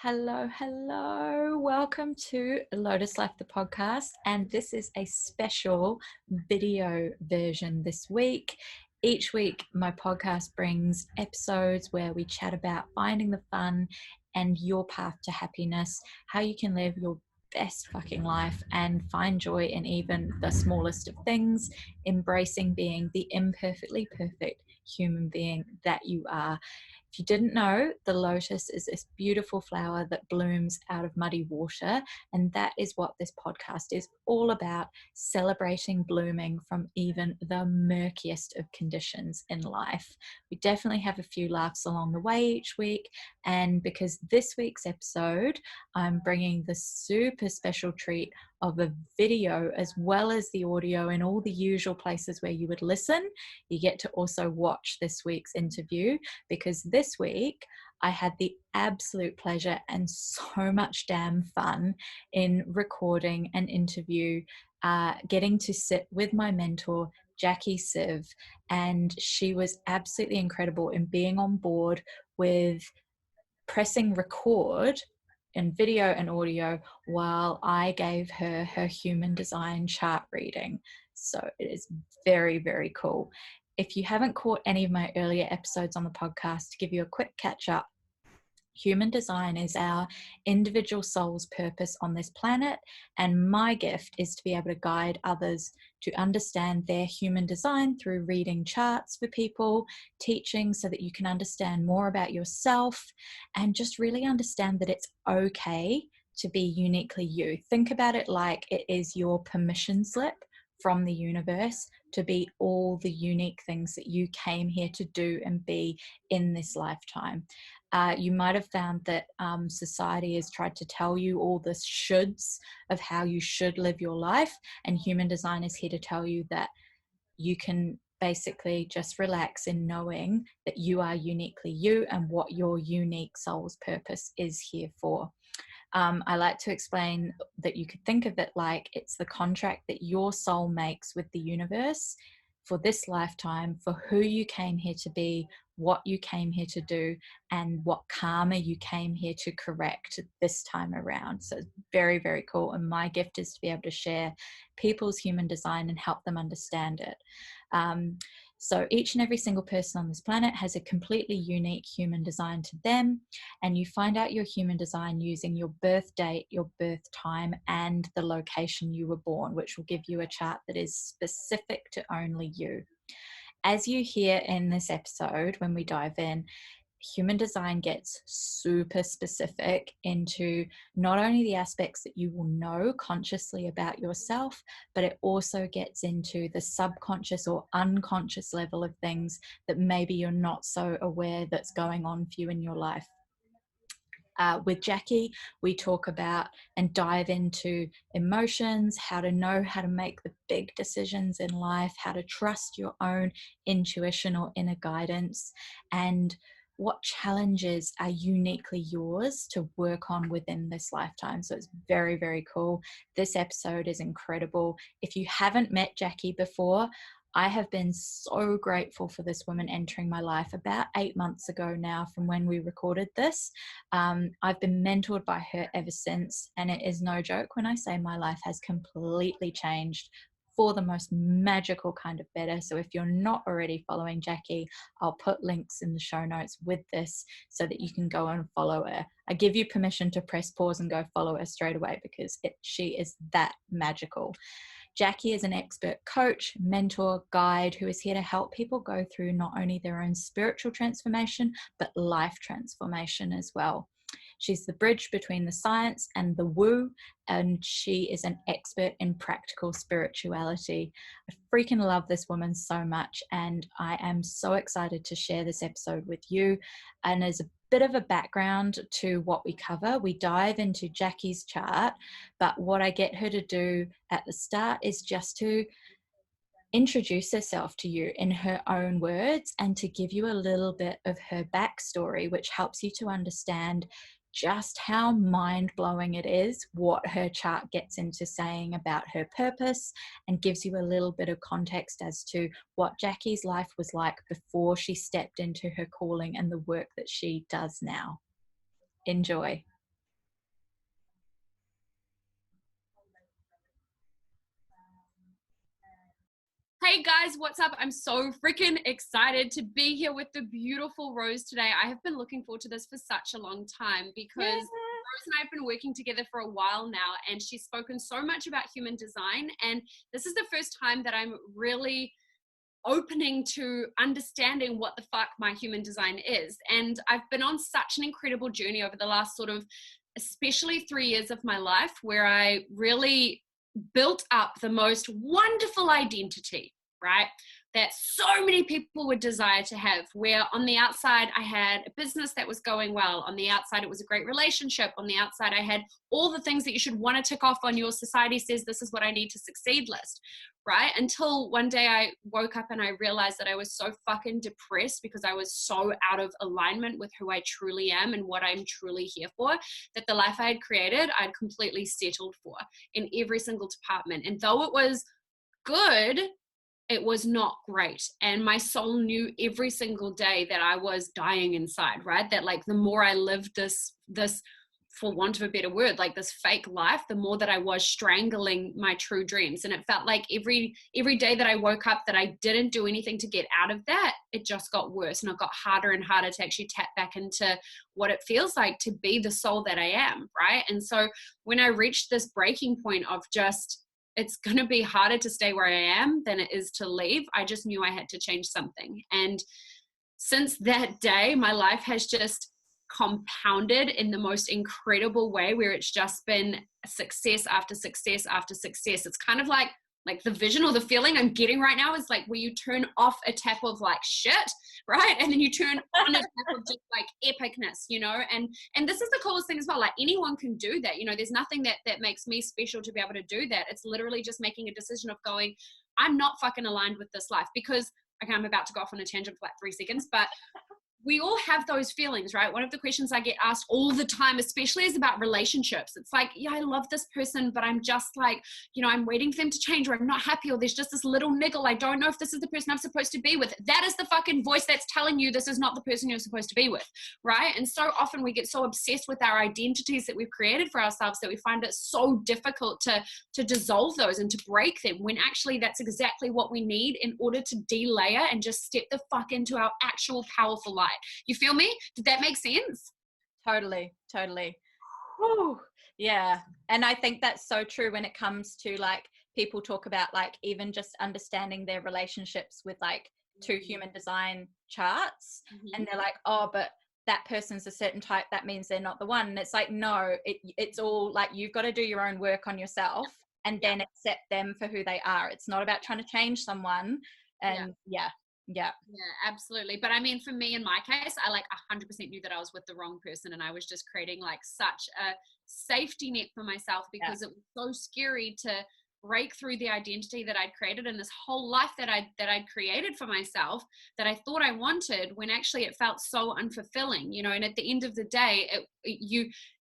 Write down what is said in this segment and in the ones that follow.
Hello. Welcome to Lotus Life, the podcast. And this is a special video version this week. Each week, my podcast brings episodes where we chat about finding the fun and your path to happiness, how you can live your best fucking life and find joy in even the smallest of things, embracing being the imperfectly perfect human being that you are. If you didn't know, the lotus is this beautiful flower that blooms out of muddy water, and that is what this podcast is all about, celebrating blooming from even the murkiest of conditions in life. We definitely have a few laughs along the way each week, and because this week's episode, I'm bringing the super special treat of a video as well as the audio in all the usual places where you would listen. You get to also watch this week's interview, because this week I had the absolute pleasure and so much damn fun in recording an interview, getting to sit with my mentor, Jacqui Sive, and she was absolutely incredible in being on board with pressing record in video and audio while I gave her human design chart reading. So it is very, very cool. If you haven't caught any of my earlier episodes on the podcast, to give you a quick catch up, human design is our individual soul's purpose on this planet, and my gift is to be able to guide others to understand their human design through reading charts for people, teaching so that you can understand more about yourself and just really understand that it's okay to be uniquely you. Think about it like it is your permission slip from the universe to be all the unique things that you came here to do and be in this lifetime. You might have found that society has tried to tell you all the shoulds of how you should live your life, and human design is here to tell you that you can basically just relax in knowing that you are uniquely you and what your unique soul's purpose is here for. I like to explain that you could think of it like it's the contract that your soul makes with the universe for this lifetime, for who you came here to be, what you came here to do, and what karma you came here to correct this time around. So it's very, very cool. And my gift is to be able to share people's human design and help them understand it. So each and every single person on this planet has a completely unique human design to them, and you find out your human design using your birth date, your birth time, and the location you were born, which will give you a chart that is specific to only you. As you hear in this episode, when we dive in, human design gets super specific into not only the aspects that you will know consciously about yourself, but it also gets into the subconscious or unconscious level of things that maybe you're not so aware that's going on for you in your life. With Jacqui, we talk about and dive into emotions, how to know how to make the big decisions in life, how to trust your own intuition or inner guidance, and what challenges are uniquely yours to work on within this lifetime. So it's very, very cool. This episode is incredible. If you haven't met Jacqui before, I have been so grateful for this woman entering my life about 8 months ago now from when we recorded this. I've been mentored by her ever since, and it is no joke when I say my life has completely changed for the most magical kind of better. So if you're not already following Jacqui, I'll put links in the show notes with this so that you can go and follow her. I give you permission to press pause and go follow her straight away, because she is that magical. Jacqui is an expert coach, mentor, guide who is here to help people go through not only their own spiritual transformation, but life transformation as well. She's the bridge between the science and the woo, and she is an expert in practical spirituality. I freaking love this woman so much, and I am so excited to share this episode with you. And as a bit of a background to what we cover, we dive into Jacqui's chart, but what I get her to do at the start is just to introduce herself to you in her own words and to give you a little bit of her backstory, which helps you to understand just how mind-blowing it is what her chart gets into saying about her purpose, and gives you a little bit of context as to what Jacqui's life was like before she stepped into her calling and the work that she does now. Enjoy. Hey guys, what's up? I'm so freaking excited to be here with the beautiful Rose today. I have been looking forward to this for such a long time because Rose and I have been working together for a while now, and she's spoken so much about human design, and this is the first time that I'm really opening to understanding what the fuck my human design is. And I've been on such an incredible journey over the last sort of especially 3 years of my life, where I really built up the most wonderful identity, right? That so many people would desire to have, where on the outside I had a business that was going well, on the outside it was a great relationship, on the outside I had all the things that you should want to tick off on your society says this is what I need to succeed list, right? Until one day I woke up and I realized that I was so fucking depressed because I was so out of alignment with who I truly am and what I'm truly here for, that the life I had created I'd completely settled for in every single department. And though it was good, it was not great. And my soul knew every single day that I was dying inside, right? That like the more I lived this, for want of a better word, like this fake life, the more that I was strangling my true dreams. And it felt like every day that I woke up that I didn't do anything to get out of that, it just got worse. And it got harder and harder to actually tap back into what it feels like to be the soul that I am, right? And so when I reached this breaking point of just, it's going to be harder to stay where I am than it is to leave, I just knew I had to change something. And since that day, my life has just compounded in the most incredible way, where it's just been success after success after success. It's kind of like the vision or the feeling I'm getting right now is like where you turn off a tap of like shit, right? And then you turn on a tap of just like epicness, you know? And this is the coolest thing as well. Like anyone can do that. You know, there's nothing that makes me special to be able to do that. It's literally just making a decision of going, I'm not fucking aligned with this life. Because, okay, I'm about to go off on a tangent for like 3 seconds, but we all have those feelings, right? One of the questions I get asked all the time, especially, is about relationships. It's like, yeah, I love this person, but I'm just like, you know, I'm waiting for them to change, or I'm not happy, or there's just this little niggle. I don't know if this is the person I'm supposed to be with. That is the fucking voice that's telling you this is not the person you're supposed to be with, right? And so often we get so obsessed with our identities that we've created for ourselves that we find it so difficult to dissolve those and to break them, when actually that's exactly what we need in order to delayer and just step the fuck into our actual powerful life. You feel me? Did that make sense? Totally. Whew. Yeah. And I think that's so true when it comes to like people talk about like even just understanding their relationships with like 2 human design charts. And they're like, oh, but that person's a certain type, that means they're not the one. And it's like, no, it's all like you've got to do your own work on yourself and then accept them for who they are. It's not about trying to change someone. And yeah, absolutely. But I mean, for me, in my case, I like 100% knew that I was with the wrong person, and I was just creating like such a safety net for myself, because it was so scary to break through the identity that I'd created and this whole life that I'd created for myself that I thought I wanted, when actually it felt so unfulfilling, you know. And at the end of the day,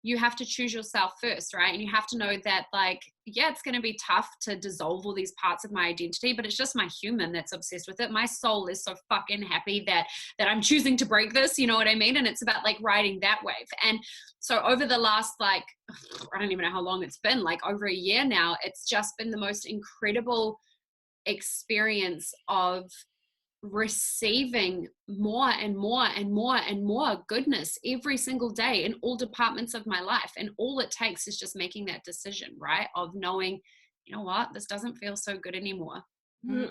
you have to choose yourself first, right? And you have to know that, like, yeah, it's going to be tough to dissolve all these parts of my identity, but it's just my human that's obsessed with it. My soul is so fucking happy that I'm choosing to break this, you know what I mean? And it's about like riding that wave. And so over the last, like, I don't even know how long it's been, like over a year now, it's just been the most incredible experience of receiving more and more and more and more goodness every single day in all departments of my life. And all it takes is just making that decision, right? Of knowing, you know what, this doesn't feel so good anymore. Be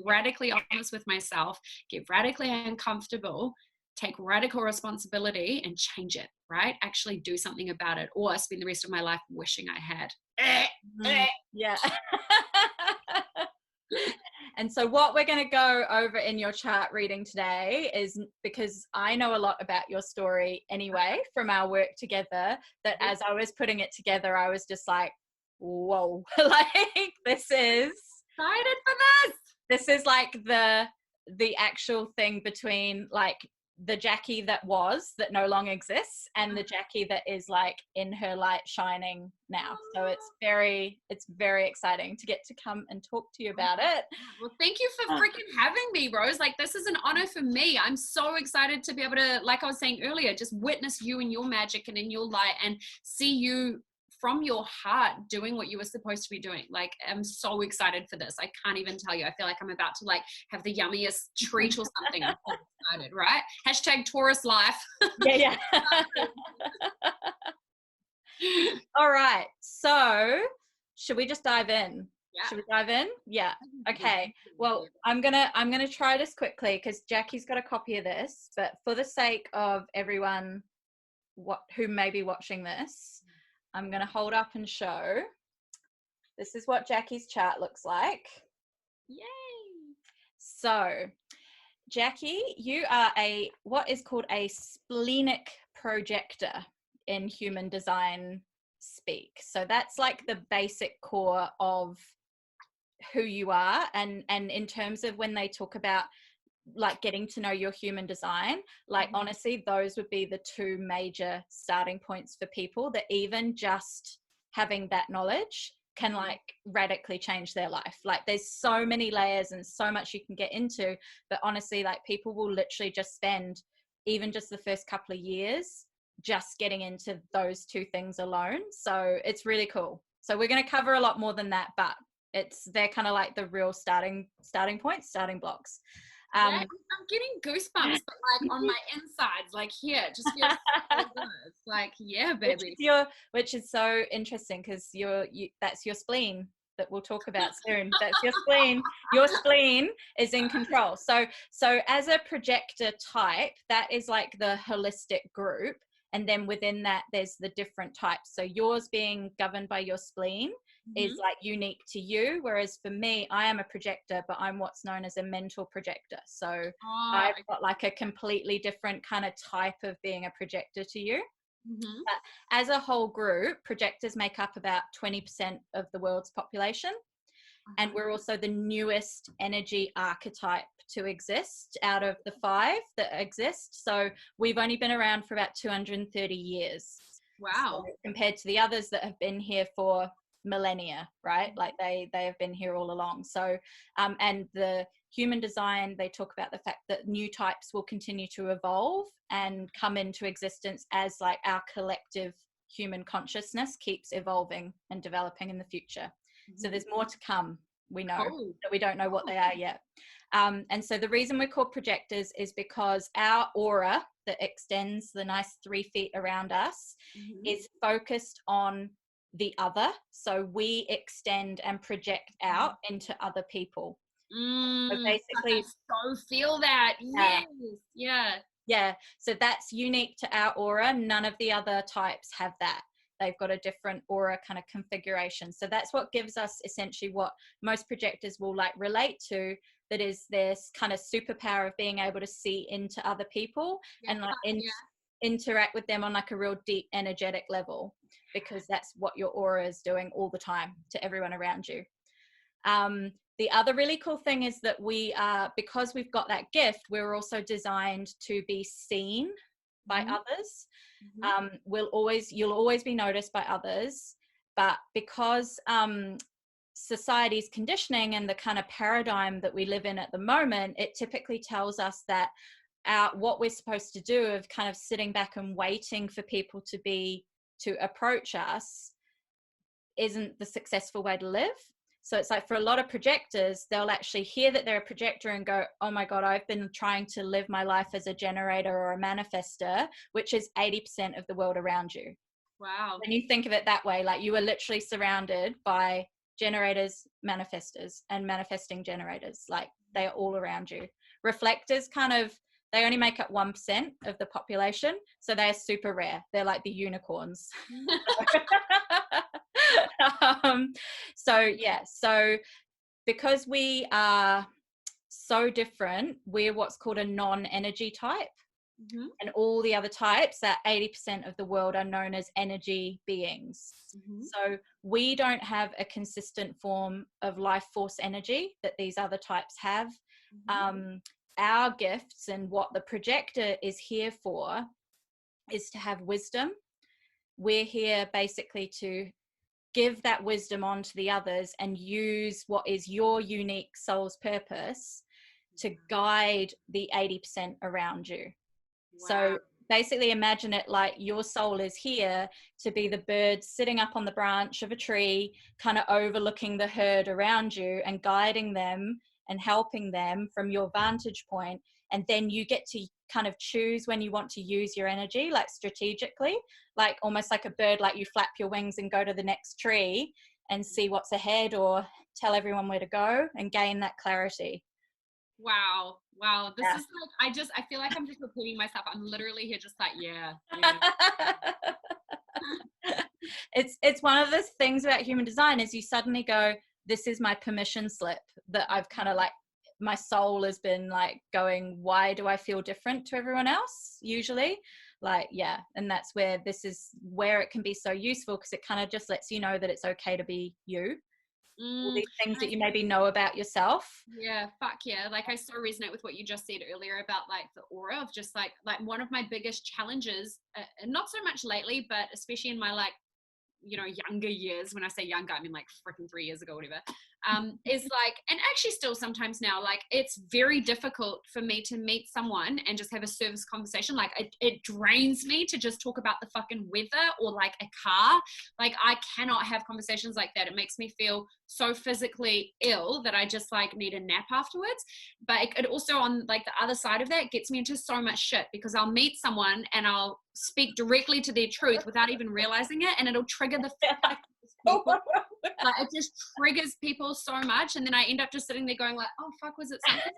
radically honest with myself, get radically uncomfortable, take radical responsibility and change it, right? Actually do something about it, or spend the rest of my life wishing I had. Yeah. And so what we're going to go over in your chart reading today is, because I know a lot about your story anyway from our work together, that as I was putting it together, I was just like, whoa, like this is Excited for this. This is like the actual thing between like the Jacqui that no longer exists, and the Jacqui that is like in her light shining now. So it's very exciting to get to come and talk to you about it. Well, thank you for freaking having me, Rose. Like, this is an honor for me. I'm so excited to be able to, like I was saying earlier, just witness you and your magic and in your light, and see you from your heart doing what you were supposed to be doing. Like, I'm so excited for this. I can't even tell you. I feel like I'm about to like have the yummiest treat or something. I'm so excited, right? Hashtag Taurus life. Yeah. All right. So should we just dive in? Yeah. Should we dive in? Yeah. Okay. Well, I'm gonna try this quickly because Jacqui's got a copy of this, but for the sake of everyone who may be watching this, I'm gonna hold up and show. This is what Jacqui's chart looks like. Yay. So, Jacqui, you are what is called a splenic projector in human design speak. So that's like the basic core of who you are, and in terms of when they talk about like getting to know your human design, like honestly those would be the two major starting points for people, that even just having that knowledge can like radically change their life. Like there's so many layers and so much you can get into, but honestly like people will literally just spend even just the first couple of years just getting into those two things alone. So it's really cool. So we're going to cover a lot more than that, but they're kind of like the real starting points, starting blocks. Yeah, I'm getting goosebumps, but like on my insides, like here, it just feels so good. It's like, yeah, baby. Which is so interesting because that's your spleen that we'll talk about soon. That's your spleen. Your spleen is in control. So as a projector type, that is like the holistic group. And then within that, there's the different types. So yours being governed by your spleen is like unique to you. Whereas for me, I am a projector, but I'm what's known as a mental projector. So I've got like a completely different kind of type of being a projector to you. But as a whole group, projectors make up about 20% of the world's population. And we're also the newest energy archetype to exist out of the 5 that exist. So we've only been around for about 230 years. Wow. So compared to the others that have been here for millennia, right? Like they have been here all along. So and the human design, they talk about the fact that new types will continue to evolve and come into existence as like our collective human consciousness keeps evolving and developing in the future. So there's more to come, we know, that we don't know what they are yet. And so the reason we're called projectors is because our aura that extends the nice 3 feet around us is focused on the other. So we extend and project out into other people. So basically, I so feel that. Yes. Yeah. So that's unique to our aura. None of the other types have that. They've got a different aura kind of configuration. So that's what gives us essentially what most projectors will like relate to, that is this kind of superpower of being able to see into other people and like interact with them on like a real deep energetic level, because that's what your aura is doing all the time to everyone around you. The other really cool thing is that we are, because we've got that gift, we're also designed to be seen by others. You'll always be noticed by others, but because society's conditioning and the kind of paradigm that we live in at the moment, it typically tells us that what we're supposed to do of kind of sitting back and waiting for people to approach us isn't the successful way to live. So it's like for a lot of projectors, they'll actually hear that they're a projector and go, oh my God, I've been trying to live my life as a generator or a manifester, which is 80% of the world around you. Wow. When you think of it that way, like you are literally surrounded by generators, manifestors, and manifesting generators. Like they are all around you. Reflectors they only make up 1% of the population. So they're super rare. They're like the unicorns. So because we are so different, we're what's called a non-energy type. And all the other types, that 80% of the world, are known as energy beings. So we don't have a consistent form of life force energy that these other types have. Our gifts and what the projector is here for is to have wisdom. We're here basically to give that wisdom on to the others and use what is your unique soul's purpose to guide the 80% around you. Wow. So basically imagine it like your soul is here to be the bird sitting up on the branch of a tree, kind of overlooking the herd around you and guiding them and helping them from your vantage point. And then you get to kind of choose when you want to use your energy, like strategically, like almost like a bird, like you flap your wings and go to the next tree and see what's ahead, or tell everyone where to go and gain that clarity. Wow. This is like, I feel like I'm just repeating myself. I'm literally here just like, yeah. It's one of the things about human design is you suddenly go, this is my permission slip that I've kind of like, my soul has been like going, why do I feel different to everyone else usually? Like, yeah. And that's where this is where it can be so useful, because it kind of just lets you know that it's okay to be you. All these things that you maybe know about yourself. Yeah, fuck yeah. Like, I so resonate with what you just said earlier about like the aura of just like one of my biggest challenges, not so much lately, but especially in my like, you know, younger years. When I say younger, I mean like freaking 3 years ago, whatever. Is like, and actually still sometimes now, like it's very difficult for me to meet someone and just have a service conversation. Like it drains me to just talk about the fucking weather or like a car. Like I cannot have conversations like that. It makes me feel so physically ill that I just like need a nap afterwards. But it also, on like the other side of that, gets me into so much shit, because I'll meet someone and I'll speak directly to their truth without even realizing it, and it'll trigger the people. Like it just triggers people so much, and then I end up just sitting there going like, oh fuck, was it something?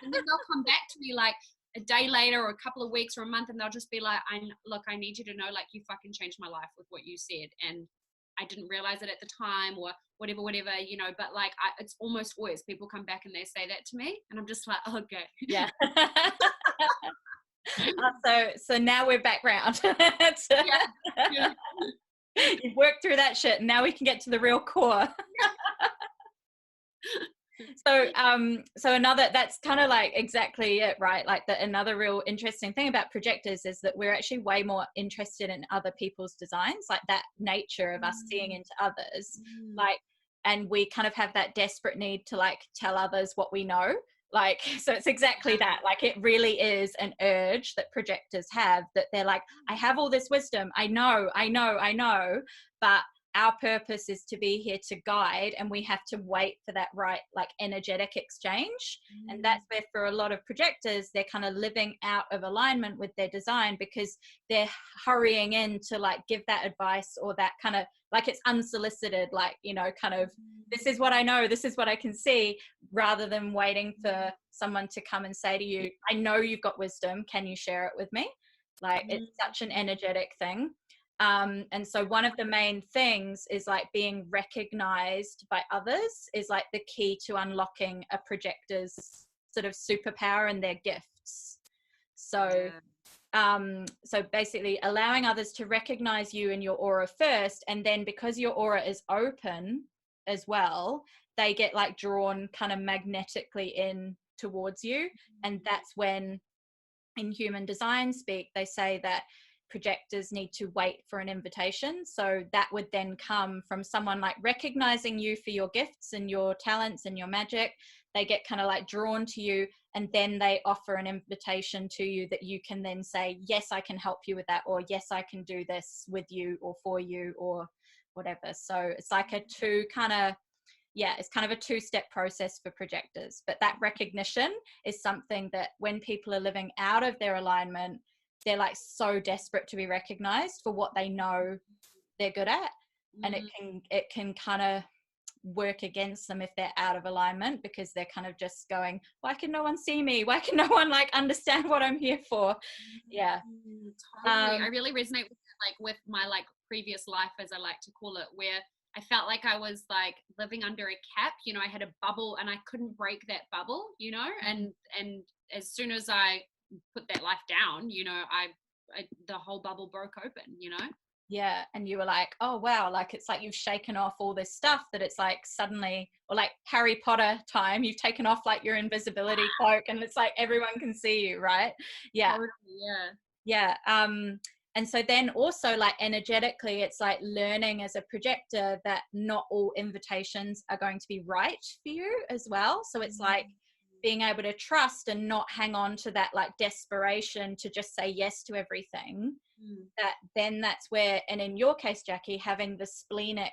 And then they'll come back to me like a day later or a couple of weeks or a month, and they'll just be like, I need you to know, like, you fucking changed my life with what you said, and I didn't realize it at the time, or whatever, you know. But like it's almost always people come back and they say that to me, and I'm just like, oh, okay. Yeah. So now we're back round. Yeah. You've worked through that shit. Now we can get to the real core. So another, that's kind of like exactly it, right? Like another real interesting thing about projectors is that we're actually way more interested in other people's designs, like that nature of us seeing into others, like, and we kind of have that desperate need to like tell others what we know. Like, so it's exactly that. Like, it really is an urge that projectors have, that they're like, I have all this wisdom. I know, but our purpose is to be here to guide, and we have to wait for that right, like, energetic exchange. And that's where for a lot of projectors, they're kind of living out of alignment with their design, because they're hurrying in to like give that advice, or that kind of like, it's unsolicited, like, you know, kind of, this is what I know, this is what I can see, rather than waiting for someone to come and say to you, I know you've got wisdom, can you share it with me? Like, it's such an energetic thing. And so one of the main things is like being recognized by others is like the key to unlocking a projector's sort of superpower and their gifts. So so basically allowing others to recognize you and your aura first, and then because your aura is open as well, they get like drawn kind of magnetically in towards you. And that's when, in human design speak, they say that projectors need to wait for an invitation. So that would then come from someone like recognizing you for your gifts and your talents and your magic. They get kind of like drawn to you, and then they offer an invitation to you that you can then say, yes, I can help you with that, or yes, I can do this with you or for you or whatever. So it's like a it's kind of a two-step process for projectors. But that recognition is something that when people are living out of their alignment, they're like so desperate to be recognized for what they know they're good at. And it can kind of work against them if they're out of alignment, because they're kind of just going, why can no one see me? Why can no one like understand what I'm here for? Yeah. Totally. I really resonate with like with my like previous life, as I like to call it, where I felt like I was like living under a cap. You know, I had a bubble and I couldn't break that bubble, you know, and as soon as I put that life down, you know, I the whole bubble broke open, you know. Yeah. And you were like, oh wow, like it's like you've shaken off all this stuff, that it's like suddenly, or like Harry Potter time, you've taken off like your invisibility cloak, and it's like everyone can see you, right? Yeah. Totally, yeah. And so then also like energetically, it's like learning as a projector that not all invitations are going to be right for you as well. So it's like being able to trust and not hang on to that like desperation to just say yes to everything, that then that's where, and in your case, Jacqui, having the splenic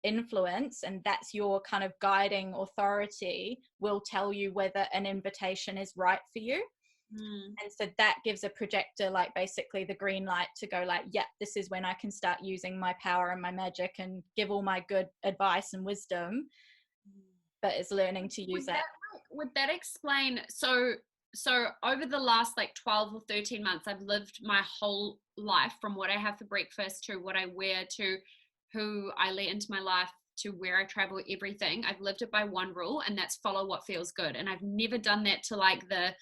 influence, and that's your kind of guiding authority, will tell you whether an invitation is right for you. And so that gives a projector like basically the green light to go like, yeah, this is when I can start using my power and my magic and give all my good advice and wisdom, but it's learning to use that. Would that explain, so over the last like 12 or 13 months, I've lived my whole life from what I have for breakfast to what I wear to who I let into my life to where I travel, everything. I've lived it by one rule, and that's follow what feels good. And I've never done that to like the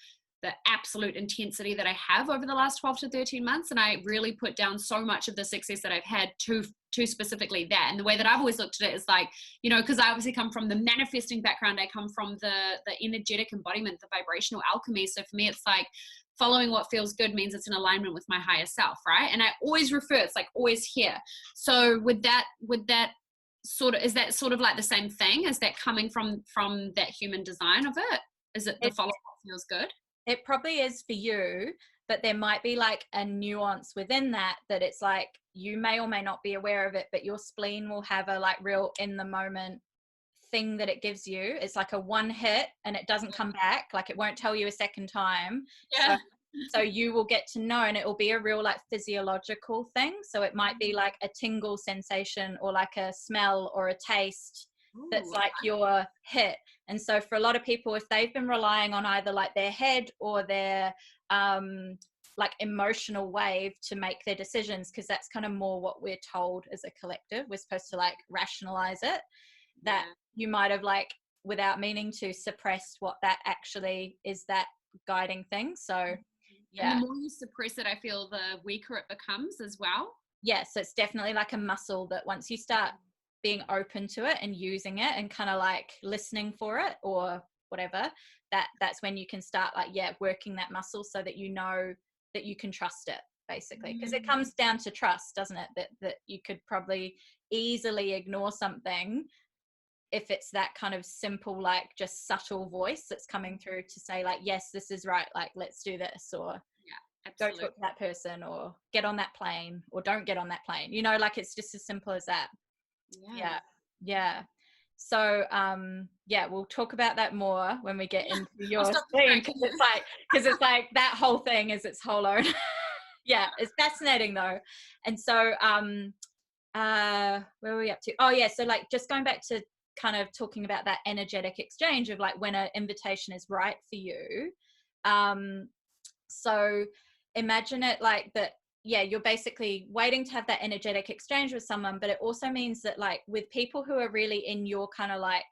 absolute intensity that I have over the last 12 to 13 months. And I really put down so much of the success that I've had to specifically that. And the way that I've always looked at it is like, you know, because I obviously come from the manifesting background, I come from the energetic embodiment, the vibrational alchemy. So for me, it's like following what feels good means it's in alignment with my higher self, right? And I always refer, it's like always here. So with that sort of, is that sort of like the same thing? Is that coming from that human design of it? Is it the follow what feels good? It probably is for you, but there might be like a nuance within that it's like you may or may not be aware of it, but your spleen will have a like real in the moment thing that it gives you. It's like a one hit and it doesn't come back. Like it won't tell you a second time. Yeah. So you will get to know, and it will be a real like physiological thing. So it might be like a tingle sensation or like a smell or a taste that's like your hit. And so for a lot of people, if they've been relying on either like their head or their like emotional wave to make their decisions, because that's kind of more what we're told as a collective, we're supposed to like rationalize it, that you might have like without meaning to suppressed what that actually is, that guiding thing. So yeah, and the more you suppress it, I feel the weaker it becomes as well. Yeah, so it's definitely like a muscle that once you start being open to it and using it and kind of like listening for it or whatever, that's when you can start like working that muscle so that you know that you can trust it, basically, because it comes down to trust, doesn't it? That you could probably easily ignore something if it's that kind of simple, like just subtle voice that's coming through to say like, yes, this is right, like let's do this, or go talk to that person, or get on that plane, or don't get on that plane, you know, like it's just as simple as that. So we'll talk about that more when we get into your thing, because it's like that whole thing is its whole own it's fascinating though. And so where were we up to? So like just going back to kind of talking about that energetic exchange of like when an invitation is right for you. So imagine it like that, you're basically waiting to have that energetic exchange with someone, but it also means that like with people who are really in your kind of like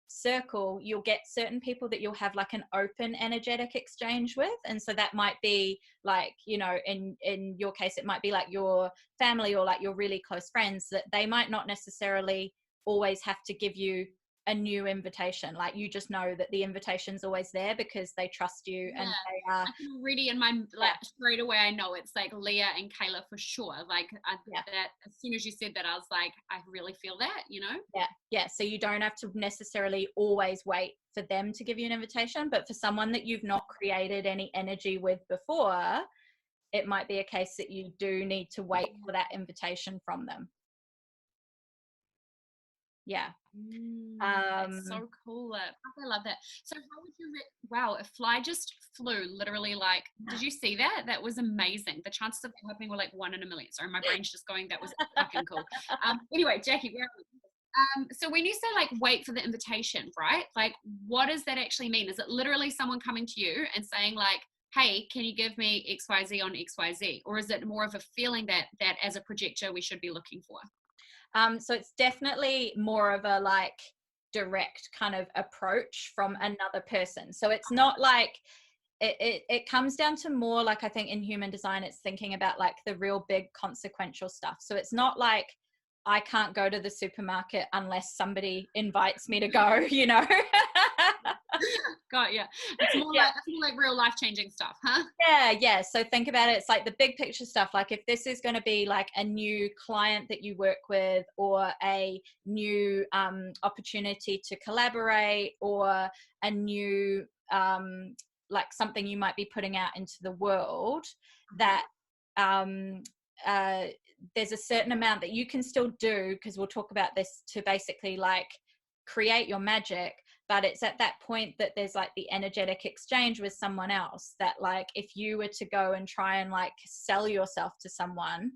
circle, you'll get certain people that you'll have like an open energetic exchange with. And so that might be like, you know, in your case, it might be like your family or like your really close friends, that they might not necessarily always have to give you a new invitation. Like you just know that the invitation's always there because they trust you and they are already in my like straight away. I know it's like Leah and Kayla for sure. Like that as soon as you said that, I was like, I really feel that, you know. So you don't have to necessarily always wait for them to give you an invitation, but for someone that you've not created any energy with before, it might be a case that you do need to wait for that invitation from them. That's so cool. I love that. So how would you wow, a fly just flew literally, like, did you see that? That was amazing. The chances of that happening were like 1 in a million. Sorry, my brain's just going, that was fucking cool. Anyway, Jacqui, where are we? So when you say like wait for the invitation, right? Like what does that actually mean? Is it literally someone coming to you and saying like, hey, can you give me XYZ on XYZ? Or is it more of a feeling that as a projector we should be looking for? So it's definitely more of a like direct kind of approach from another person. So it's not like it comes down to more like, I think in human design, it's thinking about like the real big consequential stuff. So it's not like I can't go to the supermarket unless somebody invites me to go, you know. Got you. It's more like real life-changing stuff, huh? So think about it, it's like the big picture stuff. Like if this is going to be like a new client that you work with, or a new opportunity to collaborate, or a new like something you might be putting out into the world, that there's a certain amount that you can still do, because we'll talk about this, to basically like create your magic. But it's at that point that there's like the energetic exchange with someone else, that like if you were to go and try and like sell yourself to someone,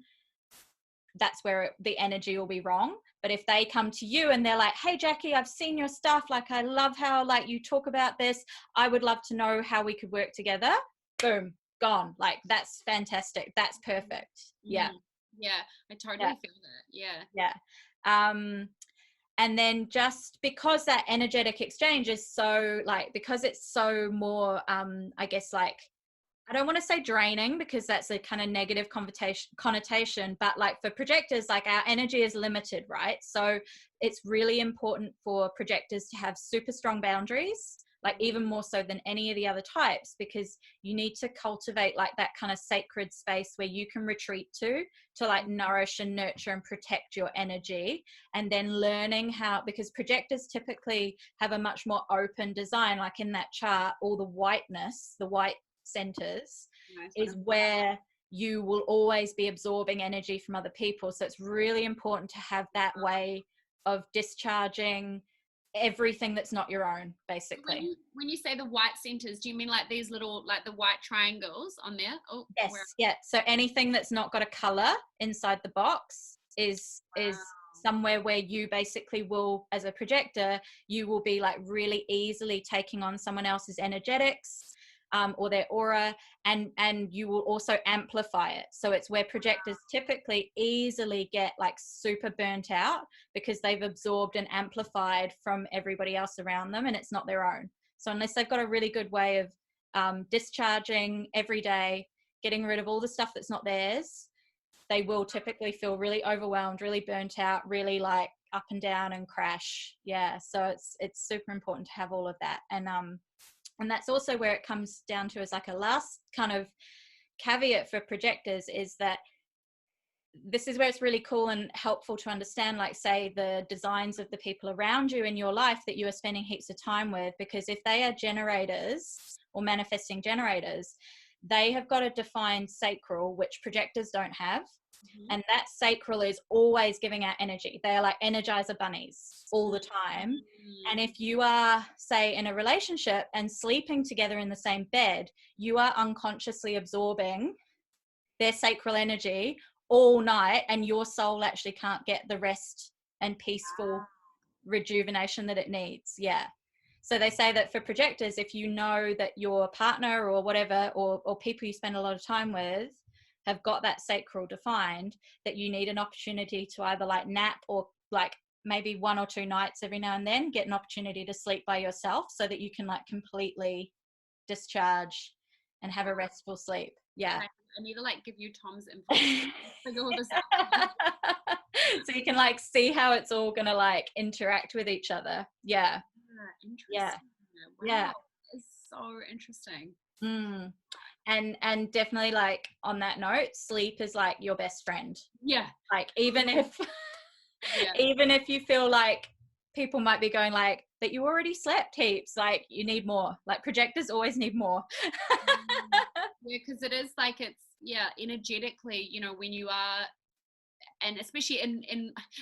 that's where the energy will be wrong. But if they come to you and they're like, hey Jacqui, I've seen your stuff, like I love how like you talk about this, I would love to know how we could work together, boom, gone. Like that's fantastic, that's perfect. Yeah. Yeah, I totally feel that. Yeah. And then just because that energetic exchange is so like, because it's so more I guess like, I don't want to say draining, because that's a kind of negative connotation, but like for projectors, like our energy is limited, right? So it's really important for projectors to have super strong boundaries, like even more so than any of the other types, because you need to cultivate like that kind of sacred space where you can retreat to like nourish and nurture and protect your energy. And then learning how, because projectors typically have a much more open design, like in that chart, all the whiteness, the white centers is where you will always be absorbing energy from other people. So it's really important to have that way of discharging everything that's not your own, basically. When you say the white centers, do you mean like these little, like the white triangles on there? Oh, yes. Yeah, so anything that's not got a color inside the box is somewhere where you basically will, as a projector, you will be like really easily taking on someone else's energetics or their aura, and you will also amplify it. So it's where projectors typically easily get like super burnt out, because they've absorbed and amplified from everybody else around them, and it's not their own. So unless they've got a really good way of discharging every day, getting rid of all the stuff that's not theirs, they will typically feel really overwhelmed, really burnt out, really like up and down and crash. Yeah, so it's super important to have all of that. And that's also where it comes down to, as like a last kind of caveat for projectors, is that this is where it's really cool and helpful to understand, like say the designs of the people around you in your life that you are spending heaps of time with, because if they are generators or manifesting generators, they have got a defined sacral, which projectors don't have. And that sacral is always giving out energy. They are like energizer bunnies all the time. And if you are, say, in a relationship and sleeping together in the same bed, you are unconsciously absorbing their sacral energy all night, and your soul actually can't get the rest and peaceful rejuvenation that it needs. Yeah. So they say that for projectors, if you know that your partner or whatever, or people you spend a lot of time with, have got that sacral defined, that you need an opportunity to either like nap, or like maybe 1 or 2 nights every now and then get an opportunity to sleep by yourself, so that you can like completely discharge and have a restful sleep. Yeah. I need to like give you Tom's info. Figure all this out. So you can like see how it's all gonna like interact with each other. Yeah. Yeah. Wow. Yeah. It's so interesting. And definitely, like on that note, sleep is like your best friend. Yeah. Like even if even if you feel like people might be going like that, you already slept heaps, like you need more. Like projectors always need more. Yeah, because it is like, it's energetically, you know, when you are, and especially in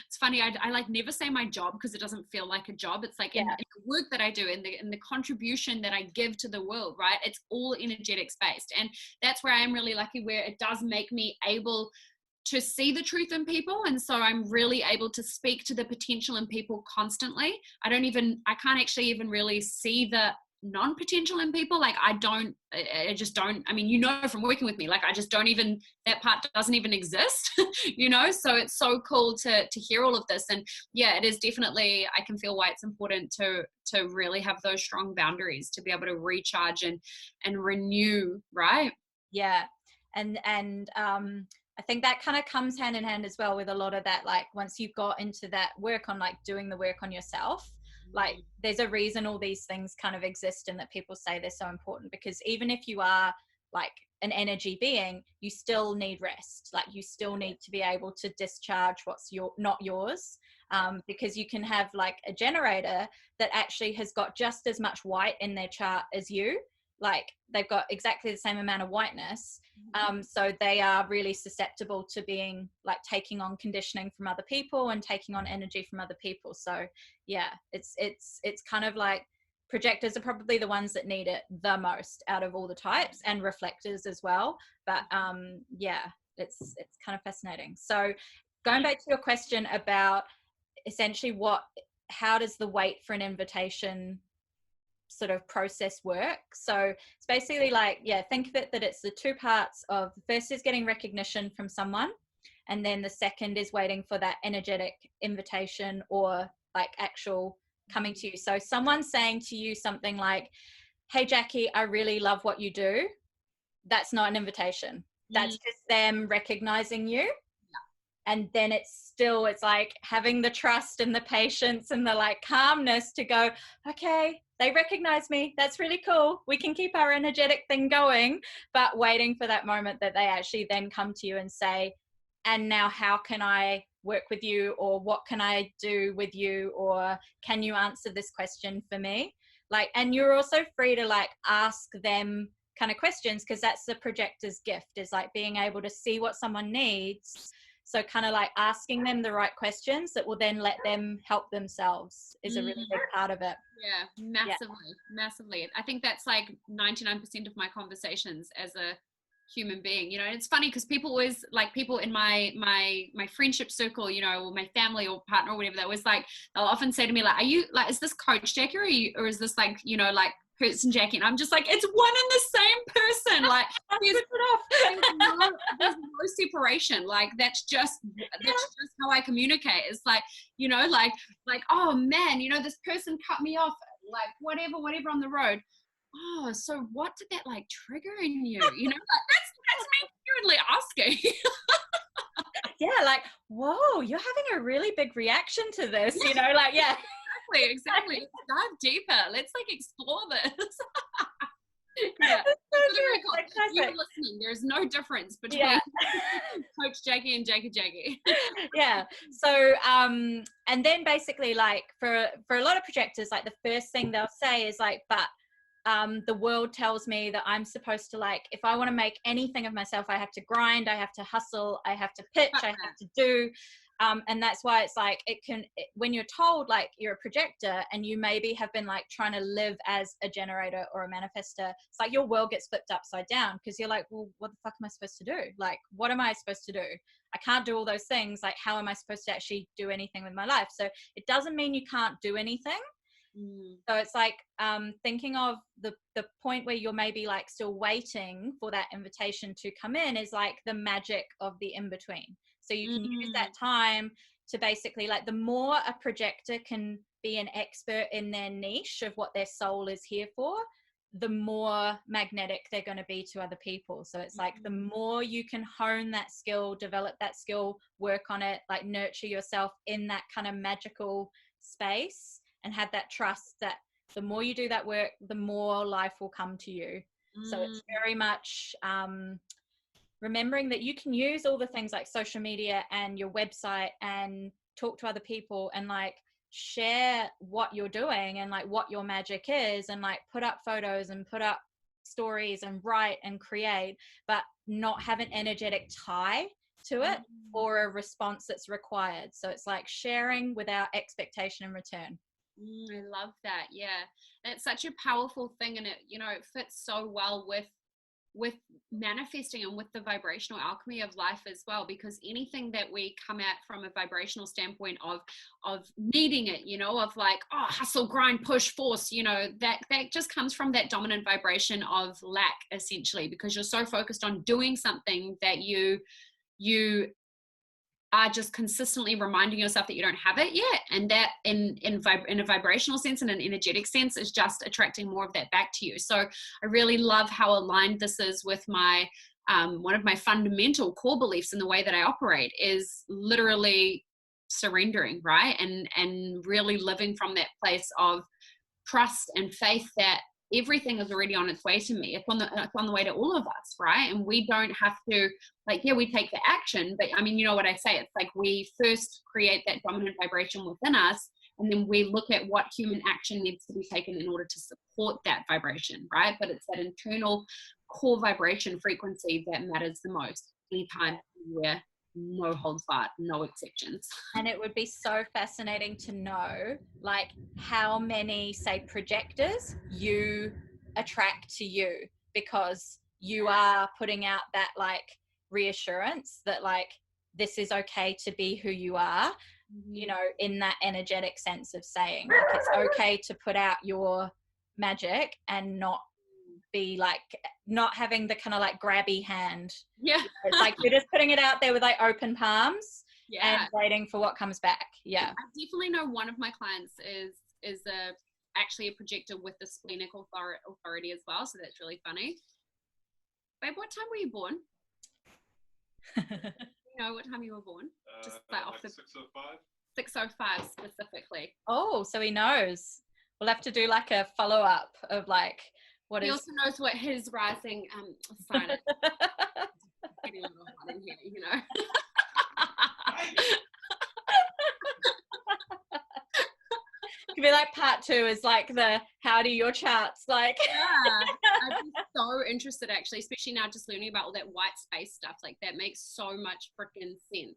it's funny, I like never say my job, because it doesn't feel like a job. It's like in the work that I do, in the contribution that I give to the world, right? It's all energetics based, and that's where I'm really lucky, where it does make me able to see the truth in people. And so I'm really able to speak to the potential in people constantly. I can't actually even really see the non-potential in people. Like I just don't, I mean, you know, from working with me, like I just don't even, that part doesn't even exist, you know? So it's so cool to hear all of this. And yeah, it is definitely, I can feel why it's important to really have those strong boundaries, to be able to recharge and renew, right? Yeah. And I think that kind of comes hand in hand as well with a lot of that, like once you've got into that work on like doing the work on yourself, like there's a reason all these things kind of exist, and that people say they're so important, because even if you are like an energy being, you still need rest. Like you still need to be able to discharge what's not yours, because you can have like a generator that actually has got just as much white in their chart as you. Like they've got exactly the same amount of whiteness, so they are really susceptible to being like taking on conditioning from other people and taking on energy from other people. So yeah, it's kind of like projectors are probably the ones that need it the most out of all the types, and reflectors as well. But yeah, it's kind of fascinating. So going back to your question about essentially how does the wait for an invitation sort of process work. So it's basically like, yeah, think of it that it's the two parts of, the first is getting recognition from someone, and then the second is waiting for that energetic invitation or like actual coming to you. So someone saying to you something like, hey Jacqui, I really love what you do, that's not an invitation. That's just them recognizing you. And then it's like having the trust and the patience and the like calmness to go, okay, they recognize me, that's really cool, we can keep our energetic thing going, but waiting for that moment that they actually then come to you and say, and now how can I work with you, or what can I do with you, or can you answer this question for me? Like, and you're also free to like ask them kind of questions, because that's the projector's gift, is like being able to see what someone needs. So kind of like asking them the right questions that will then let them help themselves is a really big part of it. Yeah, massively. I think that's like 99% of my conversations as a human being. You know, it's funny because people always, like, people in my friendship circle, you know, or my family or partner or whatever, that was like, they'll often say to me like, are you like, is this coach Jacqui, or is this like, you know, like person Jacqui? And I'm just like, it's one and the same person. Like there's no separation. Like that's just how I communicate. It's like, you know, like oh man, you know, this person cut me off, like whatever on the road. Oh, so what did that like trigger in you? You know, like that's me currently asking. Yeah, like, whoa, you're having a really big reaction to this, you know, like, yeah. Exactly. Let's dive deeper. Let's like explore this. Yeah. So true. You're listening. There's no difference between Coach Jacqui and Jacqui. Yeah. So and then basically like for a lot of projectors, like the first thing they'll say is like, but the world tells me that I'm supposed to, like, if I want to make anything of myself, I have to grind, I have to hustle, I have to pitch, I have to do. And that's why it's like, when you're told like you're a projector and you maybe have been like trying to live as a generator or a manifestor, it's like your world gets flipped upside down, because you're like, well, what the fuck am I supposed to do? Like, what am I supposed to do? I can't do all those things. Like, how am I supposed to actually do anything with my life? So it doesn't mean you can't do anything. So it's like thinking of the point where you're maybe like still waiting for that invitation to come in is like the magic of the in-between. So you can use that time to basically, like, the more a projector can be an expert in their niche of what their soul is here for, the more magnetic they're going to be to other people. So it's like the more you can hone that skill, develop that skill, work on it, like nurture yourself in that kind of magical space, and have that trust that the more you do that work, the more life will come to you. So it's very much remembering that you can use all the things like social media and your website and talk to other people and like share what you're doing and like what your magic is, and like put up photos and put up stories and write and create, but not have an energetic tie to it or a response that's required. So it's like sharing without expectation in return. I love that. Yeah, it's such a powerful thing, and it, you know, it fits so well with manifesting and with the vibrational alchemy of life as well, because anything that we come at from a vibrational standpoint of needing it, you know, of like, oh, hustle, grind, push, force, you know, that just comes from that dominant vibration of lack, essentially, because you're so focused on doing something that you are just consistently reminding yourself that you don't have it yet, and that in a vibrational sense and an energetic sense is just attracting more of that back to you. So I really love how aligned this is with my one of my fundamental core beliefs in the way that I operate is literally surrendering, right? And really living from that place of trust and faith that everything is already on its way to me. It's on the way to all of us, right? And we don't have to, like, yeah, we take the action, but I mean, you know what I say? It's like we first create that dominant vibration within us, and then we look at what human action needs to be taken in order to support that vibration, right? But it's that internal core vibration frequency that matters the most, anytime, anywhere, no holds barred, no exceptions. And it would be so fascinating to know, like, how many, say, projectors you attract to you, because you are putting out that, like, reassurance that, like, this is okay to be who you are, you know, in that energetic sense of saying, like, it's okay to put out your magic and not be like, not having the kind of like grabby hand. Yeah. It's like you're just putting it out there with like open palms, yeah, and waiting for what comes back. Yeah. I definitely know one of my clients is actually a projector with the Splenic authority as well, so that's really funny. Babe, what time were you born? You know what time you were born? Just like off the 6:05. 6:05 specifically. Oh, so he knows. We'll have to do like a follow-up of like what he is. also knows what his rising sign is. Getting a little hot in here, you know. Could be like part 2 is like the how do your charts like. Yeah, I'd be so interested actually, especially now just learning about all that white space stuff. Like that makes so much freaking sense.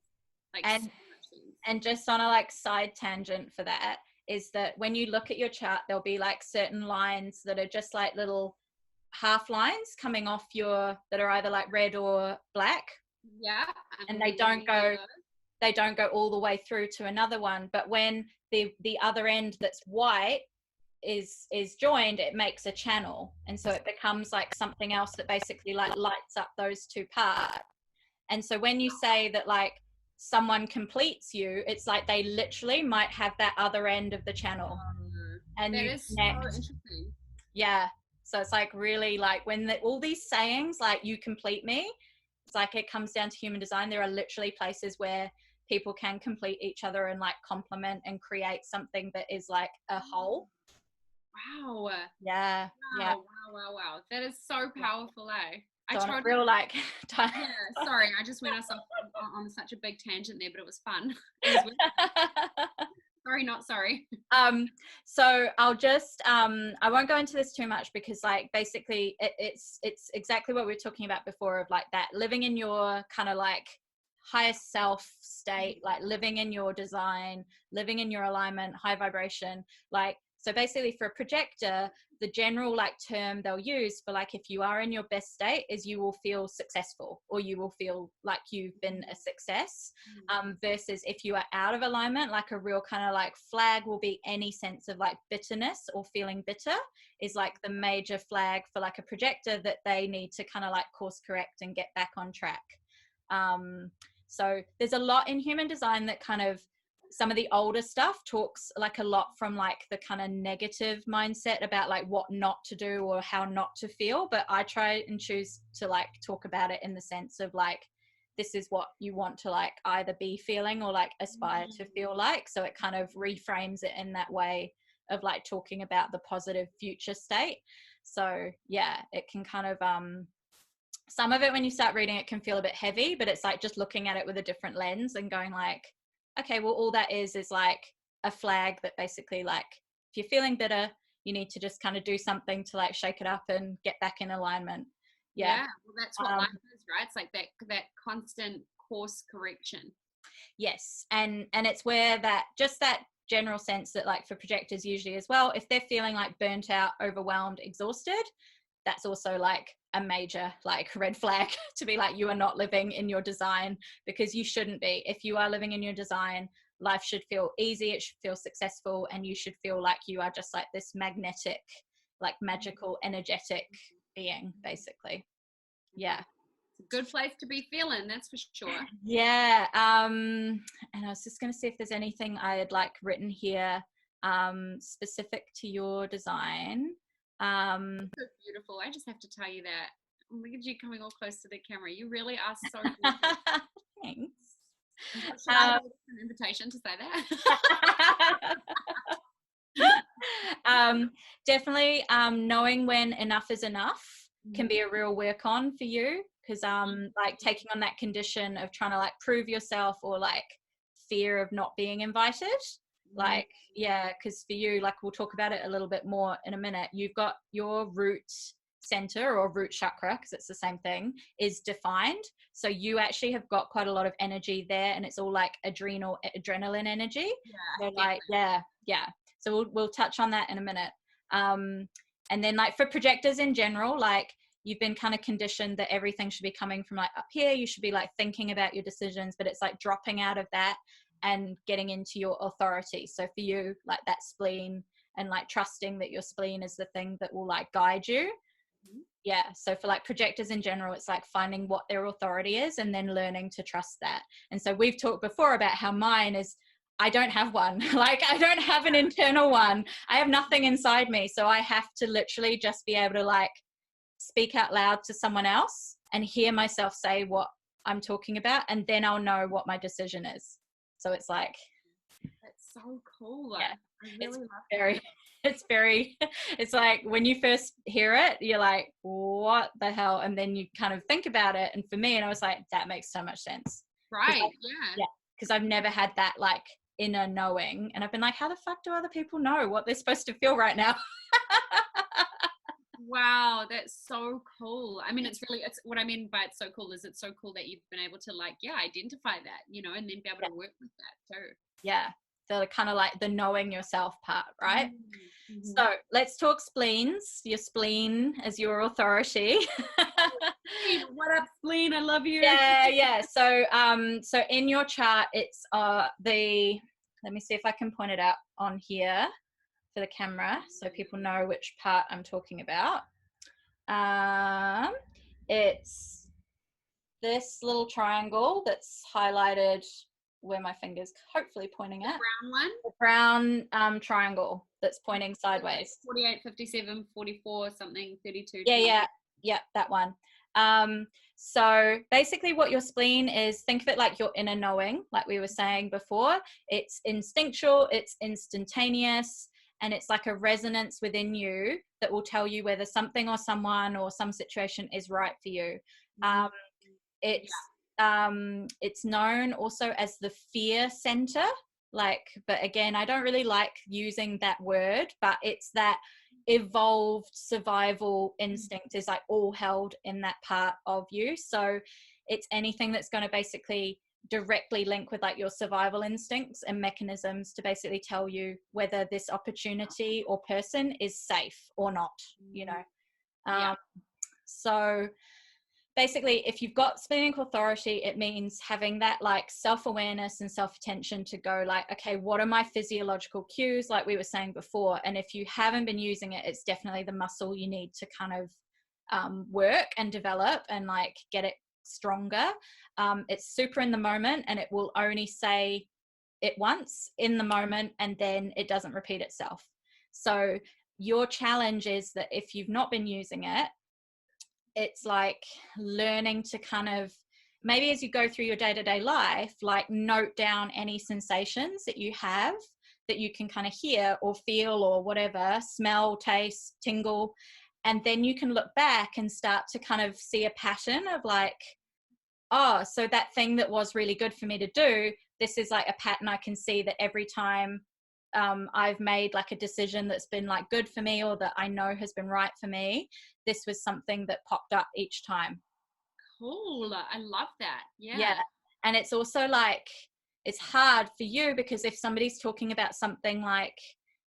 Like And so much sense. And just on a like side tangent for that is that when you look at your chart, there'll be like certain lines that are just like little half lines coming off your, that are either like red or black. Yeah. And they don't go all the way through to another one. But when the other end that's white is joined, it makes a channel. And so it becomes like something else that basically like lights up those two parts. And so when you say that like someone completes you, it's like they literally might have that other end of the channel. And that you is connect. so interesting. Yeah. So it's like really like when all these sayings like you complete me, it's like it comes down to human design. There are literally places where people can complete each other and like complement and create something that is like a whole. Wow. Yeah. Yeah. Wow. That is so powerful, eh? So on a real like time. Yeah, sorry, I just went off on such a big tangent there, but it was fun. It was sorry, not sorry. So I'll just I won't go into this too much because like basically it's exactly what we were talking about before of like that living in your kind of like highest self state, like living in your design, living in your alignment, high vibration. Like, so basically for a projector, the general like term they'll use for like if you are in your best state is you will feel successful, or you will feel like you've been a success, versus if you are out of alignment, like a real kind of like flag will be any sense of like bitterness or feeling bitter is like the major flag for like a projector that they need to kind of like course correct and get back on track. So there's a lot in human design that kind of, some of the older stuff talks like a lot from like the kind of negative mindset about like what not to do or how not to feel, but I try and choose to like talk about it in the sense of like this is what you want to like either be feeling or like aspire to feel like, so it kind of reframes it in that way of like talking about the positive future state. So yeah, it can kind of some of it when you start reading it can feel a bit heavy, but it's like just looking at it with a different lens and going like, okay, well, all that is like a flag that basically like, if you're feeling bitter, you need to just kind of do something to like shake it up and get back in alignment. Yeah. Well, that's what life is, right? It's like that constant course correction. Yes. And it's where that, just that general sense that like for projectors usually as well, if they're feeling like burnt out, overwhelmed, exhausted, that's also like a major like red flag to be like, you are not living in your design, because you shouldn't be. If you are living in your design, life should feel easy, it should feel successful, and you should feel like you are just like this magnetic, like magical, energetic being, basically. Yeah. It's a good place to be feeling, that's for sure. Yeah. And I was just going to see if there's anything I had like written here specific to your design. So beautiful. I just have to tell you that. Look at you coming all close to the camera. You really are so beautiful. Thanks. Should I have an invitation to say that? Definitely knowing when enough is enough can be a real work on for you, because like taking on that condition of trying to like prove yourself, or like fear of not being invited, like yeah, because for you, like we'll talk about it a little bit more in a minute, you've got your root center or root chakra, because it's the same thing, is defined. So you actually have got quite a lot of energy there, and it's all like adrenaline energy. So like yeah. So we'll touch on that in a minute. And then like for projectors in general, like you've been kind of conditioned that everything should be coming from like up here. You should be like thinking about your decisions, but it's like dropping out of that and getting into your authority. So for you, like that spleen, and like trusting that your spleen is the thing that will like guide you. Yeah. So for like projectors in general, it's like finding what their authority is and then learning to trust that. And so we've talked before about how mine is, I don't have one. Like I don't have an internal one. I have nothing inside me. So I have to literally just be able to like speak out loud to someone else and hear myself say what I'm talking about, and then I'll know what my decision is. So it's like, that's so cool. Yeah, I really love very that. it's like when you first hear it, you're like, what the hell? And then you kind of think about it. And for me, and I was like, that makes so much sense. Right. Yeah. Because I've never had that like inner knowing. And I've been like, how the fuck do other people know what they're supposed to feel right now? Wow, that's so cool. I mean, it's what I mean by it's so cool is it's so cool that you've been able to like, identify that, and then be able to work with that too. Yeah. So kind of like the knowing yourself part, right? Mm-hmm. So let's talk spleens. Your spleen as your authority. What up, spleen? I love you. Yeah. So so in your chart, it's let me see if I can point it out on here for the camera so people know which part I'm talking about. It's this little triangle that's highlighted where my finger's hopefully pointing at. Brown one? The brown triangle that's pointing sideways. 48, 57, 44, something, 32. Yeah, that one. So basically what your spleen is, think of it like your inner knowing, like we were saying before. It's instinctual, it's instantaneous, and it's like a resonance within you that will tell you whether something or someone or some situation is right for you. It's known also as the fear center, like, but again, I don't really like using that word, but it's that evolved survival instinct is like all held in that part of you. So it's anything that's going to basically directly link with like your survival instincts and mechanisms to basically tell you whether this opportunity or person is safe or not, so basically, if you've got splenic authority, it means having that like self-awareness and self-attention to go like, okay, what are my physiological cues, like we were saying before? And if you haven't been using it, it's definitely the muscle you need to kind of work and develop and like get it stronger. It's super in the moment, and it will only say it once in the moment, and then it doesn't repeat itself. So your challenge is that if you've not been using it, it's like learning to kind of, maybe as you go through your day-to-day life, like note down any sensations that you have that you can kind of hear or feel or whatever, smell, taste, tingle. And then you can look back and start to kind of see a pattern of like, oh, so that thing that was really good for me to do, this is like a pattern I can see that every time I've made like a decision that's been like good for me or that I know has been right for me, this was something that popped up each time. Cool. I love that. Yeah. And it's also like, it's hard for you because if somebody's talking about something like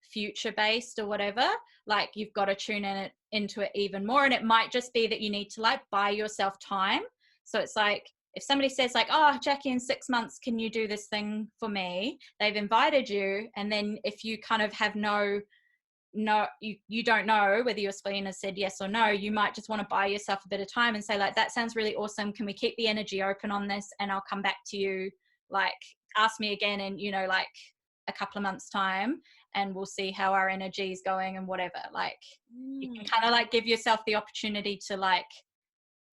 future based or whatever, like you've got to tune into it even more. And it might just be that you need to like buy yourself time. So it's like, if somebody says like, oh, Jacqui, in 6 months, can you do this thing for me? They've invited you. And then if you kind of have you don't know whether your spleen has said yes or no, you might just want to buy yourself a bit of time and say like, that sounds really awesome. Can we keep the energy open on this? And I'll come back to you, like ask me again in, like a couple of months time, and we'll see how our energy is going and whatever. Like you can kind of like give yourself the opportunity to like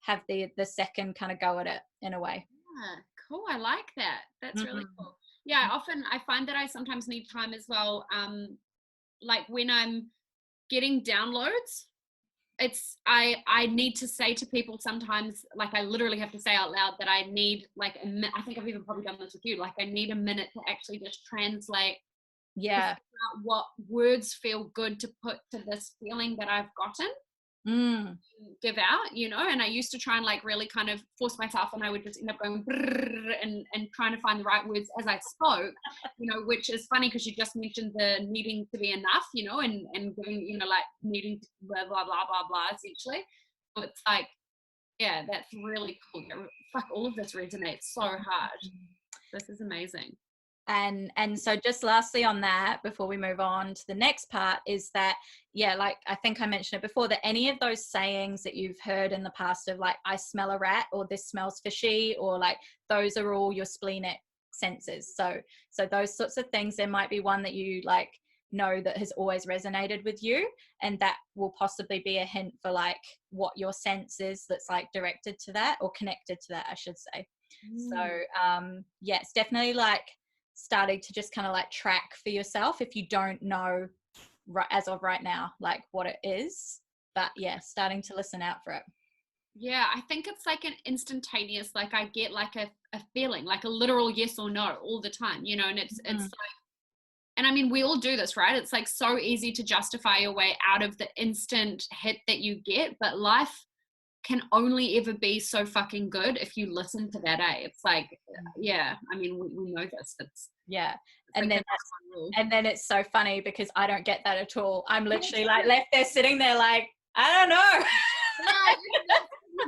have the second kind of go at it in a way. Yeah, cool. I like that. That's really cool. Yeah, often I find that I sometimes need time as well. like when I'm getting downloads, it's I need to say to people sometimes, like I literally have to say out loud that I need like I think I've even probably done this with you, like I need a minute to actually just translate, to figure out what words feel good to put to this feeling that I've gotten, give out, you know. And I used to try and like really kind of force myself, and I would just end up going and trying to find the right words as I spoke, you know, which is funny because you just mentioned the needing to be enough, you know, and giving, you know, like needing to blah blah blah blah blah essentially. So it's like, yeah, that's really cool. Fuck, all of this resonates so hard. This is amazing. And so just lastly on that, before we move on to the next part, is that, yeah, like I think I mentioned it before, that any of those sayings that you've heard in the past of like, I smell a rat, or this smells fishy, or like, those are all your splenic senses. So those sorts of things, there might be one that you like know that has always resonated with you, and that will possibly be a hint for like what your sense is that's like directed to that, or connected to that, I should say. So yeah, it's definitely like starting to just kind of like track for yourself if you don't know right as of right now like what it is, but yeah, starting to listen out for it. Yeah, I think it's like an instantaneous, like I get like a feeling, like a literal yes or no all the time, you know. And it's like, and I mean, we all do this, right? It's like so easy to justify your way out of the instant hit that you get, but life can only ever be so fucking good if you listen to that. It's like, yeah, I mean, we know this. It's and like then it's so funny because I don't get that at all. I'm literally like left there sitting there like, I don't know.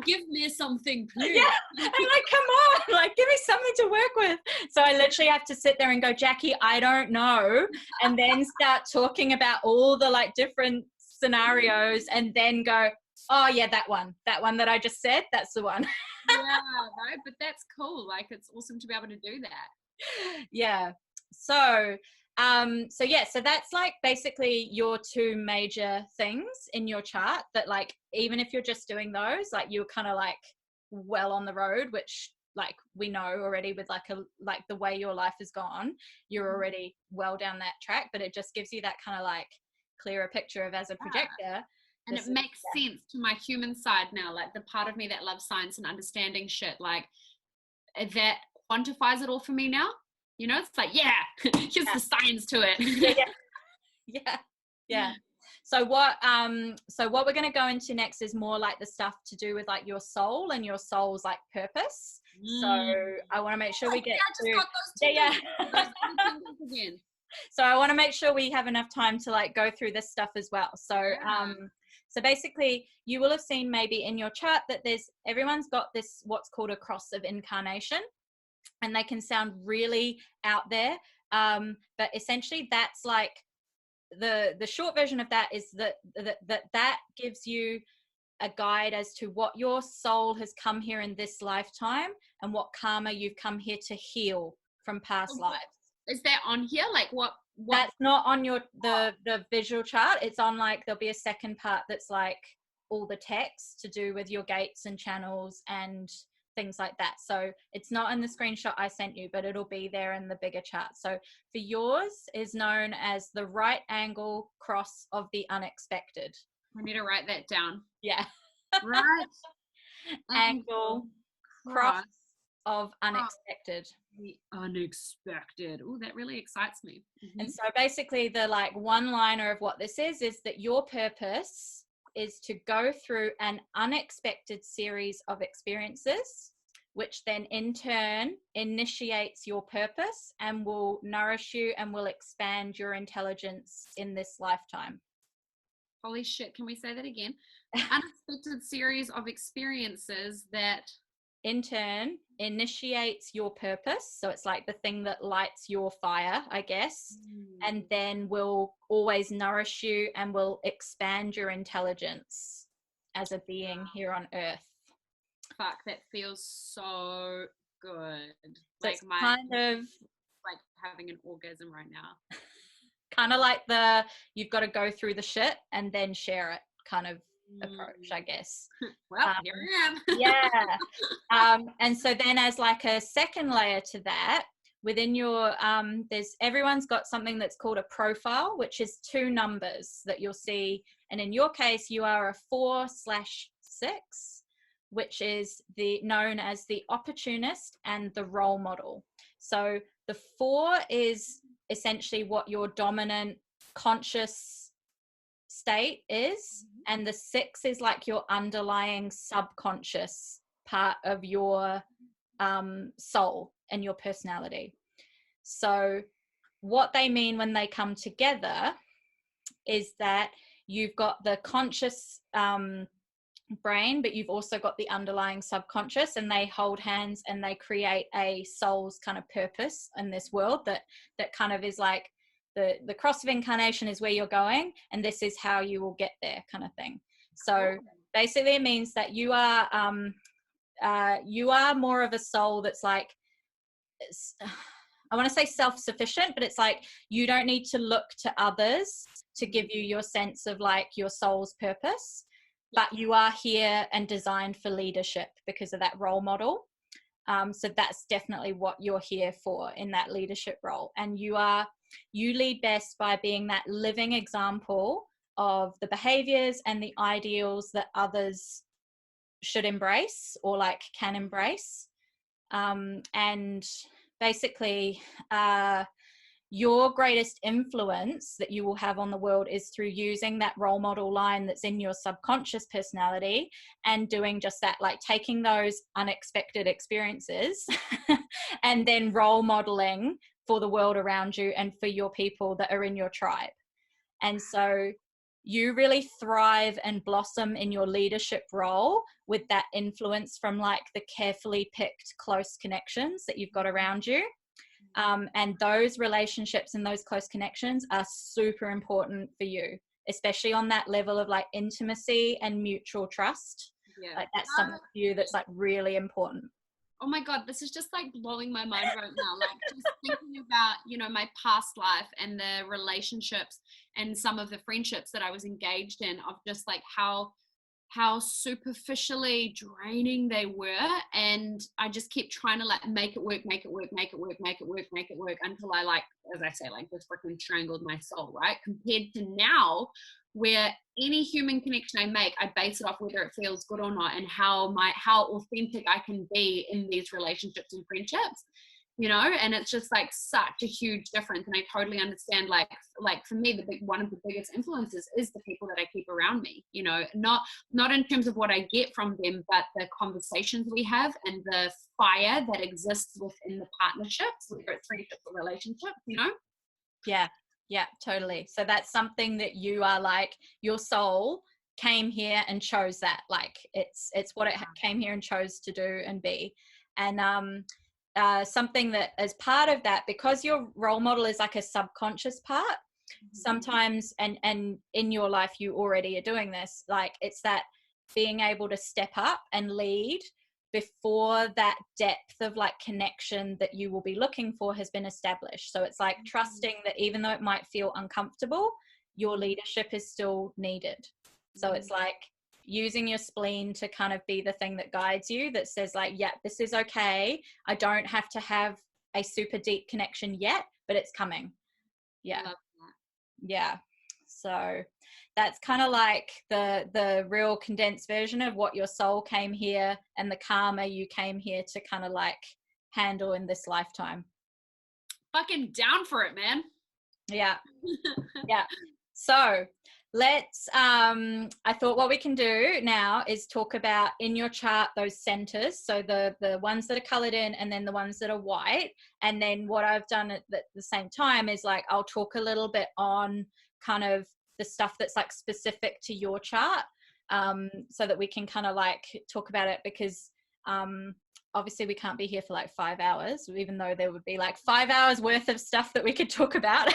Give me something, please. Yeah, I'm like, come on, like give me something to work with. So I literally have to sit there and go, Jacqui, I don't know, and then start talking about all the like different scenarios, and then go, oh yeah, that one that I just said, that's the one. Yeah, right. But that's cool. Like it's awesome to be able to do that. Yeah. So so that's like basically your two major things in your chart, that like even if you're just doing those, like you're kind of like well on the road, which like we know already with like the way your life has gone, you're already well down that track, but it just gives you that kind of like clearer picture of, as a projector. And it makes sense to my human side now, like the part of me that loves science and understanding shit, like that quantifies it all for me now. You know, it's like, yeah, here's the science to it. Yeah. So what we're going to go into next is more like the stuff to do with like your soul and your soul's like purpose. So I want to make sure we get So I want to make sure we have enough time to like go through this stuff as well. So so basically you will have seen maybe in your chart that everyone's got this what's called a cross of incarnation. And they can sound really out there, but essentially that's like the short version of that is that gives you a guide as to what your soul has come here in this lifetime, and what karma you've come here to heal from past lives. Is that on here? Like what? That's not on the visual chart. It's on like, there'll be a second part that's like all the text to do with your gates and channels and things like that. So it's not in the screenshot I sent you, but it'll be there in the bigger chart. So for yours is known as the right angle cross of the unexpected. I need to write that down. Yeah. Right angle cross of unexpected. The unexpected. Oh, that really excites me. And so basically the like one liner of what this is that your purpose is to go through an unexpected series of experiences, which then in turn initiates your purpose and will nourish you and will expand your intelligence in this lifetime. Holy shit, can we say that again? Unexpected series of experiences that in turn initiates your purpose. So it's like the thing that lights your fire, I guess, and then will always nourish you and will expand your intelligence as a being here on earth. Fuck, that feels so good. So like kind of like having an orgasm right now. Kind of like you've got to go through the shit and then share it kind of approach, I guess. Well, here I am. Yeah. And so then as like a second layer to that, within your, everyone's got something that's called a profile, which is 2 numbers that you'll see. And in your case, you are a 4/6, which is known as the opportunist and the role model. So the 4 is essentially what your dominant conscious state is, and the 6 is like your underlying subconscious part of your soul and your personality. So what they mean when they come together is that you've got the conscious brain, but you've also got the underlying subconscious, and they hold hands and they create a soul's kind of purpose in this world that kind of is like the cross of incarnation is where you're going, and this is how you will get there, kind of thing. So basically it means that you are more of a soul that's like, I want to say self-sufficient, but it's like you don't need to look to others to give you your sense of like your soul's purpose, but you are here and designed for leadership because of that role model. So that's definitely what you're here for, in that leadership role. And you lead best by being that living example of the behaviors and the ideals that others should embrace or like can embrace. And basically your greatest influence that you will have on the world is through using that role model line that's in your subconscious personality and doing just that, like taking those unexpected experiences and then role modeling for the world around you and for your people that are in your tribe. And so you really thrive and blossom in your leadership role with that influence from like the carefully picked close connections that you've got around you. And those relationships and those close connections are super important for you, especially on that level of like intimacy and mutual trust. Like that's something for you that's like really important. Oh my God, this is just like blowing my mind right now. Like just thinking about, you know, my past life and the relationships and some of the friendships that I was engaged in, of just like how superficially draining they were. And I just kept trying to like make it work until I, like, as I say, like just freaking strangled my soul, right? Compared to now, where any human connection I make, I base it off whether it feels good or not, and how authentic I can be in these relationships and friendships, you know. And it's just like such a huge difference. And I totally understand, like for me, one of the biggest influences is the people that I keep around me, you know, not in terms of what I get from them, but the conversations we have and the fire that exists within the partnerships, whether it's friendships or relationships, you know. Yeah, totally. So that's something that you are like, your soul came here and chose that. Like it's what it came here and chose to do and be. And something that as part of that, because your role model is like a subconscious part, sometimes, and in your life you already are doing this, like it's that being able to step up and lead before that depth of like connection that you will be looking for has been established. So it's like trusting that even though it might feel uncomfortable, your leadership is still needed. So it's like using your spleen to kind of be the thing that guides you, that says like, yeah, this is okay. I don't have to have a super deep connection yet, but it's coming. Yeah. So that's kind of like the real condensed version of what your soul came here and the karma you came here to kind of like handle in this lifetime. Fucking down for it, man. Yeah. So let's I thought what we can do now is talk about in your chart those centers, so the ones that are colored in and then the ones that are white. And then what I've done at the same time is like I'll talk a little bit on kind of the stuff that's like specific to your chart, so that we can kind of like talk about it, because obviously we can't be here for like 5 hours, even though there would be like 5 hours worth of stuff that we could talk about. Wait,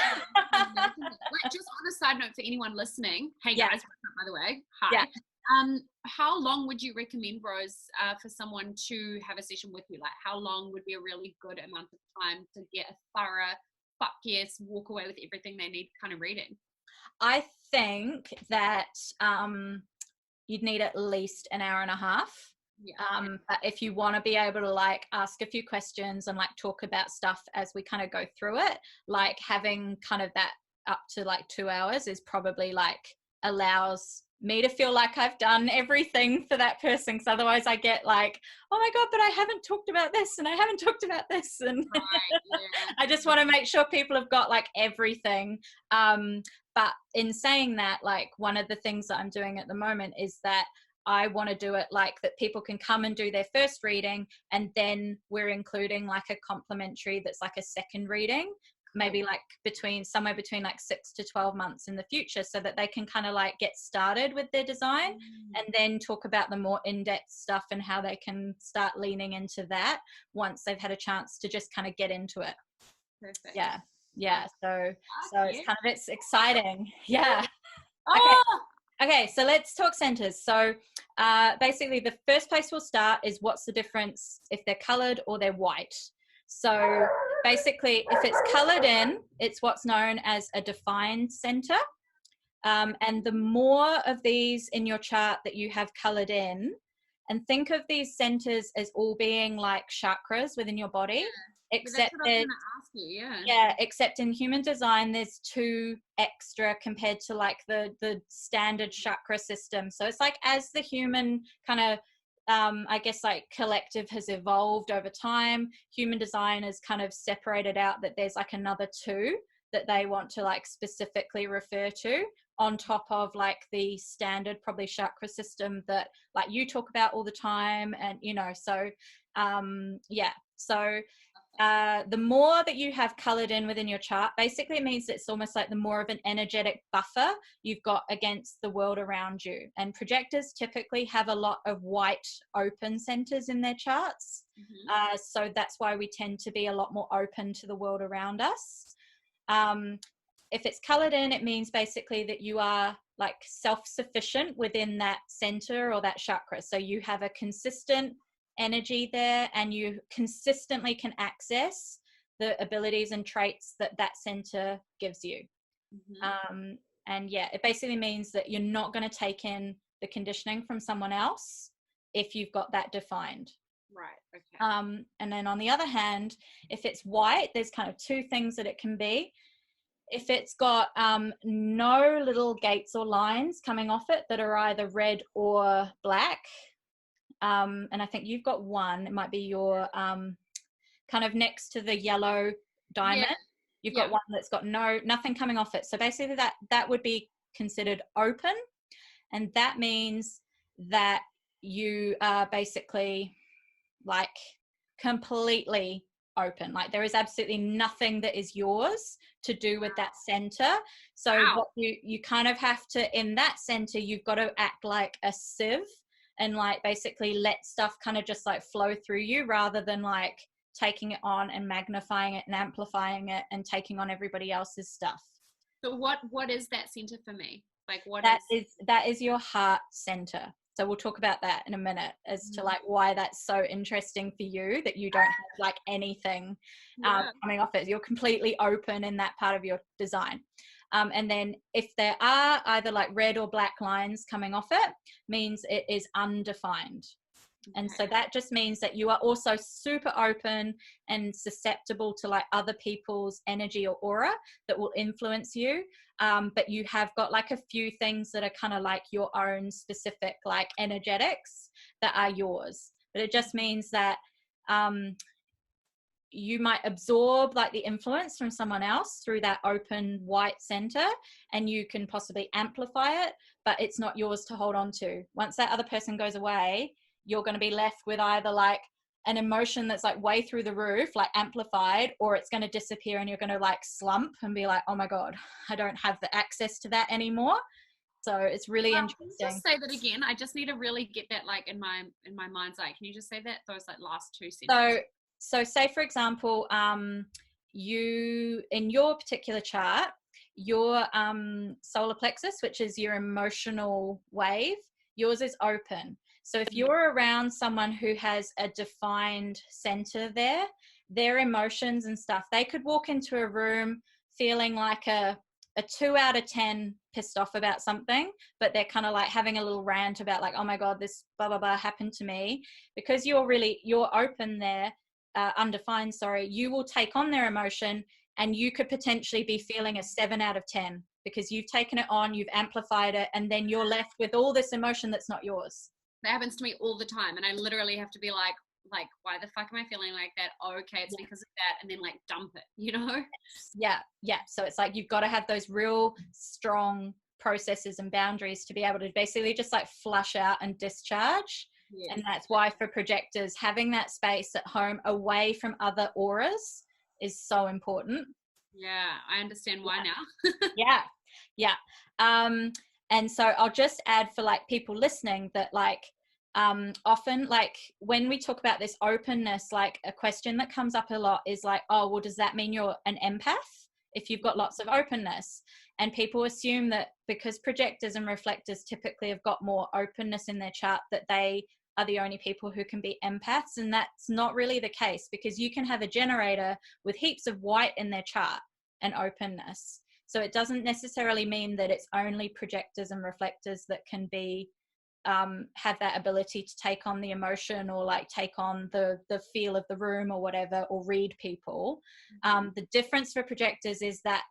just on a side note for anyone listening, hey guys, by the way, hi. How long would you recommend, Rose, for someone to have a session with you? Like how long would be a really good amount of time to get a thorough fuck yes, walk away with everything they need kind of reading? I think that you'd need at least an hour and a half. Yeah. But if you want to be able to like ask a few questions and like talk about stuff as we kind of go through it, like having kind of that up to like 2 hours is probably like allows me to feel like I've done everything for that person, because otherwise I get like, oh my god, but I haven't talked about this and I haven't talked about this, and Right. Yeah. I just want to make sure people have got like everything. But in saying that, like one of the things that I'm doing at the moment is that I want to do it like that people can come and do their first reading, and then we're including like a complimentary that's like a second reading, maybe like somewhere between like 6 to 12 months in the future, so that they can kind of like get started with their design and then talk about the more in-depth stuff and how they can start leaning into that once they've had a chance to just kind of get into it. Perfect. Yeah, so Yeah. it's exciting. Yeah. Oh, Okay, so let's talk centers. So basically the first place we'll start is what's the difference if they're colored or they're white. So basically if it's colored in, it's what's known as a defined center. And the more of these in your chart that you have colored in, and think of these centers as all being like chakras within your body, except that's what I was going to ask you. Yeah. yeah, except in human design there's 2 extra compared to like the standard chakra system. So it's like as the human kind of I guess like collective has evolved over time, human design has kind of separated out that there's like another 2 that they want to like specifically refer to on top of like the standard probably chakra system that like you talk about all the time. And so yeah, so the more that you have colored in within your chart, basically it means it's almost like the more of an energetic buffer you've got against the world around you. And projectors typically have a lot of white open centers in their charts. So that's why we tend to be a lot more open to the world around us. If it's colored in, it means basically that you are like self-sufficient within that center or that chakra. So you have a consistent energy there, and you consistently can access the abilities and traits that that center gives you. And yeah, it basically means that you're not going to take in the conditioning from someone else if you've got that defined. Right. Okay. And then on the other hand, if it's white, there's kind of 2 things that it can be. If it's got no little gates or lines coming off it that are either red or black, and I think you've got one, it might be your kind of next to the yellow diamond, you've got one that's got nothing coming off it. So basically that would be considered open, and that means that you are basically like completely open, like there is absolutely nothing that is yours to do with that center. So what you kind of have to, in that center, you've got to act like a sieve and like basically let stuff kind of just like flow through you, rather than like taking it on and magnifying it and amplifying it and taking on everybody else's stuff. So what is that center for me? Like that is your heart center. So we'll talk about that in a minute as to like why that's so interesting for you, that you don't have like anything coming off it. You're completely open in that part of your design. And then if there are either like red or black lines coming off it, means it is undefined. And so that just means that you are also super open and susceptible to like other people's energy or aura that will influence you. But you have got like a few things that are kind of like your own specific like energetics that are yours. But it just means that you might absorb like the influence from someone else through that open white center, and you can possibly amplify it, but it's not yours to hold on to. Once that other person goes away, you're going to be left with either like an emotion that's like way through the roof, like amplified, or it's going to disappear and you're going to like slump and be like, oh my God, I don't have the access to that anymore. So it's really interesting. Just say that again. I just need to really get that like in my mind's eye. Can you just say that, those like last 2 sentences? So say for example, you in your particular chart, your solar plexus, which is your emotional wave, yours is open. So if you're around someone who has a defined center there, their emotions and stuff, they could walk into a room feeling like a a 2 out of 10 pissed off about something, but they're kind of like having a little rant about like, oh my God, this blah, blah, blah happened to me. Because you're open there, undefined, sorry, you will take on their emotion, and you could potentially be feeling a 7 out of 10 because you've taken it on, you've amplified it, and then you're left with all this emotion that's not yours. That happens to me all the time, and I literally have to be like, why the fuck am I feeling like that? Oh, okay, it's because of that, and then like dump it, you know? Yeah. So it's like you've got to have those real strong processes and boundaries to be able to basically just like flush out and discharge. Yes. And that's why for projectors, having that space at home away from other auras is so important. Yeah, I understand why now. Yeah. And so I'll just add for like people listening that like often like when we talk about this openness, like a question that comes up a lot is like, oh, well, does that mean you're an empath if you've got lots of openness? And people assume that because projectors and reflectors typically have got more openness in their chart, that they are the only people who can be empaths. And that's not really the case, because you can have a generator with heaps of white in their chart and openness. So it doesn't necessarily mean that it's only projectors and reflectors that can be have that ability to take on the emotion or like take on the feel of the room or whatever, or read people. The difference for projectors is that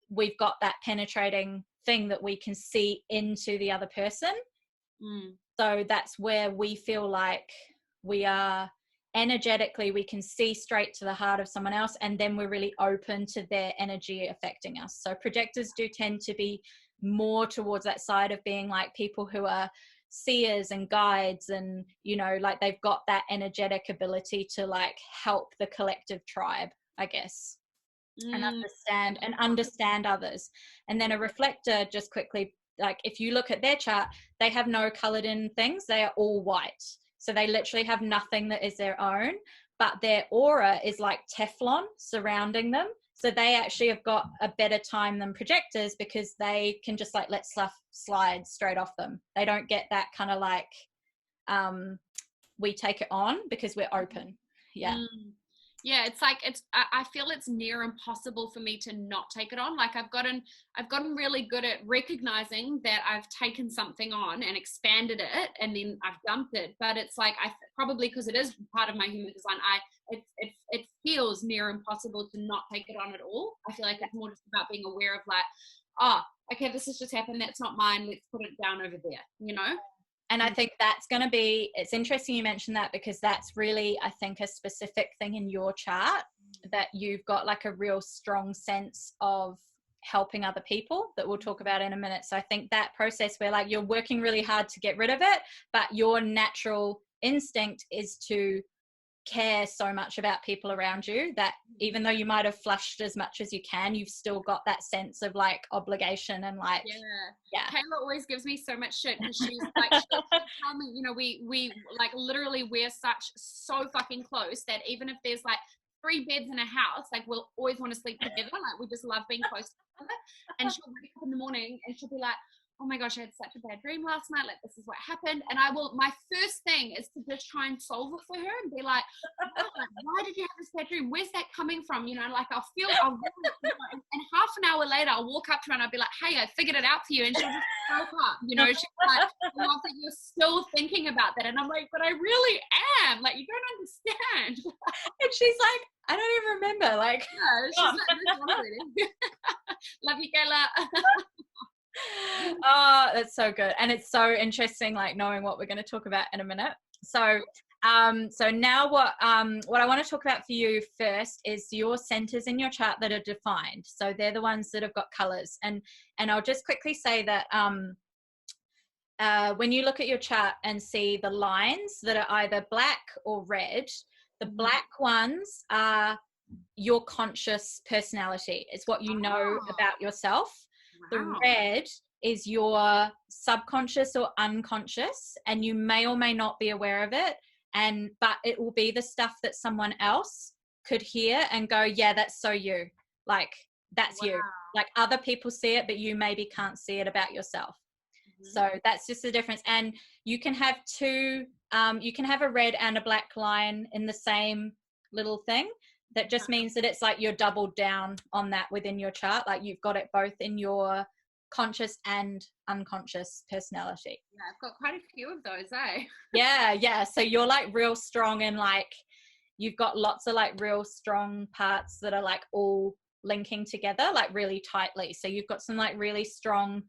we've got that penetrating thing that we can see into the other person. So that's where we feel like we are energetically, we can see straight to the heart of someone else, and then we're really open to their energy affecting us. So projectors do tend to be more towards that side of being like people who are seers and guides, and you know, like they've got that energetic ability to like help the collective tribe, I guess, and understand others. And then a reflector, just quickly, like if you look at their chart, they have no colored in things, they are all white. So they literally have nothing that is their own, but their aura is like Teflon surrounding them. So they actually have got a better time than projectors, because they can just like let stuff slide straight off them. They don't get that kind of like, we take it on, because we're open. Yeah. Yeah, it's like I feel it's near impossible for me to not take it on. Like I've gotten really good at recognizing that I've taken something on and expanded it, and then I've dumped it. But it's like probably because it is part of my human design, it feels near impossible to not take it on at all. I feel like it's more just about being aware of like, oh, okay, this has just happened. That's not mine. Let's put it down over there, you know? And I think that's going to be, it's interesting you mentioned that, because that's really, I think, a specific thing in your chart, that you've got like a real strong sense of helping other people that we'll talk about in a minute. So I think that process where like you're working really hard to get rid of it, but your natural instinct is to care so much about people around you, that even though you might have flushed as much as you can, you've still got that sense of like obligation and like, yeah. Kayla always gives me so much shit, because she's like, she'll tell me, you know, we like literally we're so fucking close that even if there's like 3 beds in a house, like we'll always want to sleep together. Like we just love being close to each other. And she'll wake up in the morning and she'll be like, oh my gosh, I had such a bad dream last night, like this is what happened. And my first thing is to just try and solve it for her and be like, why did you have this bad dream? Where's that coming from? You know, like I'll and half an hour later I'll walk up to her and I'll be like, hey, I figured it out for you. And she'll just wake up, you know, she's like, I love that you're still thinking about that. And I'm like, but I really am, like, you don't understand. And she's like, I don't even remember, like, yeah, she's like, love you, Kayla. Oh, that's so good. And it's so interesting, like knowing what we're going to talk about in a minute. So now what I want to talk about for you first is your centers in your chart that are defined. So they're the ones that have got colors. And I'll just quickly say that when you look at your chart and see the lines that are either black or red, the black ones are your conscious personality. It's what you know about yourself. Wow. The red is your subconscious or unconscious, and you may or may not be aware of it. But it will be the stuff that someone else could hear and go, yeah, that's so you. Like, that's you. Like other people see it, but you maybe can't see it about yourself. So that's just the difference. And you can have two, you can have a red and a black line in the same little thing. That just means that it's like you're doubled down on that within your chart. Like you've got it both in your conscious and unconscious personality. Yeah, I've got quite a few of those, eh? Yeah. So you're like real strong, and like you've got lots of like real strong parts that are like all linking together like really tightly. So you've got some like really strong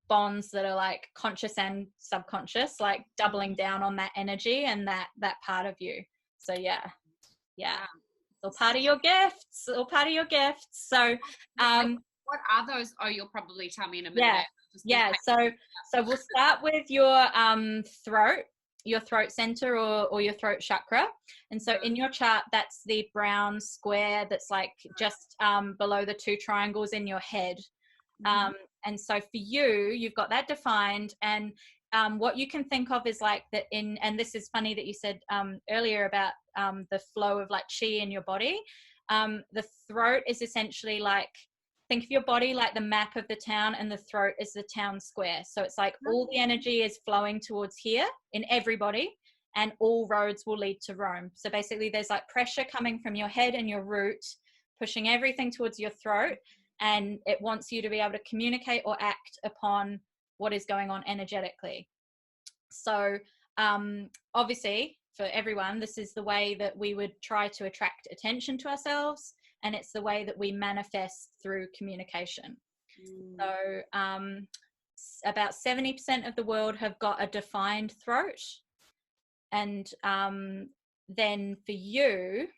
bonds that are like conscious and subconscious, like doubling down on that energy and that part of you. So yeah. All part of your gifts, So what are those? Oh, you'll probably tell me in a minute. So we'll start with your throat center or your throat chakra. And so in your chart, that's the brown square that's like just below the two triangles in your head. And so for you, you've got that defined, and what you can think of is like that and this is funny that you said earlier about the flow of like chi in your body. The throat is essentially like, think of your body like the map of the town, and the throat is the town square. So it's like all the energy is flowing towards here in everybody, and all roads will lead to Rome. So basically there's like pressure coming from your head and your root, pushing everything towards your throat, and it wants you to be able to communicate or act upon what is going on energetically. So obviously for everyone, this is the way that we would try to attract attention to ourselves, and it's the way that we manifest through communication. So about 70% of the world have got a defined throat, and then for you,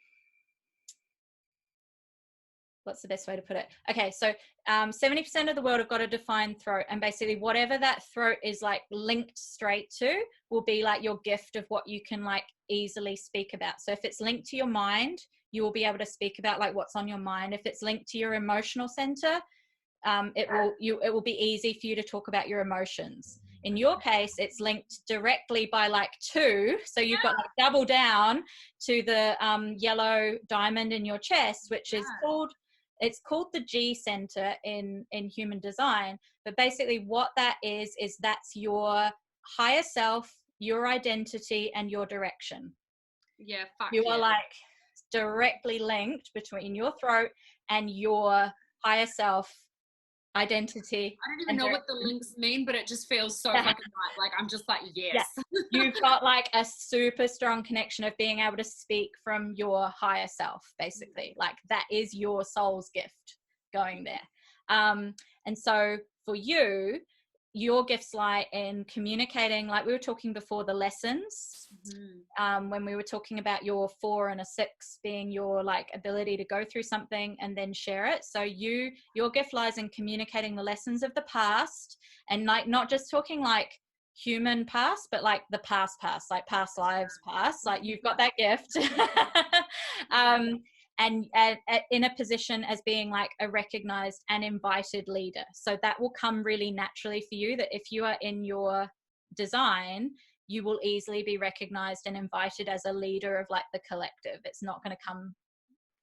what's the best way to put it? Okay, so 70% of the world have got a defined throat, and basically whatever that throat is like linked straight to will be like your gift of what you can like easily speak about. So if it's linked to your mind, you will be able to speak about like what's on your mind. If it's linked to your emotional center, it will be easy for you to talk about your emotions. In your case, it's linked directly by like 2, so you've got like double down to the yellow diamond in your chest, which is called the G center in human design. But basically what that is that's your higher self, your identity, and your direction. You are like directly linked between your throat and your higher self, identity. I don't even know what the links mean, but it just feels so fucking right. Like I'm just like, yes. You've got like a super strong connection of being able to speak from your higher self, basically. Like that is your soul's gift going there. And so for you, your gifts lie in communicating, like we were talking before, the lessons. When we were talking about your 4 and a 6 being your like ability to go through something and then share it. So your gift lies in communicating the lessons of the past, and like not just talking like human past, but like the past, like past lives past. Like you've got that gift. And in a position as being like a recognized and invited leader. So that will come really naturally for you, that if you are in your design, you will easily be recognized and invited as a leader of like the collective. It's not going to come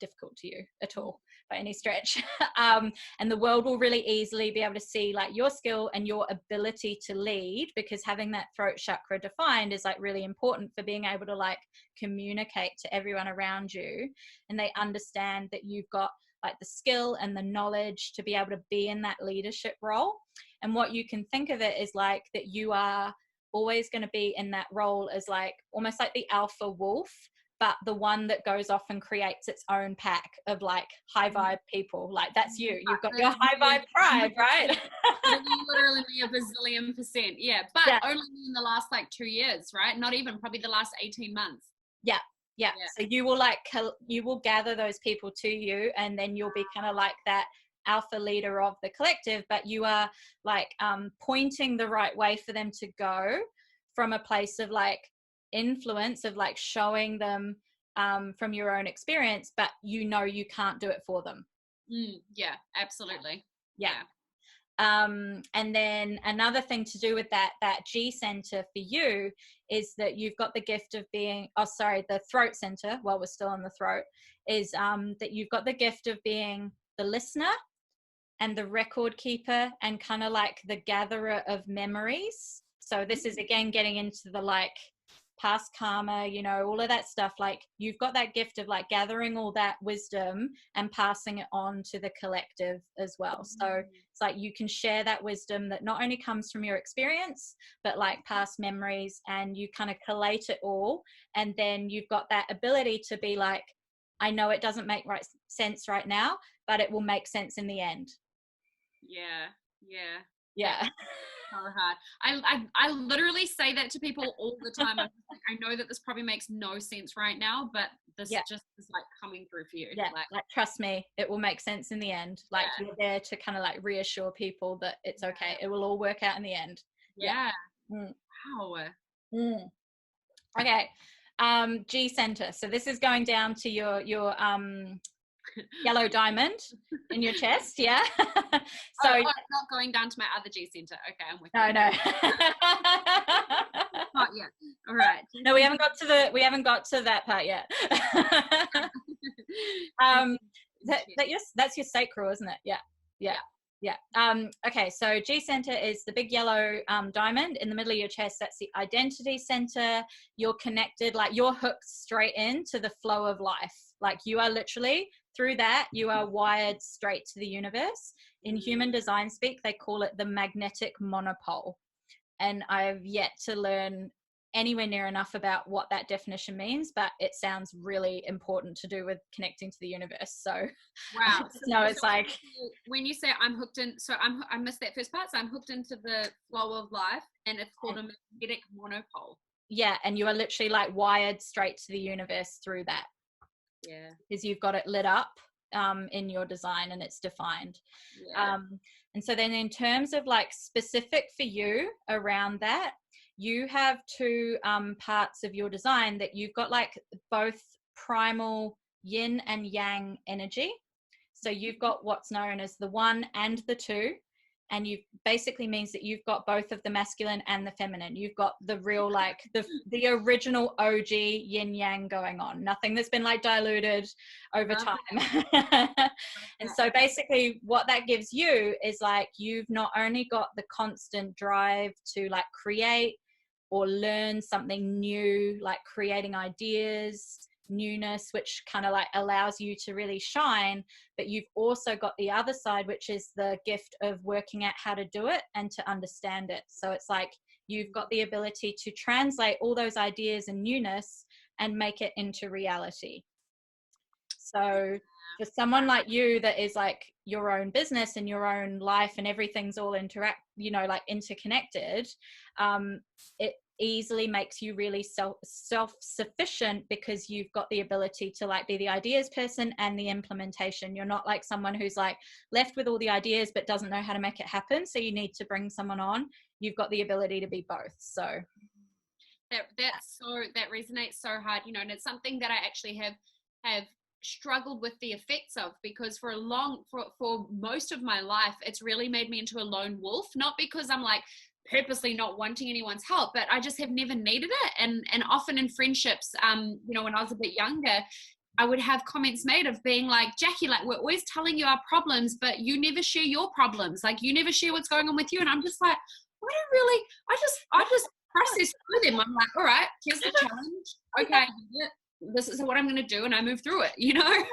difficult to you at all by any stretch. And the world will really easily be able to see like your skill and your ability to lead, because having that throat chakra defined is like really important for being able to like communicate to everyone around you, and they understand that you've got like the skill and the knowledge to be able to be in that leadership role. And what you can think of it is like that you are always going to be in that role as like almost like the alpha wolf, but the one that goes off and creates its own pack of like high vibe people. Like that's you. You've got your high vibe tribe, right? Literally a bazillion%. Yeah. But only in the last like 2 years, right? Not even, probably the last 18 months. Yeah. So you will gather those people to you, and then you'll be kind of like that alpha leader of the collective, but you are like pointing the right way for them to go from a place of like influence, of like showing them from your own experience, but you can't do it for them. Yeah, absolutely. And then another thing to do with that G center for you is that you've got the gift of being, the throat center, while we're still on the throat, is that you've got the gift of being the listener and the record keeper and kind of like the gatherer of memories. So this is again getting into the like past karma, you know, all of that stuff. Like you've got that gift of like gathering all that wisdom and passing it on to the collective as well. So it's like you can share that wisdom that not only comes from your experience, but like past memories, and you kind of collate it all. And then you've got that ability to be like, I know it doesn't make sense right now, but it will make sense in the end. Yeah. So hard. I literally say that to people all the time. I'm like, I know that this probably makes no sense right now, but this just is like coming through for you. Yeah, like trust me, it will make sense in the end. Like you're there to kind of like reassure people that it's okay. It will all work out in the end. Wow. Okay. G center. So this is going down to your yellow diamond in your chest. Yeah. So not going down to my other G center. Okay, I'm with you. No. Not yet. All right. No, we haven't got to that part yet. That's your sacral, isn't it? Yeah. Okay, so G center is the big yellow diamond in the middle of your chest. That's the identity center. You're connected, like you're hooked straight into the flow of life. Like you are literally, through that, you are wired straight to the universe. In human design speak, they call it the magnetic monopole. And I've yet to learn anywhere near enough about what that definition means, but it sounds really important to do with connecting to the universe. So wow. No, it's like when you say I'm hooked in, so I missed that first part. So I'm hooked into the flow of life, and it's called a magnetic monopole. Yeah, and you are literally like wired straight to the universe through that. Yeah, because you've got it lit up in your design and it's defined. And so then in terms of like specific for you around that, you have two parts of your design that you've got like both primal yin and yang energy. So you've got what's known as the 1 and the 2, and you basically means that you've got both of the masculine and the feminine. You've got the real, like the original OG yin yang going on, nothing that's been like diluted over time. And so basically what that gives you is like, you've not only got the constant drive to like create or learn something new, like creating ideas, newness, which kind of like allows you to really shine, but you've also got the other side, which is the gift of working out how to do it and to understand it. So it's like you've got the ability to translate all those ideas and newness and make it into reality. So for someone like you that is like your own business and your own life and everything's all like interconnected, it easily makes you really self-sufficient because you've got the ability to like be the ideas person and the implementation. You're not like someone who's like left with all the ideas but doesn't know how to make it happen, so you need to bring someone on. You've got the ability to be both. So that resonates so hard, you know, and it's something that I actually have struggled with the effects of, because for most of my life it's really made me into a lone wolf, not because I'm like purposely not wanting anyone's help, but I just have never needed it. And often in friendships, you know, when I was a bit younger, I would have comments made of being like, Jacqui, like we're always telling you our problems, but you never share your problems. Like you never share what's going on with you. And I'm just like, I just process through them. I'm like, all right, here's the challenge. Okay, this is what I'm going to do. And I move through it, you know?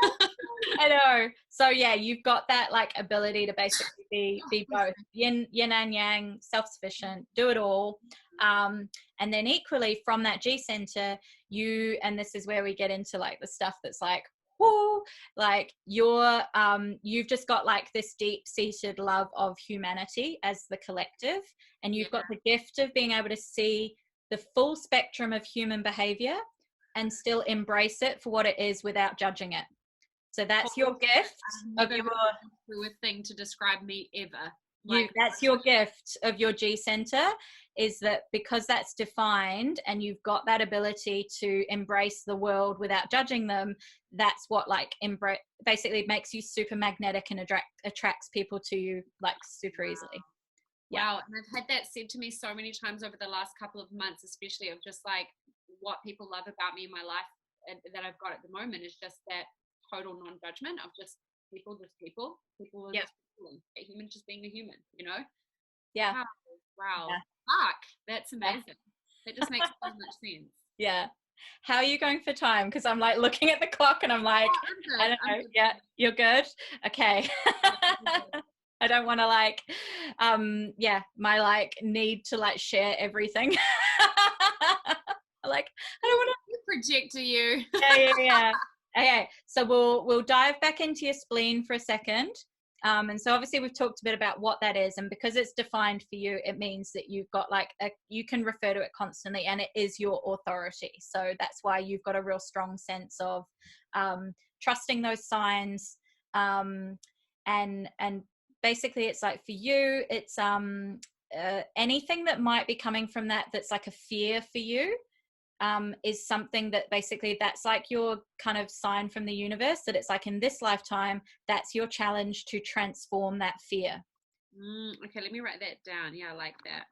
I know. So yeah, you've got that like ability to basically be both yin and yang, self-sufficient, do it all. And then equally from that G center, and this is where we get into like the stuff that's like, whoo, like you've just got like this deep-seated love of humanity as the collective, and you've got the gift of being able to see the full spectrum of human behavior and still embrace it for what it is without judging it. So that's your gift of your thing to describe me ever. That's your gift of your G center, is that because that's defined and you've got that ability to embrace the world without judging them, that's what like basically makes you super magnetic and attracts people to you like super easily. Wow. And I've had that said to me so many times over the last couple of months, especially of just like what people love about me in my life that I've got at the moment is just that total non-judgment of just people are just people and a human just being a human, you know? Wow. Fuck, that's amazing. That just makes so much sense. Yeah. How are you going for time? Because I'm like looking at the clock and I'm like, Oh, I I'm don't good. know. Yeah, you're good. Okay. I don't want to like, yeah, my like need to like share everything. Like, I don't want to. You projector you. Yeah. Okay, so we'll dive back into your spleen for a second. And so obviously we've talked a bit about what that is, and because it's defined for you, it means that you've got like you can refer to it constantly, and it is your authority. So that's why you've got a real strong sense of trusting those signs, and basically it's like for you, it's anything that might be coming from that's like a fear for you, is something that basically that's like your kind of sign from the universe that it's like in this lifetime, that's your challenge to transform that fear. Okay, let me write that down. Yeah, I like that.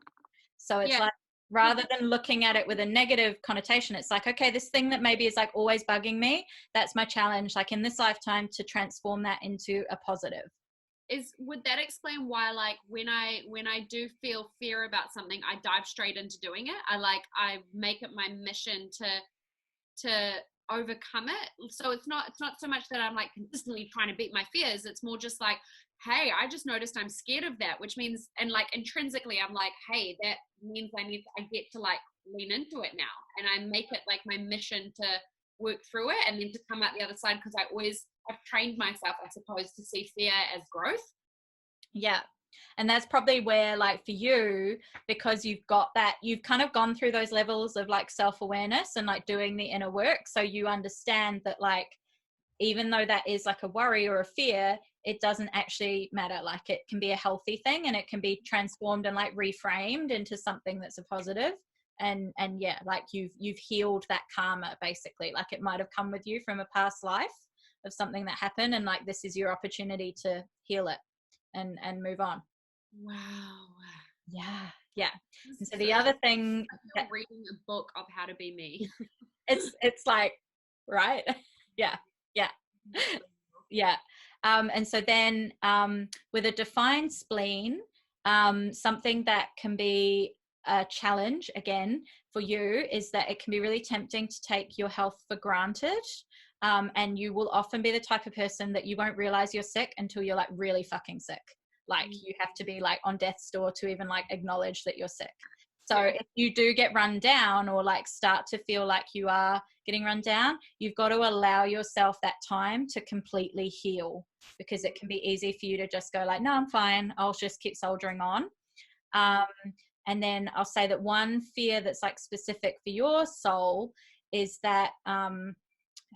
So it's like, rather than looking at it with a negative connotation, it's like, okay, this thing that maybe is like always bugging me, that's my challenge, like in this lifetime, to transform that into a positive. Would that explain why, like, when I do feel fear about something, I dive straight into doing it? I make it my mission to overcome it. So it's not so much that I'm like consistently trying to beat my fears. It's more just like, hey, I just noticed I'm scared of that, which means, and like intrinsically I'm like, hey, that means I get to like lean into it now, and I make it like my mission to work through it and then to come out the other side, because I've trained myself, I suppose, to see fear as growth. Yeah. And that's probably where, like, for you, because you've got that, you've kind of gone through those levels of like self-awareness and like doing the inner work. So you understand that, like, even though that is like a worry or a fear, it doesn't actually matter. Like, it can be a healthy thing, and it can be transformed and like reframed into something that's a positive. And yeah, like you've healed that karma basically. Like, it might have come with you from a past life of something that happened, and like this is your opportunity to heal it and move on. Wow. Yeah. And so So the other thing that reading a book of how to be me. it's like, right. Yeah. Yeah. Yeah. And so then with a defined spleen, something that can be a challenge again for you is that it can be really tempting to take your health for granted. And you will often be the type of person that you won't realize you're sick until you're like really fucking sick. Like, you have to be like on death's door to even like acknowledge that you're sick. So if you do get run down, or like start to feel like you are getting run down, you've got to allow yourself that time to completely heal, because it can be easy for you to just go like, no, I'm fine, I'll just keep soldiering on. And then I'll say that one fear that's like specific for your soul is that, how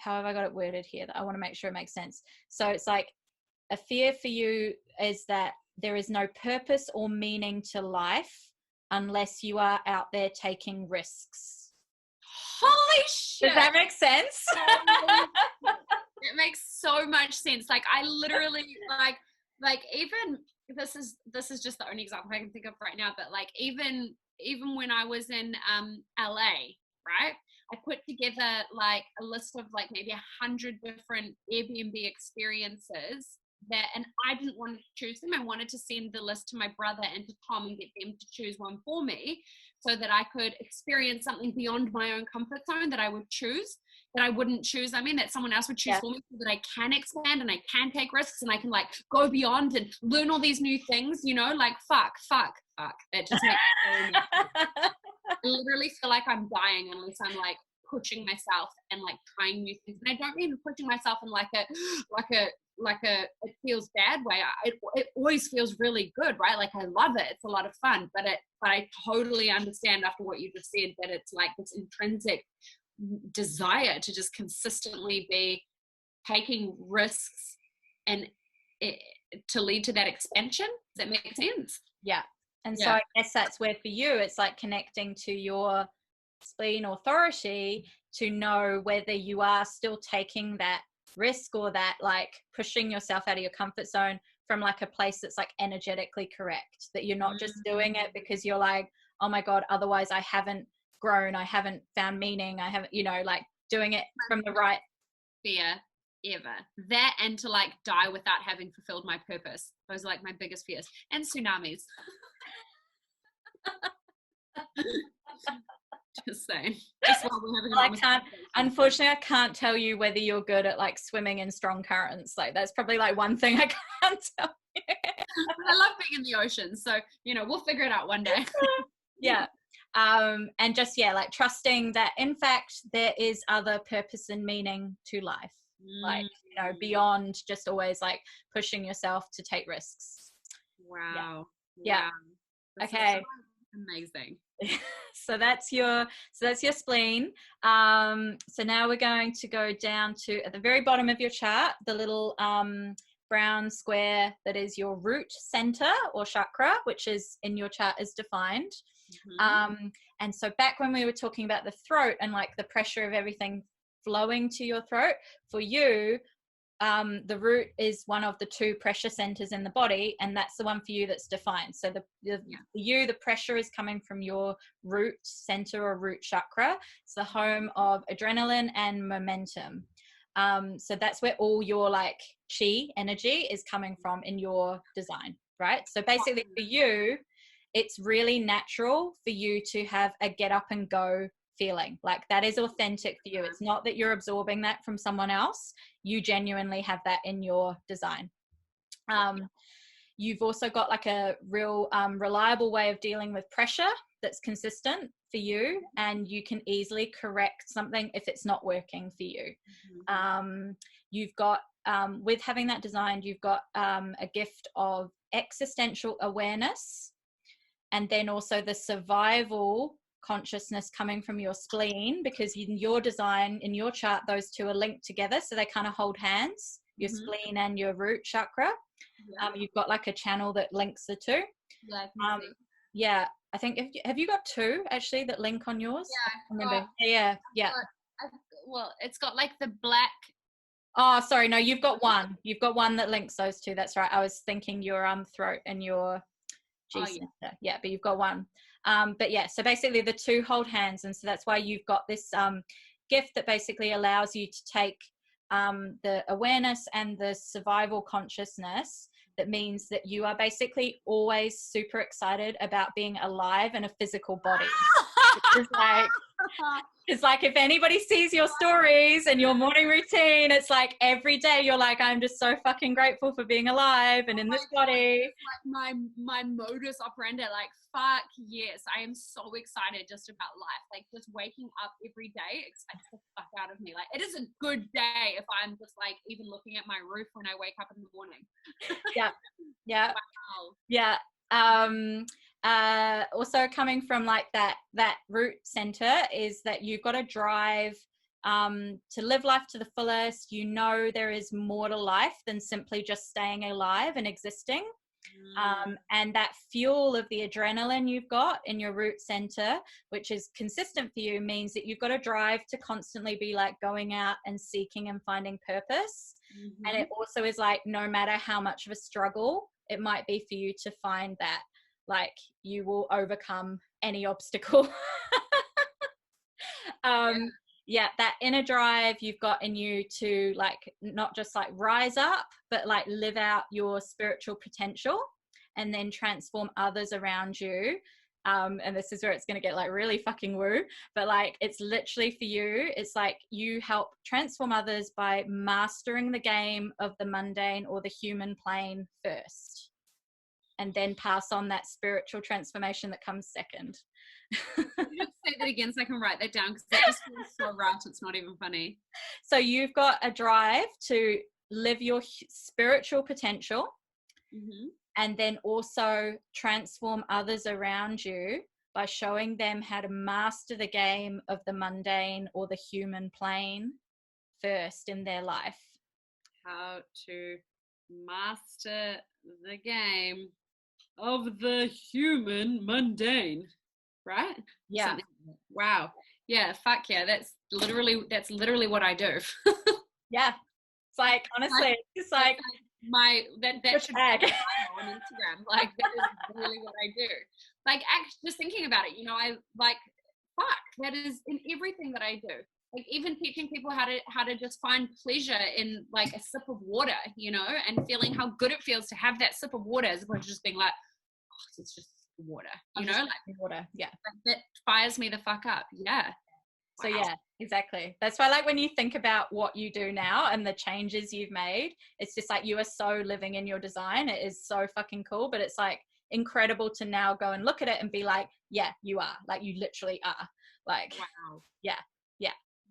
have I got it worded here that I want to make sure it makes sense? So it's like, a fear for you is that there is no purpose or meaning to life unless you are out there taking risks. Holy shit! Does that make sense? It makes so much sense. Like, I literally like even this is just the only example I can think of right now, but like even when I was in LA, right? I put together like a list of like maybe 100 different Airbnb experiences and I didn't want to choose them. I wanted to send the list to my brother and to Tom and get them to choose one for me, so that I could experience something beyond my own comfort zone that I would choose, that I wouldn't choose. I mean, that someone else would choose for me, so that I can expand and I can take risks and I can like go beyond and learn all these new things, you know, like fuck. That just makes me I literally feel like I'm dying unless I'm like pushing myself and like trying new things. And I don't mean pushing myself in like a it feels bad way. It always feels really good, right? Like, I love it. It's a lot of fun, but I totally understand after what you just said that it's like this intrinsic desire to just consistently be taking risks and to lead to that expansion. Does that make sense? Yeah. And so I guess that's where for you, it's like connecting to your spleen authority to know whether you are still taking that risk, or that like pushing yourself out of your comfort zone from like a place that's like energetically correct, that you're not just doing it because you're like, oh my God, otherwise I haven't grown, I haven't found meaning, I haven't, you know, like doing it from the right fear ever. That, and to like die without having fulfilled my purpose. Those are like my biggest fears. And tsunamis. Just saying. Just while we're having an I honest can't, conversation. unfortunately, I can't tell you whether you're good at like swimming in strong currents. Like that's probably like one thing I can't tell you. I love being in the ocean, so we'll figure it out one day. Yeah. And just like trusting that in fact there is other purpose and meaning to life. Like, beyond just always like pushing yourself to take risks. Wow. Yeah. Wow. Okay. Amazing. So that's your spleen. So now we're going to go down to at the very bottom of your chart, the little brown square that is your root center or chakra, which is in your chart is defined. And so back when we were talking about the throat and like the pressure of everything flowing to your throat, for you, the root is one of the two pressure centers in the body, and that's the one for you that's defined. So for you, the pressure is coming from your root center or root chakra. It's the home of adrenaline and momentum. So that's where all your like chi energy is coming from in your design, right? So basically for you, it's really natural for you to have a get up and go feeling. Like that is authentic for you. It's not that you're absorbing that from someone else. You genuinely have that in your design. You've also got like a real reliable way of dealing with pressure that's consistent for you, and you can easily correct something if it's not working for you. You've got with having that designed, you've got a gift of existential awareness, and then also the survival consciousness coming from your spleen, because in your design, in your chart, those two are linked together, so they kind of hold hands, your spleen and your root chakra. You've got like a channel that links the two. I think have you got two actually that link on yours? Well, it's got like the black. Oh, sorry, no, you've got one that links those two. That's right. I was thinking your throat and your G center. But you've got one. So basically the two hold hands, and so that's why you've got this gift that basically allows you to take the awareness and the survival consciousness. That means that you are basically always super excited about being alive in a physical body. It's like if anybody sees your stories and your morning routine, it's like every day you're like, I'm just so fucking grateful for being alive and in this body. It's like my modus operandi, like fuck yes, I am so excited just about life. Like just waking up every day excites the fuck out of me. Like it is a good day if I'm just like even looking at my roof when I wake up in the morning. Also coming from like that root center is that you've got to drive to live life to the fullest. There is more to life than simply just staying alive and existing. And that fuel of the adrenaline you've got in your root center, which is consistent for you, means that you've got to drive to constantly be like going out and seeking and finding purpose. And it also is like, no matter how much of a struggle it might be for you to find that, like you will overcome any obstacle. That inner drive you've got in you to like not just like rise up, but like live out your spiritual potential and then transform others around you. And this is where it's going to get like really fucking woo, but like it's literally for you, it's like you help transform others by mastering the game of the mundane or the human plane first, and then pass on that spiritual transformation that comes second. Can you just say that again so I can write that down, because that just feels so right, it's not even funny. So you've got a drive to live your spiritual potential, and then also transform others around you by showing them how to master the game of the mundane or the human plane first in their life. How to master the game of the human mundane, right? Yeah. Wow. Yeah. Fuck yeah. That's literally what I do. Yeah. It's like, honestly, it's like that should be on Instagram. Like that is really what I do. Like just thinking about it, I like fuck. That is in everything that I do. Like even teaching people how to just find pleasure in like a sip of water, and feeling how good it feels to have that sip of water, as opposed to just being like, oh, it's just water, I'm you know, just like drinking water. Yeah. that fires me the fuck up. Yeah. So Wow. yeah, exactly. That's why, like, when you think about what you do now and the changes you've made, it's just like you are so living in your design. It is so fucking cool, but it's like incredible to now go and look at it and be like, yeah, you are. Like, you literally are. Like, Wow. yeah, yeah.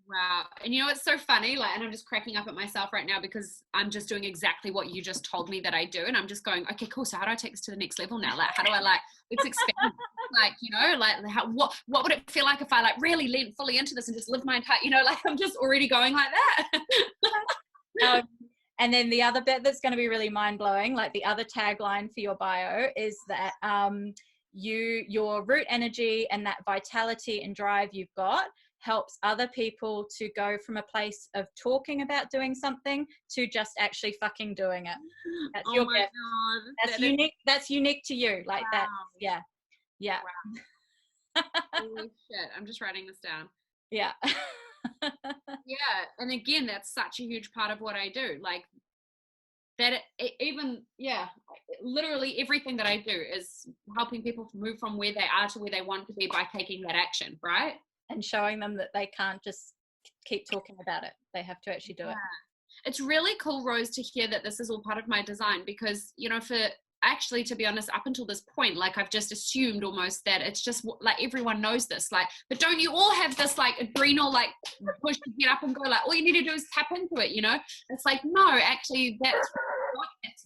Wow. And you know, it's so funny, like, and I'm just cracking up at myself right now because I'm just doing exactly what you just told me that I do. And I'm just going, okay, cool. So how do I take this to the next level now? Like, how do I, like, let's expand, like, you know, like what would it feel like if I like really lean fully into this and just live my entire, you know, like I'm just already going like that. And then the other bit that's going to be really mind blowing, like the other tagline for your bio is that your root energy and that vitality and drive you've got helps other people to go from a place of talking about doing something to just actually fucking doing it. That's Oh your my gift. God. That's unique. That's unique to you. Like Wow. that. Yeah. Yeah. Wow. Holy shit. I'm just writing this down. Yeah. Yeah. And again, that's such a huge part of what I do. Like that even, yeah, literally everything that I do is helping people move from where they are to where they want to be by taking that action, right? And showing them that they can't just keep talking about it. They have to actually do it. It's really cool, Rose, to hear that this is all part of my design because, you know, for actually, to be honest, up until this point, like I've just assumed almost that it's just like everyone knows this, like, but don't you all have this like adrenal like push to get up and go, like all you need to do is tap into it, you know? It's like, no, actually that's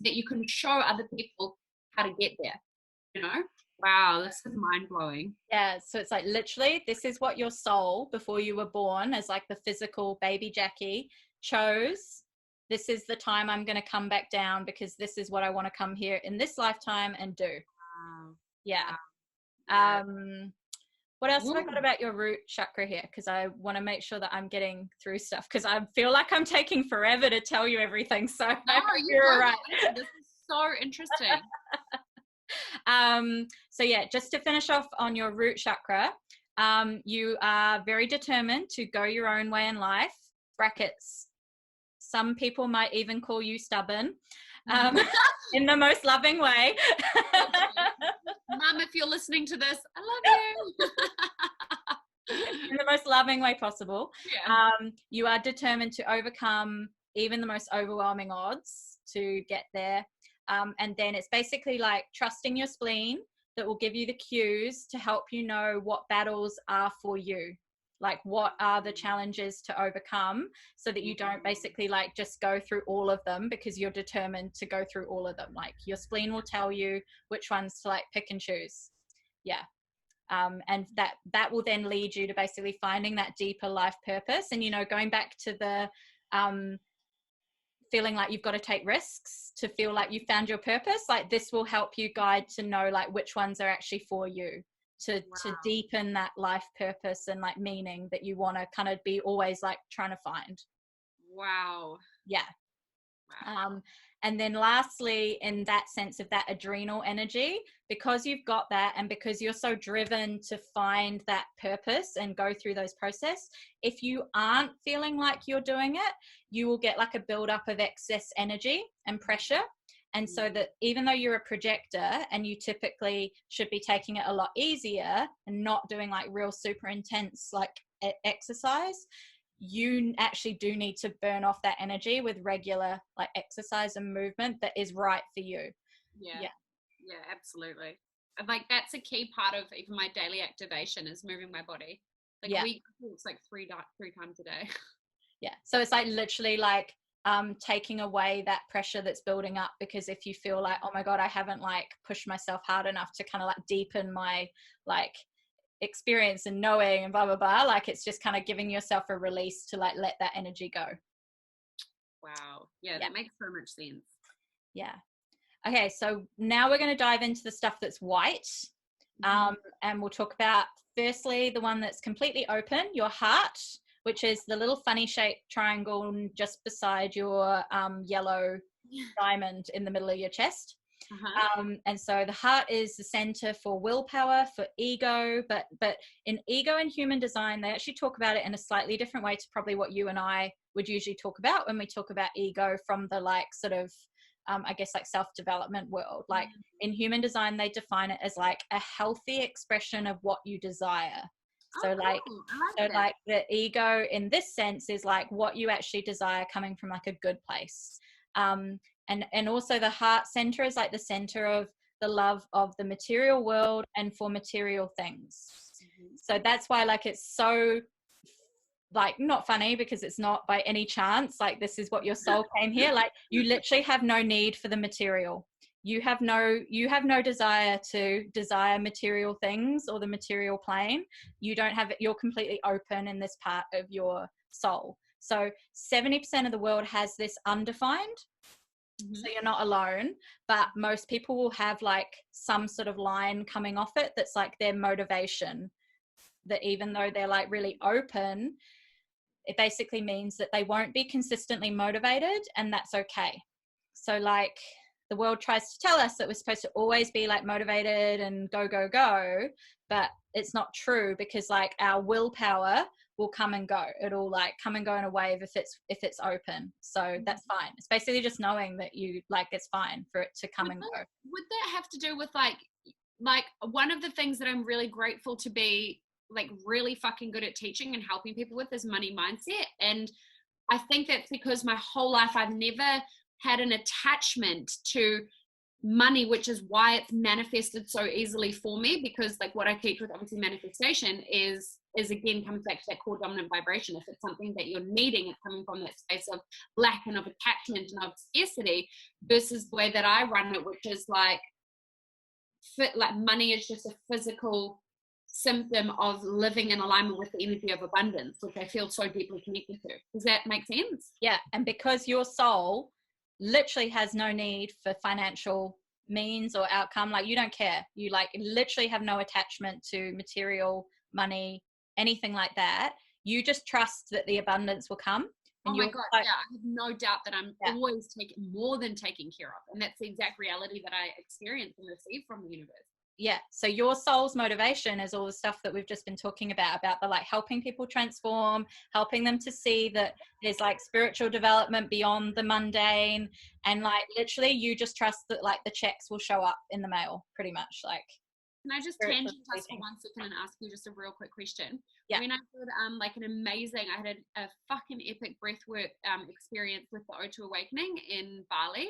that you can show other people how to get there, you know? Wow, this is mind-blowing. Yeah, so it's like literally this is what your soul before you were born as like the physical baby Jacqui chose. This is the time I'm going to come back down because this is what I want to come here in this lifetime and do. Wow. Yeah. Wow. What else have I got about your root chakra here? Because I want to make sure that I'm getting through stuff because I feel like I'm taking forever to tell you everything. So no, you're right. This is so interesting. So yeah, just to finish off on your root chakra, you are very determined to go your own way in life. Brackets. Some people might even call you stubborn, in the most loving way. Mum, if you're listening to this, I love you. In the most loving way possible. Yeah. You are determined to overcome even the most overwhelming odds to get there. And then it's basically like trusting your spleen that will give you the cues to help you know what battles are for you. Like what are the challenges to overcome so that you don't basically like just go through all of them because you're determined to go through all of them. Like your spleen will tell you which ones to like pick and choose. Yeah. And that will then lead you to basically finding that deeper life purpose. And, you know, going back to the feeling like you've got to take risks to feel like you found your purpose, like this will help you guide to know like which ones are actually for you to deepen that life purpose and like meaning that you want to kind of be always like trying to find. Wow. Yeah. Wow. And then lastly, in that sense of that adrenal energy, because you've got that and because you're so driven to find that purpose and go through those processes, if you aren't feeling like you're doing it, you will get like a buildup of excess energy and pressure. And so that even though you're a projector and you typically should be taking it a lot easier and not doing like real super intense like exercise, you actually do need to burn off that energy with regular like exercise and movement that is right for you. Yeah, absolutely. And like that's a key part of even my daily activation is moving my body. Like it's like three times a day. Yeah, so it's like literally like taking away that pressure that's building up, because if you feel like, oh my god, I haven't like pushed myself hard enough to kind of like deepen my like experience and knowing and blah blah blah, like it's just kind of giving yourself a release to like let that energy go. Wow. Yeah, that makes so much sense. Yeah. Okay, so now we're going to dive into the stuff that's white. And we'll talk about firstly the one that's completely open, your heart, which is the little funny shaped triangle just beside your yellow diamond in the middle of your chest. And so the heart is the center for willpower, for ego, but in ego and human design, they actually talk about it in a slightly different way to probably what you and I would usually talk about when we talk about ego from the like sort of I guess like self-development world. Like in human design, they define it as like a healthy expression of what you desire. So cool. like, I like that. like the ego in this sense is like what you actually desire coming from like a good place. And also the heart center is like the center of the love of the material world and for material things. So that's why like it's so like not funny, because it's not by any chance like this is what your soul came here. Like you literally have no need for the material. You have no desire to desire material things or the material plane. You don't have it. You're completely open in this part of your soul. So 70% of the world has this undefined. So you're not alone, but most people will have like some sort of line coming off it that's like their motivation, that even though they're like really open, it basically means that they won't be consistently motivated, and that's okay. So like the world tries to tell us that we're supposed to always be like motivated and go, go, go, but it's not true, because like our willpower will come and go. It'll like come and go in a wave if it's open. So that's fine. It's basically just knowing that you like, it's fine for it to come and go. Would that have to do with like one of the things that I'm really grateful to be like really fucking good at teaching and helping people with is money mindset. And I think that's because my whole life I've never had an attachment to money, which is why it's manifested so easily for me, because like what I teach with obviously manifestation is again comes back to that core dominant vibration. If it's something that you're needing, it's coming from that space of lack and of attachment and of scarcity, versus the way that I run it, which is like money is just a physical symptom of living in alignment with the energy of abundance, which I feel so deeply connected to. Does that make sense? Yeah. And because your soul literally has no need for financial means or outcome, like you don't care, you like literally have no attachment to material, money, anything like that. You just trust that the abundance will come. And oh my God, like, yeah, I have no doubt that I'm always more than taken care of. And that's the exact reality that I experience and receive from the universe. Yeah. So your soul's motivation is all the stuff that we've just been talking about the like helping people transform, helping them to see that there's like spiritual development beyond the mundane. And like literally you just trust that like the checks will show up in the mail pretty much. Like, can I just tangent us for 1 second and ask you just a real quick question? Yeah. When I did like an amazing, I had a fucking epic breathwork experience with the O2 Awakening in Bali.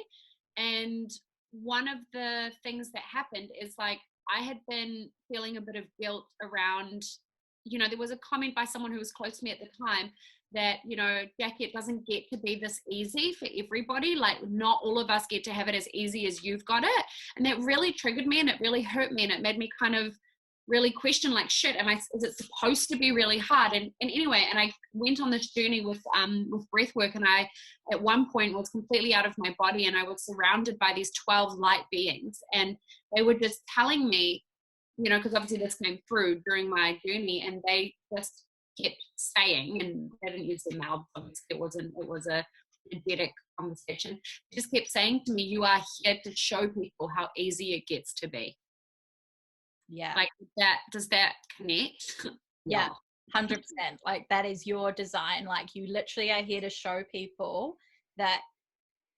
And one of the things that happened is like, I had been feeling a bit of guilt around, you know, there was a comment by someone who was close to me at the time that, you know, Jacqui, it doesn't get to be this easy for everybody. Like not all of us get to have it as easy as you've got it. And that really triggered me and it really hurt me. And it made me kind of really question like, shit, is it supposed to be really hard? And anyway, and I went on this journey with breath work, and I at one point was completely out of my body, and I was surrounded by these 12 light beings, and they were just telling me, you know, because obviously this came through during my journey, and they just kept saying, and they didn't use their mouths, it was a energetic conversation, they just kept saying to me, you are here to show people how easy it gets to be. Yeah. Like does that connect? Yeah, 100%. Like that is your design. Like you literally are here to show people that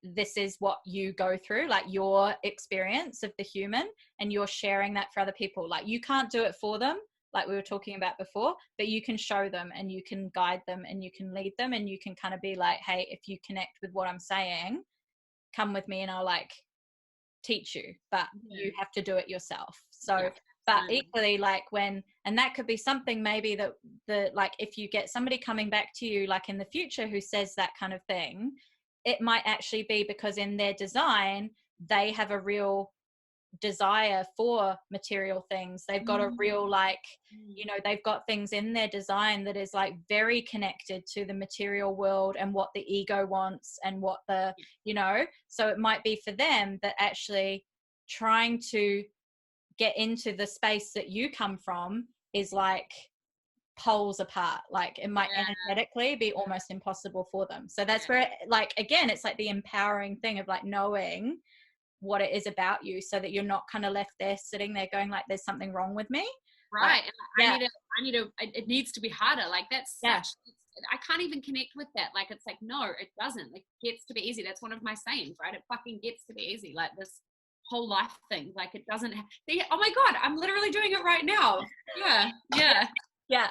this is what you go through, like your experience of the human, and you're sharing that for other people. Like you can't do it for them, like we were talking about before, but you can show them and you can guide them and you can lead them, and you can kind of be like, hey, if you connect with what I'm saying, come with me and I'll like teach you, but you have to do it yourself. So but equally, like and that could be something maybe that like if you get somebody coming back to you like in the future who says that kind of thing, it might actually be because in their design they have a real desire for material things. They've got a real like, you know, they've got things in their design that is like very connected to the material world and what the ego wants and what the, you know, so it might be for them that actually trying to get into the space that you come from is like poles apart. Like it might energetically be almost impossible for them. So that's where like again it's like the empowering thing of like knowing what it is about you, so that you're not kind of left there sitting there going like there's something wrong with me, right? Like, and I need to it needs to be harder. Like that's I can't even connect with that. Like, it's like, no, it doesn't. Like, it gets to be easy. That's one of my sayings, right? It fucking gets to be easy. Like, this whole life thing, like, it doesn't see, oh my God, I'm literally doing it right now. Yeah. Yeah.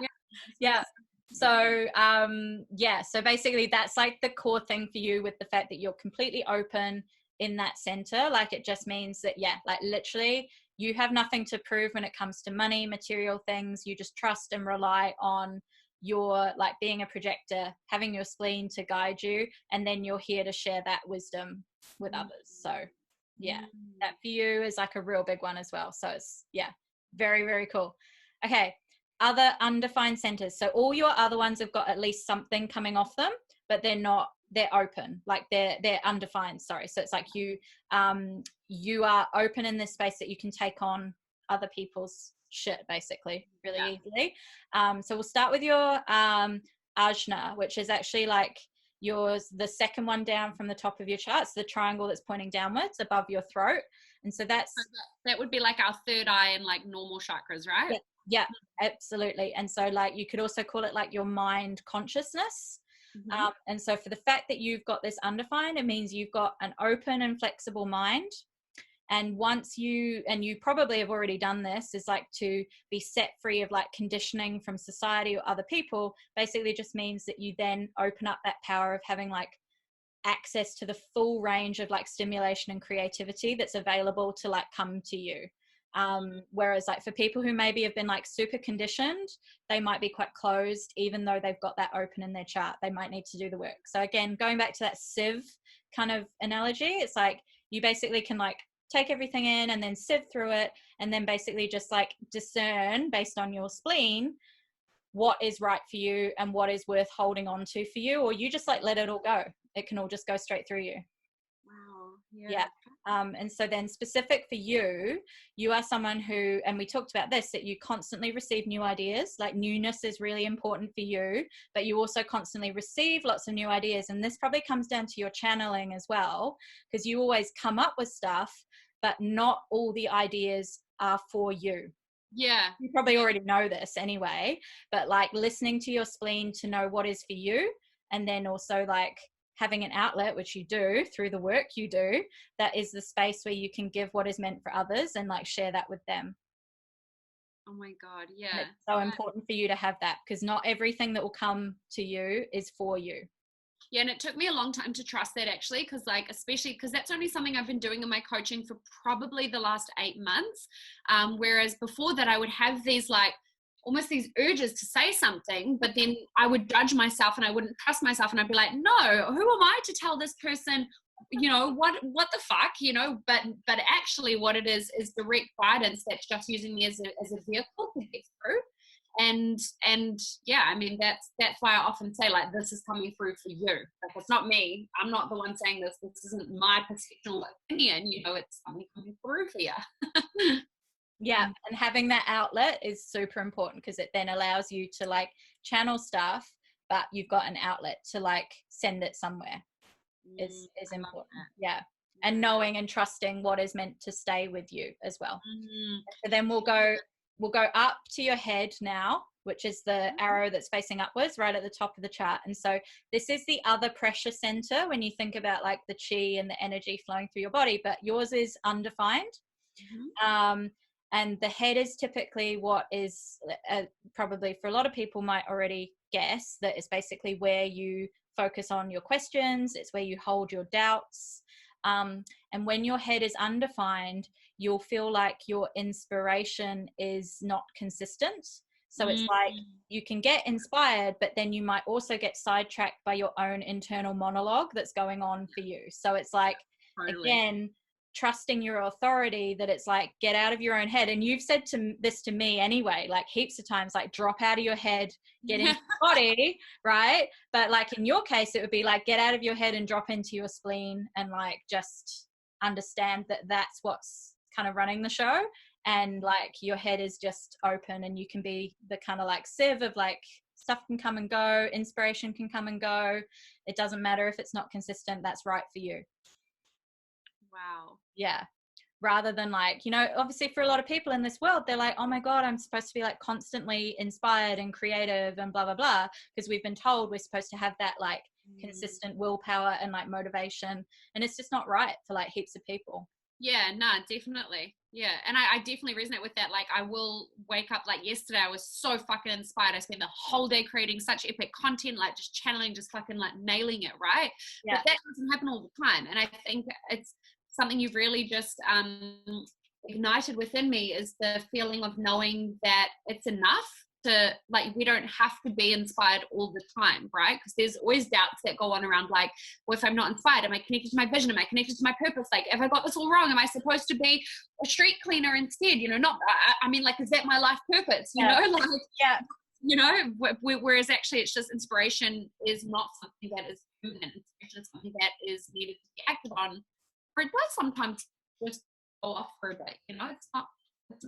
Yeah. So so basically that's like the core thing for you, with the fact that you're completely open in that center. Like, it just means that, like, literally you have nothing to prove when it comes to money, material things. You just trust and rely on your, like, being a projector, having your spleen to guide you, and then you're here to share that wisdom with others. So that for you is like a real big one as well. So it's very, very cool. Okay, other undefined centers. So all your other ones have got at least something coming off them, but they're open, like they're undefined. Sorry. So it's like you are open in this space that you can take on other people's shit, basically, really easily. So we'll start with your ajna, which is actually like the second one down from the top of your chart. It's the triangle that's pointing downwards above your throat. And so that would be like our third eye and like normal chakras, right? Yeah, absolutely. And so, like, you could also call it like your mind consciousness. And so for the fact that you've got this undefined, it means you've got an open and flexible mind. And once you probably have already done this, is like to be set free of like conditioning from society or other people, basically just means that you then open up that power of having like access to the full range of like stimulation and creativity that's available to like come to you. Whereas like for people who maybe have been like super conditioned, they might be quite closed, even though they've got that open in their chart. They might need to do the work. So again, going back to that sieve kind of analogy, it's like you basically can like take everything in and then sieve through it, and then basically just like discern based on your spleen what is right for you and what is worth holding on to for you, or you just like let it all go. It can all just go straight through you. Wow. Yeah. And so then specific for you, you are someone who, and we talked about this, that you constantly receive new ideas. Like, newness is really important for you, but you also constantly receive lots of new ideas. And this probably comes down to your channeling as well, because you always come up with stuff, but not all the ideas are for you. Yeah. You probably already know this anyway, but like listening to your spleen to know what is for you, and then also like having an outlet, which you do through the work you do, that is the space where you can give what is meant for others and like share that with them. Oh my God. Yeah. And it's so important for you to have that, because not everything that will come to you is for you. Yeah, and it took me a long time to trust that, actually, because like, especially because that's only something I've been doing in my coaching for probably the last 8 months. Whereas before that, I would have these like almost these urges to say something, but then I would judge myself and I wouldn't trust myself, and I'd be like, no, who am I to tell this person, you know, what the fuck, you know? But actually what it is direct guidance that's just using me as a vehicle to get through. And yeah, I mean, that's why I often say like, this is coming through for you. Like, it's not me. I'm not the one saying this. This isn't my personal opinion. You know, it's something coming through for you. Yeah, and having that outlet is super important, because it then allows you to like channel stuff, but you've got an outlet to like send it somewhere. Is important. Yeah. And knowing and trusting what is meant to stay with you as well. So then we'll go up to your head now, which is the arrow that's facing upwards right at the top of the chart. And so this is the other pressure center when you think about like the chi and the energy flowing through your body, but yours is undefined. And the head is typically what is probably for a lot of people might already guess that is basically where you focus on your questions. It's where you hold your doubts. And when your head is undefined, you'll feel like your inspiration is not consistent. So it's like you can get inspired, but then you might also get sidetracked by your own internal monologue that's going on for you. So it's like, again, trusting your authority, that it's like, get out of your own head. And you've said this to me anyway, like heaps of times, like drop out of your head, get into your body, right? But like in your case, it would be like, get out of your head and drop into your spleen, and like just understand that that's what's kind of running the show. And like your head is just open, and you can be the kind of like sieve of like, stuff can come and go, inspiration can come and go. It doesn't matter if it's not consistent, that's right for you. Wow. Yeah. rather than like, you know, obviously for a lot of people in this world, they're like, oh my God, I'm supposed to be like constantly inspired and creative and blah, blah, blah. Because we've been told we're supposed to have that like consistent willpower and like motivation. And it's just not right for like heaps of people. Yeah, nah, definitely. Yeah. And I definitely resonate with that. Like, I will wake up, like yesterday, I was so fucking inspired. I spent the whole day creating such epic content, like just channeling, just fucking like nailing it, right? Yeah. But that doesn't happen all the time. And I think it's something you've really just ignited within me, is the feeling of knowing that it's enough to, like, we don't have to be inspired all the time, right? Because there's always doubts that go on around, like, well, if I'm not inspired, am I connected to my vision? Am I connected to my purpose? Like, have I got this all wrong? Am I supposed to be a street cleaner instead? You know, not, I mean, like, is that my life purpose? You know, like, yeah. You know, whereas actually it's just, inspiration is not something that is human. Inspiration is something that is needed to be acted on, or it does sometimes just go off for a bit, you know, it's not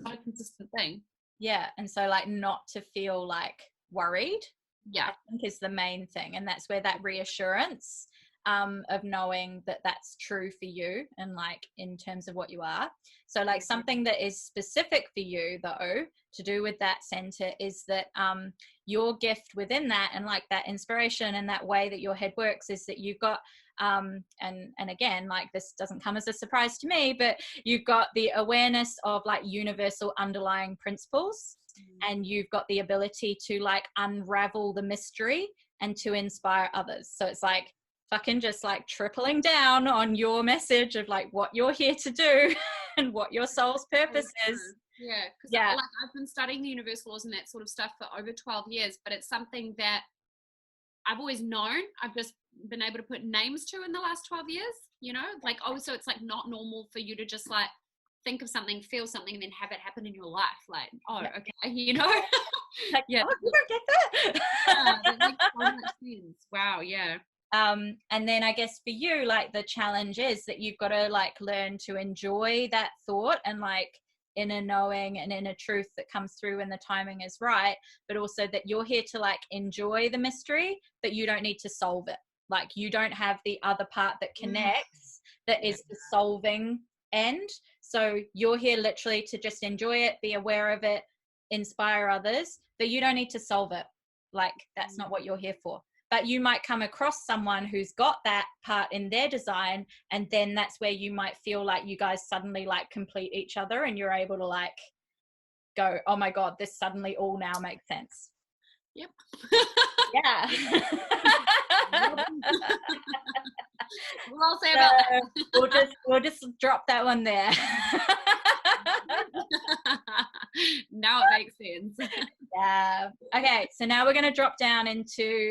a consistent thing. Yeah. And so like not to feel like worried, yeah, I think is the main thing. And that's where that reassurance of knowing that that's true for you and like in terms of what you are. So like something that is specific for you though, to do with that center, is that your gift within that and like that inspiration and that way that your head works is that you've got and again, like this doesn't come as a surprise to me, but you've got the awareness of like universal underlying principles, and you've got the ability to like unravel the mystery and to inspire others. So it's like fucking just like tripling down on your message of like what you're here to do and what your soul's purpose is. Yeah, because like I've been studying the universal laws and that sort of stuff for over 12 years, but it's something that I've always known. I've just been able to put names to in the last 12 years, you know, like, oh, so it's like not normal for you to just like think of something, feel something, and then have it happen in your life. Like, oh, okay, you know? Like, yeah. Oh, you don't get that? That makes so much sense. Wow, yeah. And then I guess for you, like the challenge is that you've got to like learn to enjoy that thought and like inner knowing and inner truth that comes through when the timing is right, but also that you're here to like enjoy the mystery, but you don't need to solve it. Like you don't have the other part that connects, that is the solving end. So you're here literally to just enjoy it, be aware of it, inspire others, but you don't need to solve it. Like that's not what you're here for. But you might come across someone who's got that part in their design, and then that's where you might feel like you guys suddenly like complete each other, and you're able to like go, oh my God, this suddenly all now makes sense. Yep. Yeah. We'll all say about that. We'll just drop that one there. Now it makes sense. Yeah. Okay, so now we're going to drop down into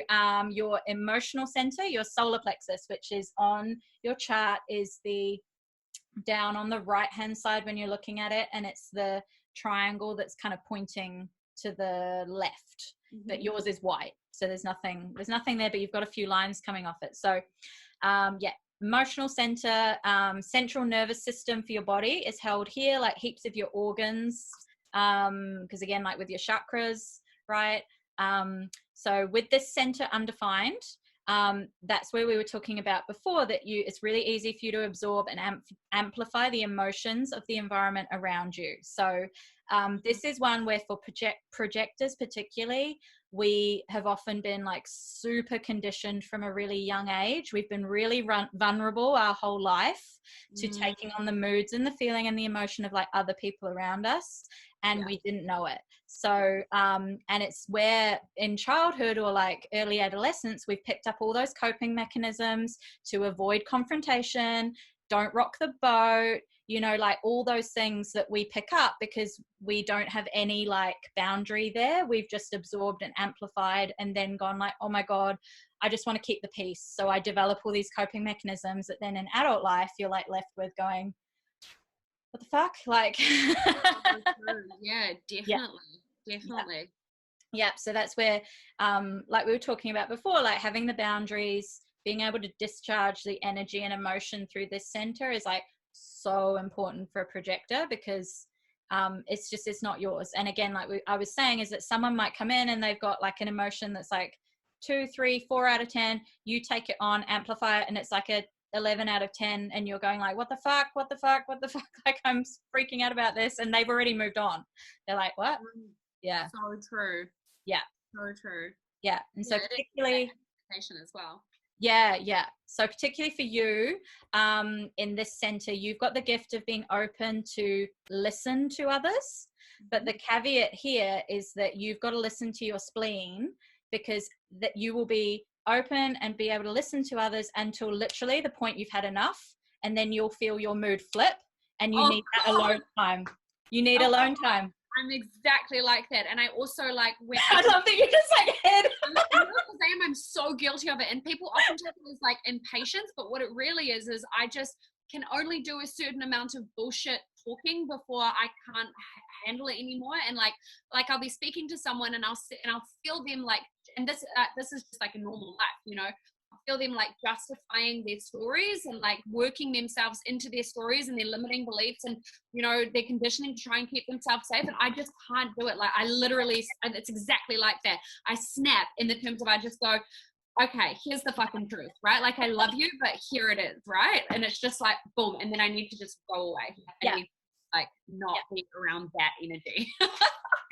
your emotional center, your solar plexus, which is on your chart, is the down on the right hand side when you're looking at it, and it's the triangle that's kind of pointing to the left. But yours is white, so there's nothing there, but you've got a few lines coming off it. So emotional center, central nervous system for your body is held here, like heaps of your organs, because again, like with your chakras, right? So with this center undefined, that's where we were talking about before, that it's really easy for you to absorb and amplify the emotions of the environment around you. So this is one where for projectors particularly, we have often been like super conditioned from a really young age. We've been really vulnerable our whole life to taking on the moods and the feeling and the emotion of like other people around us, and we didn't know it. So and it's where in childhood or like early adolescence, we've picked up all those coping mechanisms to avoid confrontation, don't rock the boat, you know, like all those things that we pick up because we don't have any like boundary there. We've just absorbed and amplified and then gone like, oh my God, I just want to keep the peace. So I develop all these coping mechanisms that then in adult life, you're like left with going, what the fuck? Like, yeah, definitely. Yeah. So that's where, like we were talking about before, like having the boundaries, being able to discharge the energy and emotion through this center is like so important for a projector, because it's not yours. And again, like I was saying, is that someone might come in and they've got like an emotion that's like 2, 3, 4 out of 10. You take it on, amplify it, and it's like a 11 out of 10 and you're going like, what the fuck, like I'm freaking out about this, and they've already moved on. They're like, what? Yeah. So true. Yeah. So true. Yeah. And so particularly as well. Yeah. So particularly for you, in this center, you've got the gift of being open to listen to others. But the caveat here is that you've got to listen to your spleen, because that you will be open and be able to listen to others until literally the point you've had enough, and then you'll feel your mood flip, and you need that alone time. You need alone time. I'm exactly like that. And I also like when I love that you just like hid. I'm so guilty of it. And people often take it as like impatience, but what it really is I just can only do a certain amount of bullshit talking before I can't handle it anymore. And like I'll be speaking to someone and I'll feel them like, and this is just like a normal life, you know, I feel them like justifying their stories and like working themselves into their stories and their limiting beliefs and, you know, their conditioning to try and keep themselves safe. And I just can't do it. Like I literally, and it's exactly like that. I snap in the terms of, I just go, okay, here's the fucking truth, right? Like I love you, but here it is, right? And it's just like, boom. And then I need to just go away. I need to, like not be around that energy.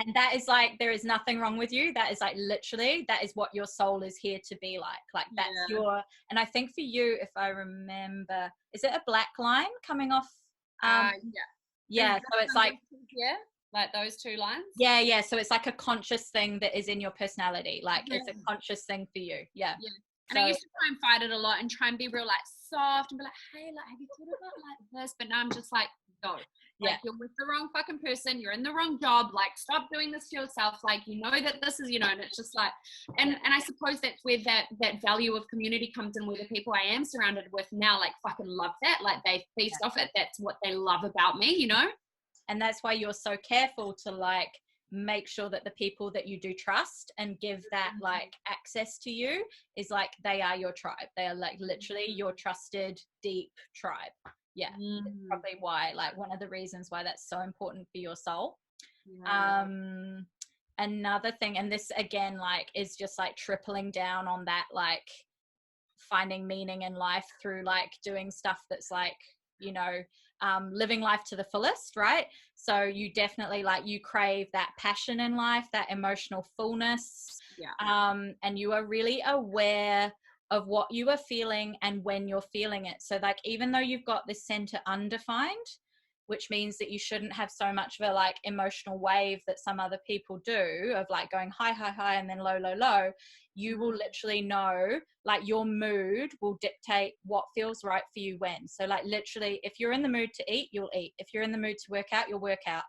And that is like, there is nothing wrong with you. That is like, literally, that is what your soul is here to be like. Like that's your, and I think for you, if I remember, is it a black line coming off? Yeah. So it's like, like those two lines. Yeah. So it's like a conscious thing that is in your personality. Like it's a conscious thing for you. Yeah. And I used to try and fight it a lot and try and be real like soft and be like, hey, like, have you thought about like this? But now I'm just like, no. Like you're with the wrong fucking person, you're in the wrong job, like stop doing this to yourself, like you know that this is, you know, and it's just like, and I suppose that's where that value of community comes in, where the people I am surrounded with now like fucking love that, like they feast off it, that's what they love about me, you know. And that's why you're so careful to like make sure that the people that you do trust and give that like access to you is like they are your tribe, they are like literally your trusted deep tribe. That's probably why, like one of the reasons why that's so important for your soul. Another thing, and this again like is just like tripling down on that, like finding meaning in life through like doing stuff that's like, you know, living life to the fullest, right? So you definitely like, you crave that passion in life, that emotional fullness, and you are really aware of what you are feeling and when you're feeling it. So like, even though you've got this center undefined, which means that you shouldn't have so much of a like emotional wave that some other people do of like going high, high, high, and then low, low, low, you will literally know, like your mood will dictate what feels right for you when. So like literally, if you're in the mood to eat, you'll eat. If you're in the mood to work out, you'll work out.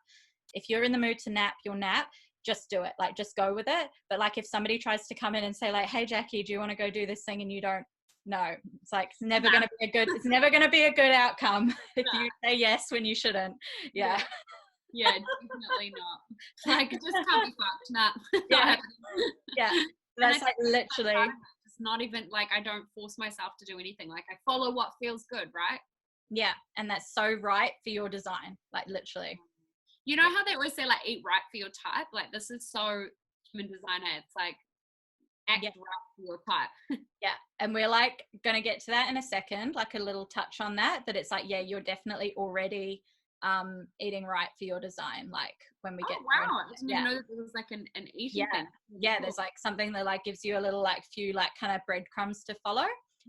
If you're in the mood to nap, you'll nap. Just do it, like just go with it. But like if somebody tries to come in and say like, hey Jacqui, do you want to go do this thing, and you don't know, it's like it's never going to be a good outcome if you say yes when you shouldn't. Definitely not. Like it just can't be fucked. That's like literally, it's not even like I don't force myself to do anything, like I follow what feels good, right? And that's so right for your design, like literally. You know how they always say like eat right for your type? Like this is so human design. It's like act right for your type. And we're like going to get to that in a second, like a little touch on that, but it's like, you're definitely already eating right for your design. Like when we get wow, I didn't even know that there was like an eating thing. There's like something that like gives you a little like few like kind of breadcrumbs to follow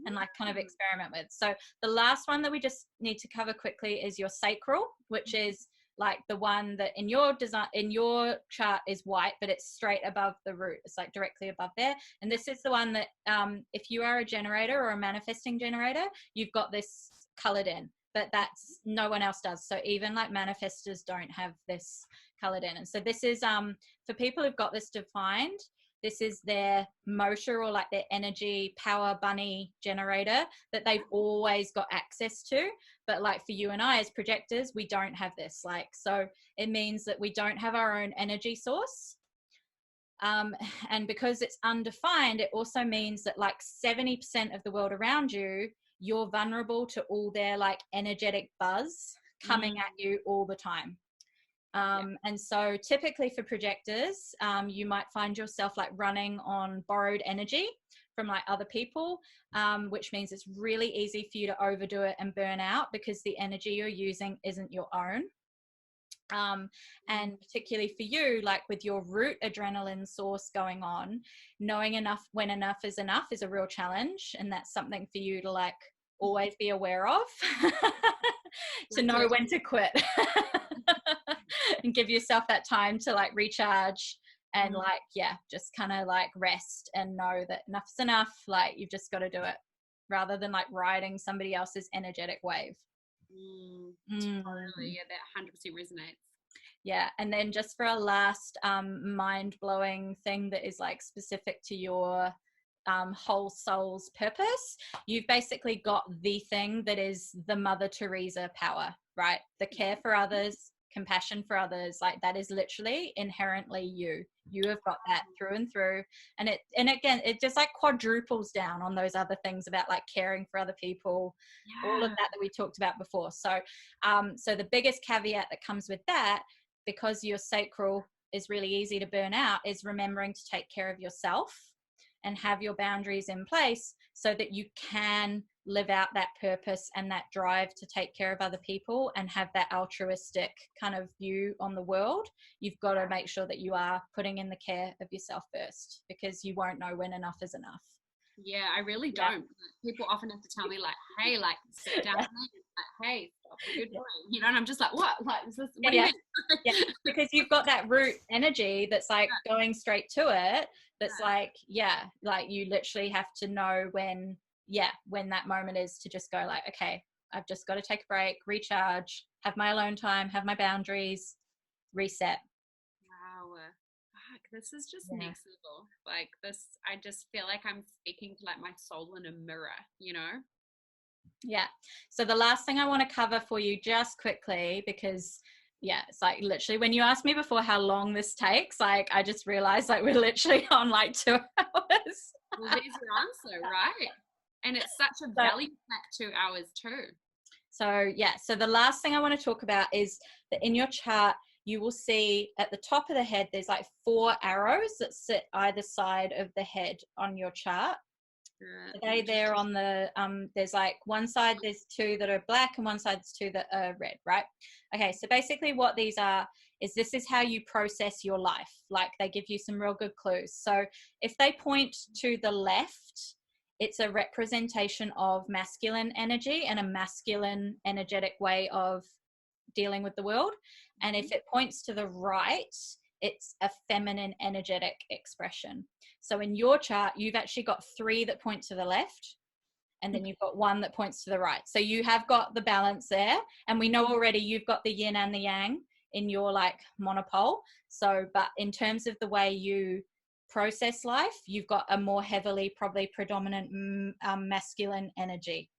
and like kind of experiment with. So the last one that we just need to cover quickly is your sacral, which is like the one that in your design, in your chart is white, but it's straight above the root. It's like directly above there. And this is the one that if you are a generator or a manifesting generator, you've got this colored in, but that's no one else does. So even like manifestors don't have this colored in. And so this is for people who've got this defined, this is their motor or like their energy power bunny generator that they've always got access to. But like for you and I as projectors, we don't have this. Like, so it means that we don't have our own energy source. And because it's undefined, it also means that like 70% of the world around you, you're vulnerable to all their like energetic buzz coming at you all the time. And so typically for projectors, you might find yourself like running on borrowed energy, from like other people, which means it's really easy for you to overdo it and burn out because the energy you're using isn't your own. And particularly for you, like with your root adrenaline source going on, knowing enough when enough is enough is a real challenge, and that's something for you to like always be aware of. To know when to quit and give yourself that time to like recharge and like, yeah, just kind of like rest and know that enough's enough. Like you've just got to do it rather than like riding somebody else's energetic wave. Totally. Yeah, that 100% resonates. Yeah. And then just for a last mind-blowing thing that is like specific to your whole soul's purpose, you've basically got the thing that is the Mother Teresa power, right? The care for others, compassion for others, like that is literally inherently you have got that through and through. And again, it just like quadruples down on those other things about like caring for other people, all of that we talked about before. So so the biggest caveat that comes with that, because your sacral is really easy to burn out, is remembering to take care of yourself and have your boundaries in place so that you can live out that purpose and that drive to take care of other people and have that altruistic kind of view on the world. You've got to make sure that you are putting in the care of yourself first, because you won't know when enough is enough. Yeah, I really don't. People often have to tell me like, hey, like sit down with me. Like, hey, stop what you're doing. You know, and I'm just like, what? Like, is this, what do you mean? Because you've got that root energy that's like going straight to it. That's like, like you literally have to know when that moment is to just go like, okay, I've just got to take a break, recharge, have my alone time, have my boundaries, reset. Wow. Fuck, this is just next level. Like this, I just feel like I'm speaking to like my soul in a mirror, you know? Yeah. So the last thing I want to cover for you just quickly, because it's like literally when you asked me before how long this takes, like I just realized like we're literally on like 2 hours. Well, there's your answer, right? And it's such a value-packed 2 hours too. So the last thing I want to talk about is that in your chart, you will see at the top of the head, there's like 4 arrows that sit either side of the head on your chart. They're on the, there's like one side, there's 2 that are black and one side there's 2 that are red, right? Okay, so basically what these are is this is how you process your life. Like they give you some real good clues. So if they point to the left, it's a representation of masculine energy and a masculine energetic way of dealing with the world. And if it points to the right, it's a feminine energetic expression. So in your chart, you've actually got 3 that point to the left, and then you've got 1 that points to the right. So you have got the balance there. And we know already you've got the yin and the yang in your like monopole. So, but in terms of the way you process life, you've got a more heavily probably predominant masculine energy.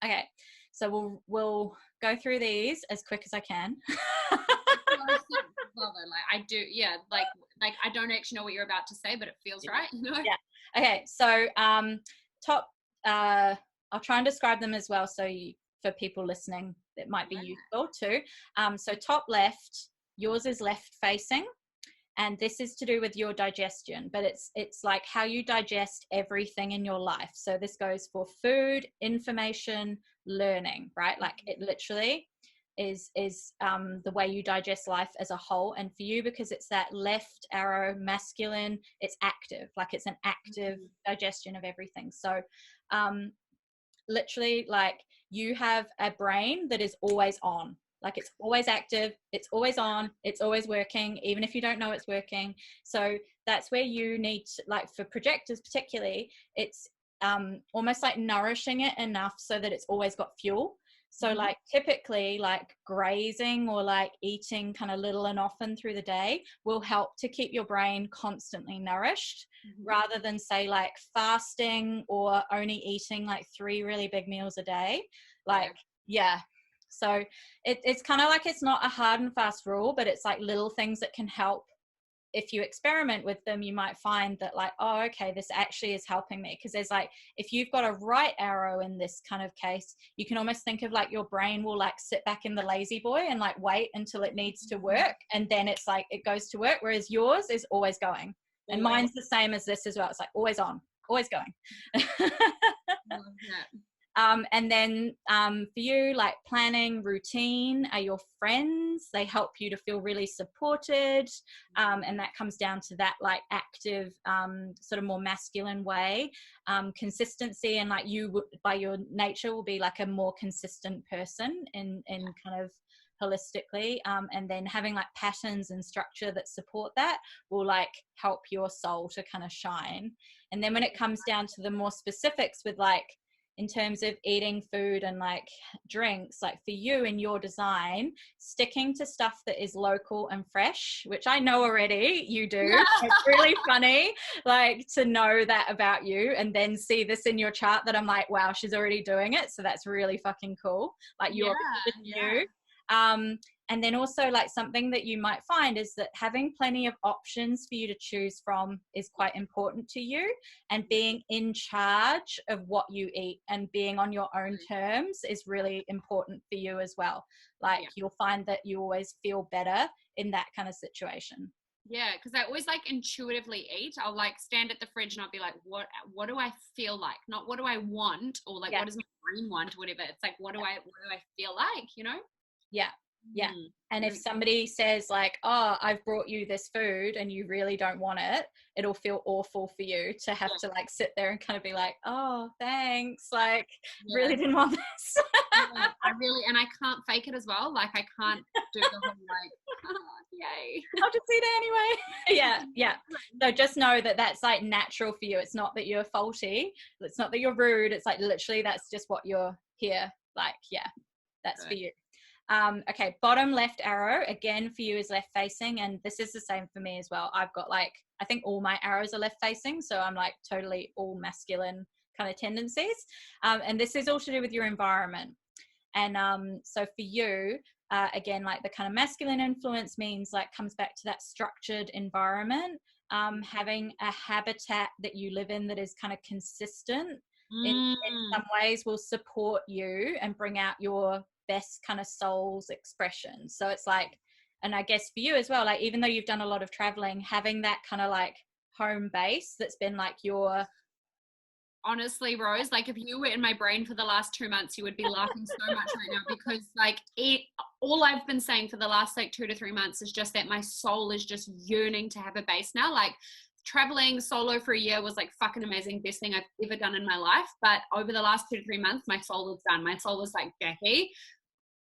Okay, so we'll go through these as quick as I can. Like I do, like I don't actually know what you're about to say, but it feels right, you know? Okay, so top I'll try and describe them as well, so for people listening it might be useful too. So top left, yours is left facing, and this is to do with your digestion, but it's like how you digest everything in your life. So this goes for food, information, learning, right? Like it literally is the way you digest life as a whole. And for you, because it's that left arrow masculine, it's active, like it's an active digestion of everything. So literally like you have a brain that is always on, like it's always active, it's always on, it's always working, even if you don't know it's working. So that's where you need to, like for projectors particularly, it's almost like nourishing it enough so that it's always got fuel. So like typically like grazing or like eating kind of little and often through the day will help to keep your brain constantly nourished, rather than say like fasting or only eating like 3 really big meals a day. Like, so it's kind of like, it's not a hard and fast rule, but it's like little things that can help. If you experiment with them, you might find that like, oh, okay, this actually is helping me. Because there's like, if you've got a right arrow in this kind of case, you can almost think of like your brain will like sit back in the lazy boy and like wait until it needs to work. And then it's like, it goes to work. Whereas yours is always going. And mine's the same as this as well. It's like always on. always going. I love that. And then for you, like planning, routine are your friends. They help you to feel really supported. And that comes down to that like active, sort of more masculine way. Consistency, and like you by your nature will be like a more consistent person in kind of holistically. And then having like patterns and structure that support that will like help your soul to kind of shine. And then when it comes down to the more specifics with like, in terms of eating food and like drinks, like for you in your design, sticking to stuff that is local and fresh, which I know already you do. Yeah. It's really funny, like to know that about you and then see this in your chart that I'm like, wow, she's already doing it. So that's really fucking cool. Like you're new. And then also like something that you might find is that having plenty of options for you to choose from is quite important to you, and being in charge of what you eat and being on your own terms is really important for you as well. Like you'll find that you always feel better in that kind of situation. Yeah, because I always like intuitively eat. I'll like stand at the fridge and I'll be like, what do I feel like? Not what do I want, or like what does my brain want, or whatever. It's like what do I feel like, you know? Yeah. And if somebody says like, oh, I've brought you this food and you really don't want it, it'll feel awful for you to have to like sit there and kind of be like, oh, thanks. Like really didn't want this. And I can't fake it as well. Like I can't do the whole like, oh, yay. I'll just eat it anyway. Yeah. So just know that that's like natural for you. It's not that you're faulty. It's not that you're rude. It's like literally that's just what you're here. Like, that's for you. Okay, bottom left arrow again for you is left facing, and this is the same for me as well. I've got like, I think all my arrows are left facing, so I'm like totally all masculine kind of tendencies. And this is all to do with your environment. And so for you, again, like the kind of masculine influence means like comes back to that structured environment, having a habitat that you live in that is kind of consistent in some ways will support you and bring out your best kind of soul's expression. So it's like, and I guess for you as well, like even though you've done a lot of traveling, having that kind of like home base that's been like your... Honestly, Rose, like if you were in my brain for the last 2 months, you would be laughing so much right now, because like all I've been saying for the last like 2 to 3 months is just that my soul is just yearning to have a base now. Like traveling solo for a year was like fucking amazing, best thing I've ever done in my life. But over the last 2 to 3 months, my soul was done. My soul was like, Jacqui,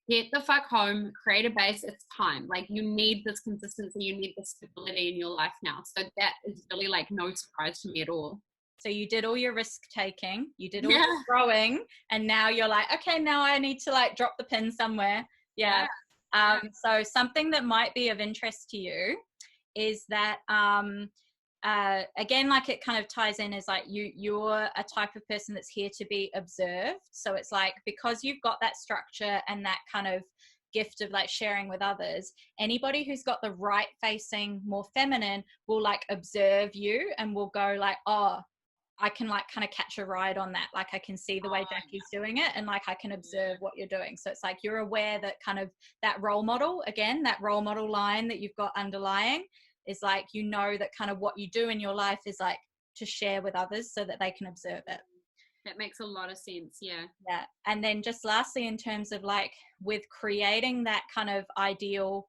get the fuck home, create a base. It's time. Like you need this consistency. You need this stability in your life now. So that is really like no surprise to me at all. So you did all your risk taking, you did all your growing, and now you're like, okay, now I need to like drop the pin somewhere. So something that might be of interest to you is that again, like it kind of ties in as like you're a type of person that's here to be observed. So it's like, because you've got that structure and that kind of gift of like sharing with others, anybody who's got the right facing more feminine will like observe you and will go like, oh, I can like kind of catch a ride on that. Like I can see the way Jacqui's doing it, and like I can observe what you're doing. So it's like you're aware that kind of that role model, again, that role model line that you've got underlying is like, you know, that kind of what you do in your life is like to share with others so that they can observe it. That makes a lot of sense. Yeah. And then just lastly, in terms of like with creating that kind of ideal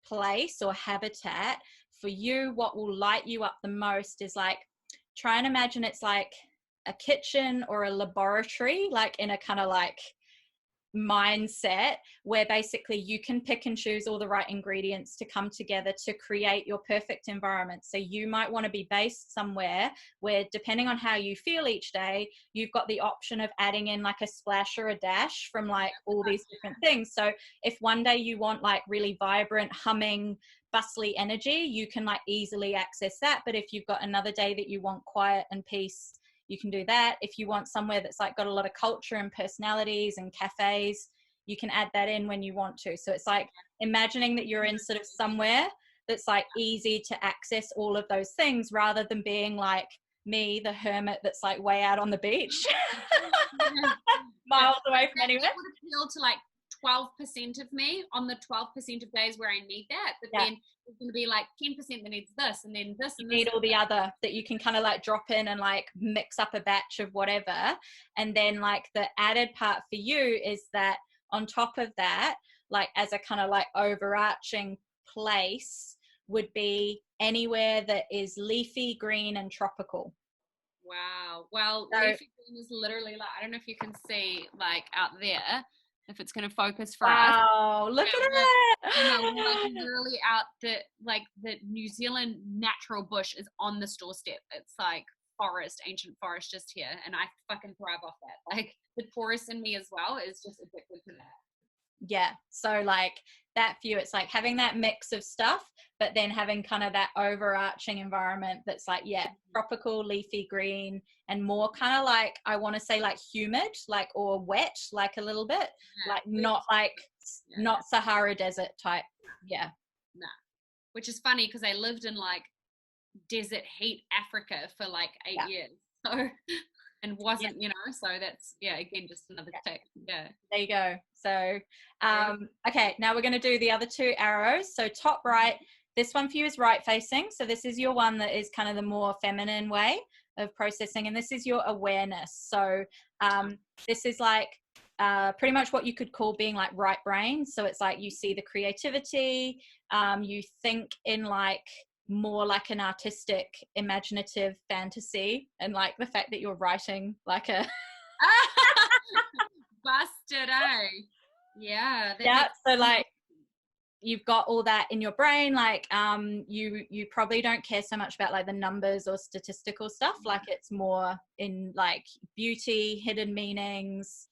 place or habitat for you, what will light you up the most is like, try and imagine it's like a kitchen or a laboratory, like in a kind of like mindset where basically you can pick and choose all the right ingredients to come together to create your perfect environment. So you might want to be based somewhere where, depending on how you feel each day, you've got the option of adding in like a splash or a dash from like all these different things. So if one day you want like really vibrant, humming, bustly energy, you can like easily access that. But if you've got another day that you want quiet and peace, you can do that. If you want somewhere that's like got a lot of culture and personalities and cafes, you can add that in when you want to. So it's like imagining that you're in sort of somewhere that's like easy to access all of those things, rather than being like me, the hermit that's like way out on the beach, miles away from anywhere. That would appeal to like 12% of me on the 12% of days where I need that, but then there's going to be like 10% that needs this, and then this, and you this. need all the other that you can kind of like drop in and like mix up a batch of whatever. And then like the added part for you is that on top of that, like as a kind of like overarching place would be anywhere that is leafy, green, and tropical. Wow. Well, So, leafy green is literally like, I don't know if you can see like out there, if it's going to focus for us. wow, look at I know, we're like it. literally out the New Zealand natural bush is on this doorstep. It's like forest, ancient forest just here, and I fucking thrive off that. Like the Taurus in me as well is just addicted to that. Yeah, so like that for you, it's like having that mix of stuff, but then having kind of that overarching environment that's like, tropical, leafy green, and more kind of like, I want to say like humid, like, or wet, like a little bit, like not like, not Sahara desert type. Yeah. Nah. Which is funny because I lived in like desert heat Africa for like 8 years. So and wasn't, so that's, again, just another tick. Yeah. There you go. So, okay, now we're going to do the other two arrows. So top right, this one for you is right facing. So this is your one that is kind of the more feminine way of processing. And this is your awareness. So this is like pretty much what you could call being like right brain. So it's like you see the creativity, you think in like more like an artistic, imaginative fantasy, and like the fact that you're writing like a busted, eh? Yeah. So like you've got all that in your brain, like you probably don't care so much about like the numbers or statistical stuff, like it's more in like beauty, hidden meanings,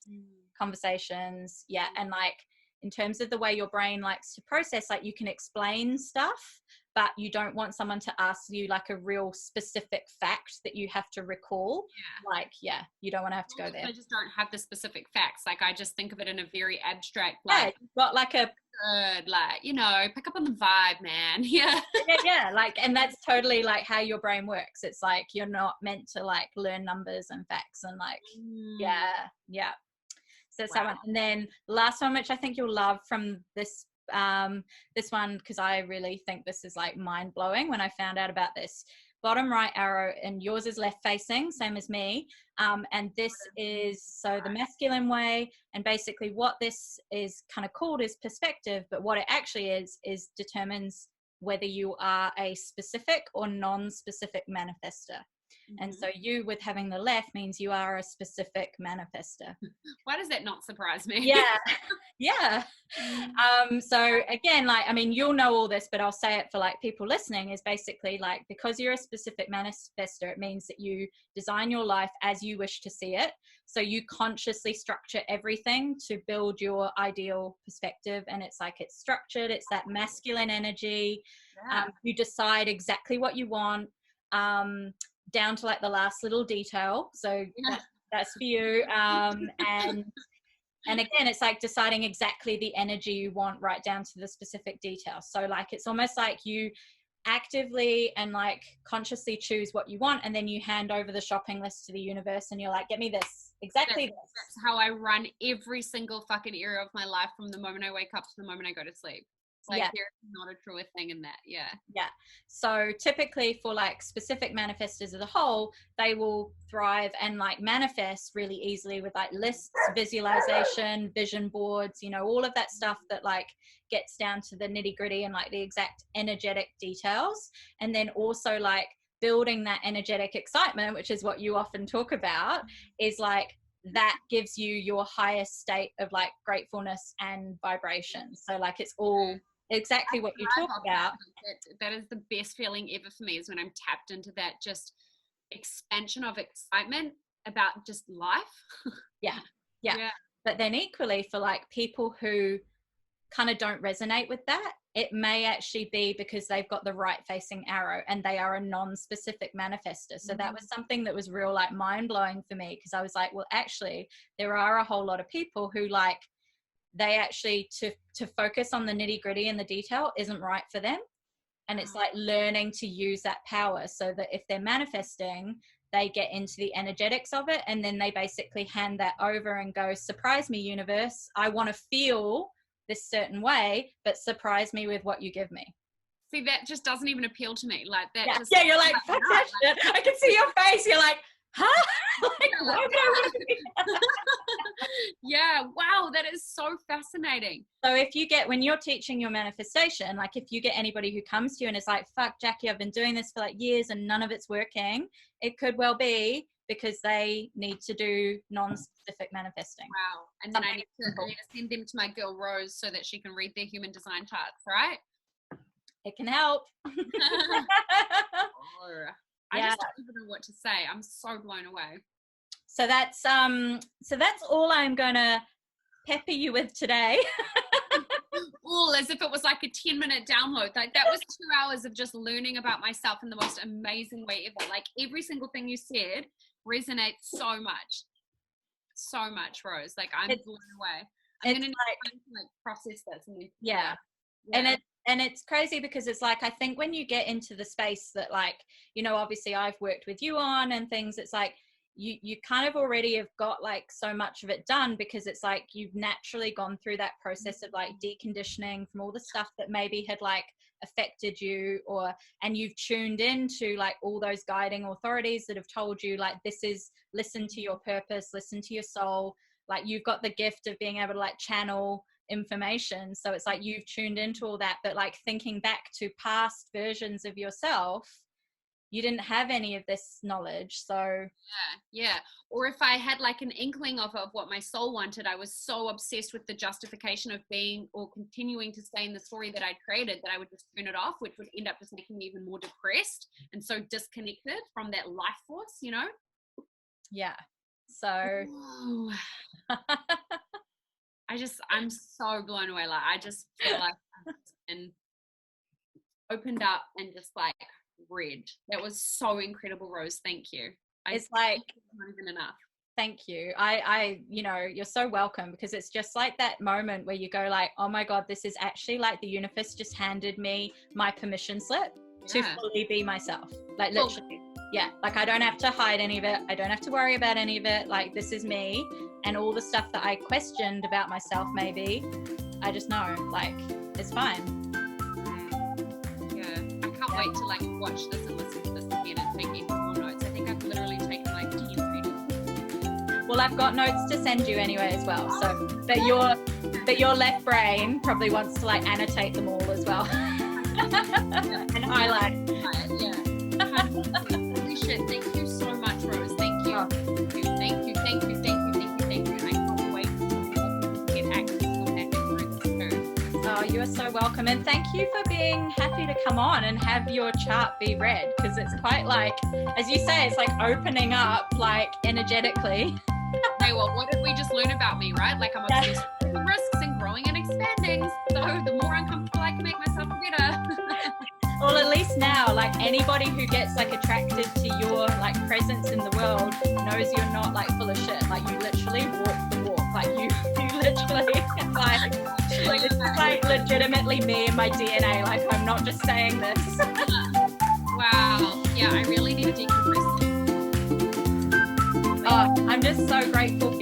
conversations, and like in terms of the way your brain likes to process, like you can explain stuff, but you don't want someone to ask you like a real specific fact that you have to recall. Like, you don't want to have to go there. I just don't have the specific facts. Like I just think of it in a very abstract, like, you've got like a good, like, pick up on the vibe, man. Yeah. Like, and that's totally like how your brain works. It's like, you're not meant to like learn numbers and facts and like, So that's that one. And then last one, which I think you'll love from this one, because I really think this is like mind blowing when I found out about this. Bottom right arrow, and yours is left facing, same as me. And this is so the masculine way. And basically what this is kind of called is perspective, but what it actually is determines whether you are a specific or non-specific manifester. And so you with having the left means you are a specific manifester. Why does that not surprise me? Yeah. So again, like, I mean, you'll know all this, but I'll say it for like people listening, is basically like, because you're a specific manifester, it means that you design your life as you wish to see it. So you consciously structure everything to build your ideal perspective. And it's like, it's structured, it's that masculine energy. You decide exactly what you want. Down to like the last little detail. So that's for you. And again, it's like deciding exactly the energy you want right down to the specific details. So like, it's almost like you actively and like consciously choose what you want, and then you hand over the shopping list to the universe and you're like, get me this, exactly this. That's how I run every single fucking area of my life, from the moment I wake up to the moment I go to sleep. Like there's not a truer thing in that. So typically for like specific manifestors as a whole, they will thrive and like manifest really easily with like lists, visualization, vision boards, all of that stuff that like gets down to the nitty gritty and like the exact energetic details. And then also like building that energetic excitement, which is what you often talk about, is like that gives you your highest state of like gratefulness and vibration. So like it's all exactly what you talk about. That is the best feeling ever for me, is when I'm tapped into that just expansion of excitement about just life. Yeah. But then equally for like people who kind of don't resonate with that, it may actually be because they've got the right facing arrow and they are a non-specific manifestor. So that was something that was real like mind-blowing for me, because I was like, well, actually there are a whole lot of people who like, they actually to focus on the nitty gritty and the detail isn't right for them. And it's like learning to use that power so that if they're manifesting, they get into the energetics of it, and then they basically hand that over and go, surprise me, universe. I want to feel this certain way, but surprise me with what you give me. See, that just doesn't even appeal to me. Like that. Yeah, just yeah, you're like, fuck that shit. I can see your face. You're like, huh? Like, why would I want to be that? Yeah, wow, that is so fascinating. So if you get, when you're teaching your manifestation, like if you get anybody who comes to you and is like, fuck, Jacqui, I've been doing this for like years and none of it's working, it could well be because they need to do non-specific manifesting. Wow. And then I need to send them to my girl Rose so that she can read their human design charts, right? It can help. I just don't even know what to say. I'm so blown away. So that's all I'm gonna pepper you with today. All as if it was like a 10-minute download. Like that was 2 hours of just learning about myself in the most amazing way ever. Like every single thing you said resonates so much, Rose. Like I'm blown away. I'm gonna need to like process this. And And it's crazy because it's like, I think when you get into the space that, like, you know, obviously I've worked with you on and things, it's like you kind of already have got like so much of it done, because it's like you've naturally gone through that process of like deconditioning from all the stuff that maybe had like affected you, and you've tuned into like all those guiding authorities that have told you like, this is, listen to your purpose, listen to your soul. Like you've got the gift of being able to like channel information, so it's like you've tuned into all that. But like thinking back to past versions of yourself, you didn't have any of this knowledge. So yeah. Or if I had like an inkling of what my soul wanted, I was so obsessed with the justification of being or continuing to stay in the story that I'd created that I would just turn it off, which would end up just making me even more depressed and so disconnected from that life force, you know? Yeah. So I'm so blown away. Like I just feel like I've been opened up and just like read. That was so incredible, Rose. Thank you. It's like not even enough. Thank you. I you know, you're so welcome, because it's just like that moment where you go like, oh my God, this is actually like the universe just handed me my permission slip to fully be myself. Like literally. Yeah, like I don't have to hide any of it. I don't have to worry about any of it. Like this is me, and all the stuff that I questioned about myself, maybe I just know like it's fine. Yeah, I can't wait to like watch this and listen to this again and take even more notes. I think I've literally taken like 10 pages. Well, I've got notes to send you anyway as well. So that your left brain probably wants to like annotate them all as well. And highlight. Yeah. Holy shit, thank you so much, Rose. Thank you. Thank you. I can't wait to get access to that information. Oh, you are so welcome. And thank you for being happy to come on and have your chart be read, because it's quite like, as you say, it's like opening up like energetically. Hey, well, what did we just learn about me, right? Like I'm obsessed with the risks and growing and expanding. So the more uncomfortable I can make myself, the better. Well, at least now, like anybody who gets like attracted to your like presence in the world knows you're not like full of shit. Like you literally walk the walk. Like you literally like this is like legitimately me and my DNA. Like I'm not just saying this. Wow. Yeah, I really need to decompress. Oh, I'm just so grateful